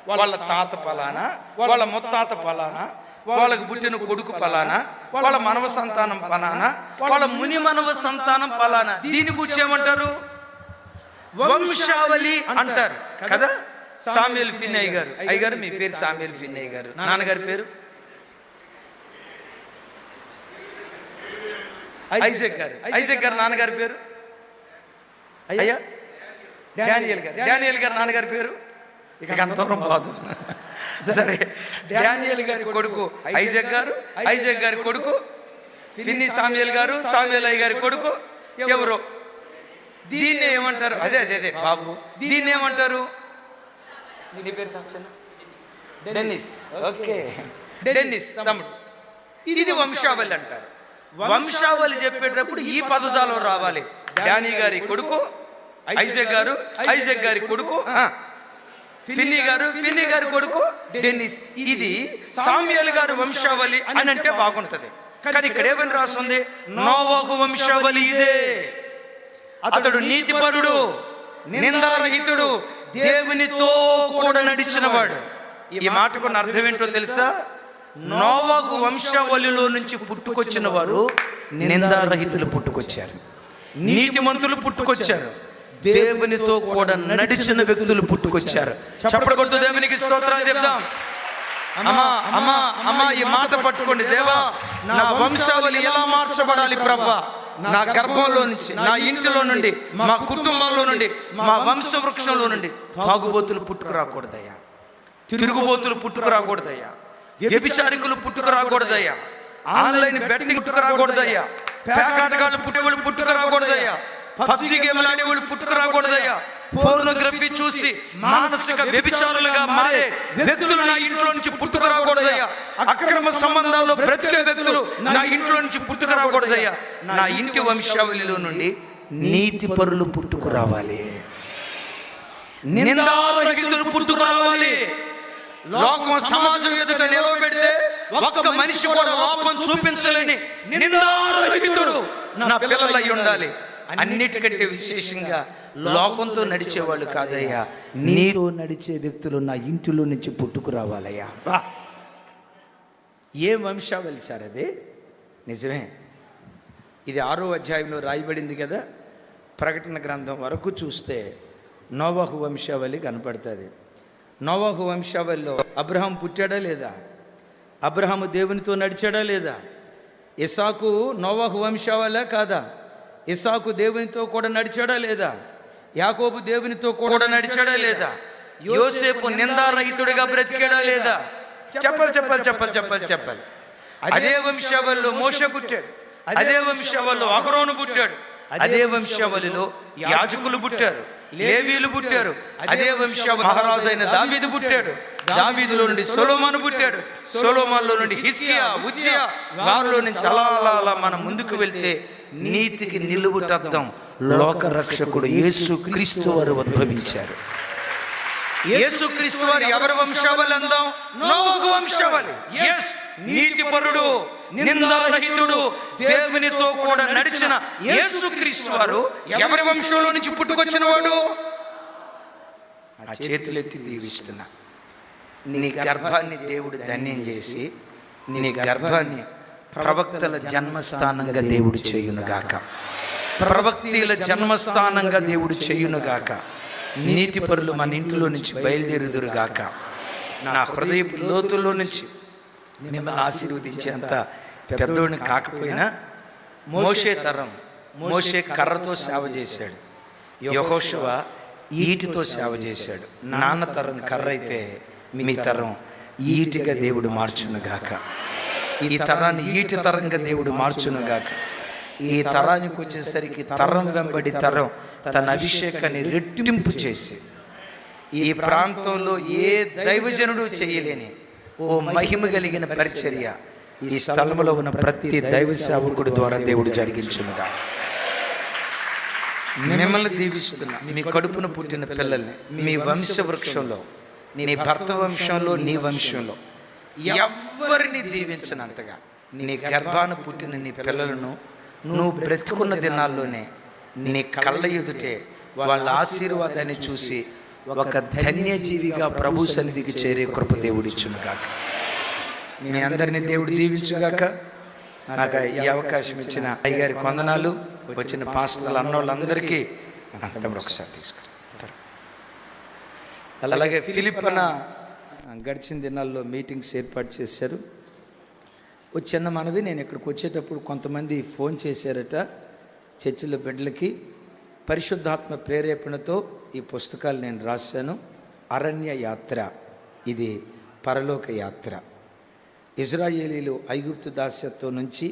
వాళ్ళ తాత పలానా, వాళ్ళ ముత్తాత పలానా, వాళ్ళకు పుట్టిన కొడుకు పలానా, వాళ్ళ మనవ సంతానం పలానా, వాళ్ళ ముని మనవ సంతానం పలానా. దీని గురించి ఏమంటారు? వంశావళి అంటారు కదా. సామ్యూయల్ ఫిన్నై గారు, అయ్యగారు మీ పేరు సామ్యూయల్ ఫిన్నై గారు, నాన్నగారి పేరు ఐజాక్ గారు. ఐజాక్ గారు నాన్నగారి పేరు అయ్యా డానియల్ గారు. డానియల్ గారు నాన్నగారి పేరు ఇక అంతవరం బాదు. సరే, డానియల్ గారి కొడుకు ఐజాక్ గారు, ఐజాక్ గారి కొడుకు ఫిన్నీ సామ్యూయల్ గారు, సామ్యూయల్ అయ్య గారి కొడుకు ఎవరో. దీన్ని ఏమంటారు? అదే అదే అదే బాబు, దీన్ని ఏమంటారు? నీ పేరు డెన్నిస్. ఓకే, డెన్నిస్ తమ్ముడు. ఇది వంశావళి అంటారు. వంశావళి చెప్పేటప్పుడు ఈ పదజాలం రావాలి. డానీ గారి కొడుకు ఐజాక్ గారు, ఐజాక్ గారి కొడుకు ఫిన్నీ గారు, ఫిన్నీ గారి కొడుకు డెన్నిస్. ఇది సామ్యూయల్ గారు వంశావళి అని అంటే బాగుంటది. కానీ ఇక్కడ ఏమని రాస్తుంది? నోవాహు వంశావళి ఇదే. అతడు నీతిపరుడు నిందారహితుడు దేవునితో కూడా నడిచినవాడు. ఈ మాటకున్న అర్థం ఏంటో తెలుసా? నోవాహు వంశావళిలో నుంచి పుట్టుకొచ్చిన వారు నిందారహితులు పుట్టుకొచ్చారు, నీతిమంతులు పుట్టుకొచ్చారు, దేవునితో కూడా నడిచిన వ్యక్తులు పుట్టుకొచ్చారు. చప్పట్లు కొడుతూ దేవునికి స్తోత్రాలు చెప్దాం. అమ్మా అమ్మా అమ్మా, ఈ మాట పట్టుకోండి. దేవా, నా వంశావళి ఎలా మార్చబడాలి ప్రభా? నా గర్భంలో నుంచి, నా ఇంటిలో నుండి, మా కుటుంబంలో నుండి, మా వంశ వృక్షంలో నుండి తాగుబోతులు పుట్టుకురాకూడదయ్యా, తిరుగుబోతులు పుట్టుకురాకూడదయ్యా, వ్యభిచారికులు పుట్టుకురాకూడదయ్యా, ఆన్లైన్ బెట్టింగ్ పుట్టుకురాకూడదయ్యా, పేకాటగాళ్ళు పుట్టేవాళ్ళు పుట్టుకురాకూడదయ్యా, పబ్జీ గేమ్లు ఆడేవాళ్ళు పుట్టుకురాకూడదయ్యా, ఫోర్నోగ్రఫీ చూసి మానసిక వ్యభిచారులుగా మారే వ్యక్తులు నా ఇంట్లో నుంచి పుట్టుకురాకూడదయ్యా. అక్రమ సంబంధాల్లో బ్రతికే వ్యక్తులు నా ఇంట్లో నుంచి పుట్టుకురాకూడదయ్యా. నా ఇంటి వంశావళిలో నుండి నీతి పరులు పుట్టుకురావాలి, నిందారహితులు పుట్టుకురావాలి. లోకం సమాజం ఎదుట నిలవబెడితే ఒక్క మనిషి కూడా లోకం చూపించలేని నిందారహితుడు నా పిల్లలు అయి ఉండాలి. అన్నిటికంటే విశేషంగా లోకంతో నడిచేవాళ్ళు కాదయ్యా, నీతో నడిచే వ్యక్తులు నా ఇంటిలో నుంచి పుట్టుకురావాలయ్యా. ఏ వంశావళి సార్ అది? నిజమే. ఇది 6వ అధ్యాయంలో రాయబడింది కదా. ప్రకటన గ్రంథం వరకు చూస్తే నోవహు వంశావళి కనపడుతుంది. నోవహు వంశావళిలో అబ్రహాం పుట్టాడా లేదా? అబ్రహాము దేవునితో నడిచాడా లేదా? ఇస్సాకు నోవహు వంశావళే కాదా? ఇస్సాకు దేవునితో కూడా నడిచాడా లేదా? యాకోబు దేవునితో కూడా నడిచాడా లేదా? యోసేపు నిందారహితుడిగా బ్రతికాడా లేదా? చెప్పాలి. అదే వంశావళిలో మోషే పుట్టాడు, అదే వంశావళిలో అహరోను పుట్టాడు, అదే వంశావళిలో యాజకులు పుట్టారు, లేవీలు పుట్టారు, అదే వంశావళి మహారాజు అయిన దావీదు పుట్టాడు, దావీదులో నుండి సొలొమోను పుట్టాడు, సొలొమోనులో నుండి హిజ్కియా, ఉజ్జియా, వారిలో నుంచి అలా మనం ముందుకు వెళ్తే నీతికి నిలువుటద్దం లోక రక్షకుడు యేసు క్రీస్తు వారు ఉద్భవించారు. యేసు క్రీస్తు వారు ఎవరి వంశావళి అందాం? నోవహు వంశావళి. yes, నీతిపరుడు, నిందారహితుడు, దేవునితో కూడా నడిచిన యేసు క్రీస్తు వారు ఎవరి వంశంలో నుంచి పుట్టుకొచ్చిన వాడు? ఆ చేతులెత్తి దీవిస్తున్నా. నీ గర్భాన్ని దేవుడు ధన్యం చేసి నీ గర్భాన్ని ప్రవక్తల జన్మస్థానంగా దేవుడు చేయునుగాక, ప్రవక్తల జన్మస్థానంగా దేవుడు చేయునుగాక. నీతిపరులు మన ఇంటిలో నుంచి బయలుదేరుదురుగాక. నా హృదయపు లోతుల్లో నుంచి మిమ్మల్ని ఆశీర్వదించేంత పెద్దోడిని కాకపోయినా మోషే తరం, మోషే కర్రతో సేవ చేశాడు, యెహోషువ ఈటితో సేవ చేశాడు. నాన్న తరం కర్ర అయితే మీ తరం ఈటిగా దేవుడు మార్చునుగాక. ఈ తరాన్ని ఈటి తరంగా దేవుడు మార్చునుగాక. ఈ తరానికి వచ్చేసరికి తరం వెంబడి తరం తన అభిషేకాన్ని రెట్టింపు చేసి ఈ ప్రాంతంలో ఏ దైవజనుడు చేయలేని ఓ మహిమ కలిగిన పరిచర్య ఈ స్థలంలో ఉన్న ప్రతి దైవ సేవకుడి ద్వారా దేవుడు జరిగించునుగా. మిమ్మల్ని దీవిస్తున్నా. మీ కడుపున పుట్టిన పిల్లల్ని మీ వంశ వృక్షంలో, నీ భర్త వంశంలో, నీ వంశంలో ఎవరిని దీవించినంతగా నీ గర్భాన పుట్టిన నీ పిల్లలను నువ్వు బ్రతుకున్న దినాల్లోనే నీ కళ్ళ ఎదుటే వాళ్ళ ఆశీర్వాదాన్ని చూసి ఒక ధన్యజీవిగా ప్రభు సన్నిధికి చేరే కృప దేవుడు ఇచ్చునుగాక. మీ అందరినీ దేవుడు దీవించుగాక. నాకు ఈ అవకాశం ఇచ్చిన అయ్యగారికి వందనాలు. వచ్చిన పాస్టర్లు అన్నోళ్ళందరికీ తమ్ముడు ఒకసారి తీసుకుంటారు. అలాగే ఫిలిప్పన గడిచిన దినాల్లో మీటింగ్స్ ఏర్పాటు చేశారు. ఒక చిన్న మనవి, నేను ఇక్కడికి వచ్చేటప్పుడు కొంతమంది ఫోన్ చేశారట చర్చిల బిడ్డలకి. పరిశుద్ధాత్మ ప్రేరేపణతో ఈ పుస్తకాలు నేను రాశాను. అరణ్య యాత్ర, ఇది పరలోక యాత్ర. ఇజ్రాయేలీలు ఐగుప్తు దాస్యత్వం నుంచి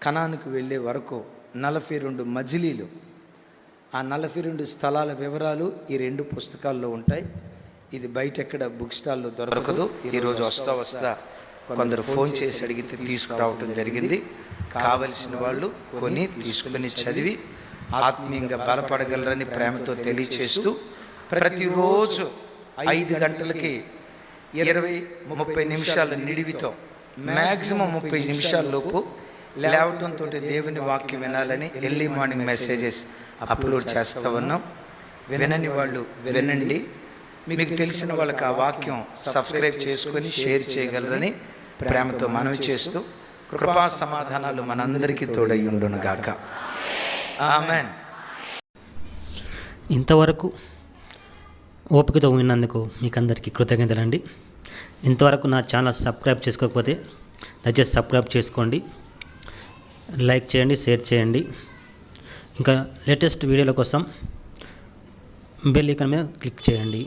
కనానుకు వెళ్ళే వరకు 42 మజిలీలు, ఆ 42 స్థలాల వివరాలు ఈ 2 పుస్తకాల్లో ఉంటాయి. ఇది బయట ఎక్కడ బుక్ స్టాల్లో దొరకదు. ఈరోజు వస్తా కొందరు ఫోన్ చేసి అడిగితే తీసుకురావటం జరిగింది. కావలసిన వాళ్ళు కొని తీసుకుని చదివి ఆత్మీయంగా బలపడగలరని ప్రేమతో తెలియచేస్తూ ప్రతిరోజు 5 గంటలకి 20-30 నిమిషాల నిడివితో మ్యాక్సిమం 30 నిమిషాల్లోపు లేవటంతో దేవుని వాక్యం వినాలని ఎర్లీ మార్నింగ్ మెసేజెస్ అప్లోడ్ చేస్తూ ఉన్నాం. వినని వాళ్ళు వినండి. మీకు తెలిసిన వాళ్ళకి ఆ వాక్యం సబ్స్క్రైబ్ చేసుకొని షేర్ చేయగలరని ప్రేమతో మనవి చేస్తూ కృపా సమాధానాలు మనందరికీ తోడై ఉండును గాక. ఆమెన్. ఇంతవరకు ఓపికతో విన్నందుకు మీకు అందరికీ కృతజ్ఞతలండి. ఇంతవరకు నా ఛానల్ సబ్స్క్రైబ్ చేసుకోకపోతే దయచేసి సబ్స్క్రైబ్ చేసుకోండి, లైక్ చేయండి, షేర్ చేయండి. ఇంకా లేటెస్ట్ వీడియోల కోసం బెల్ ఐకాన్ మీద క్లిక్ చేయండి.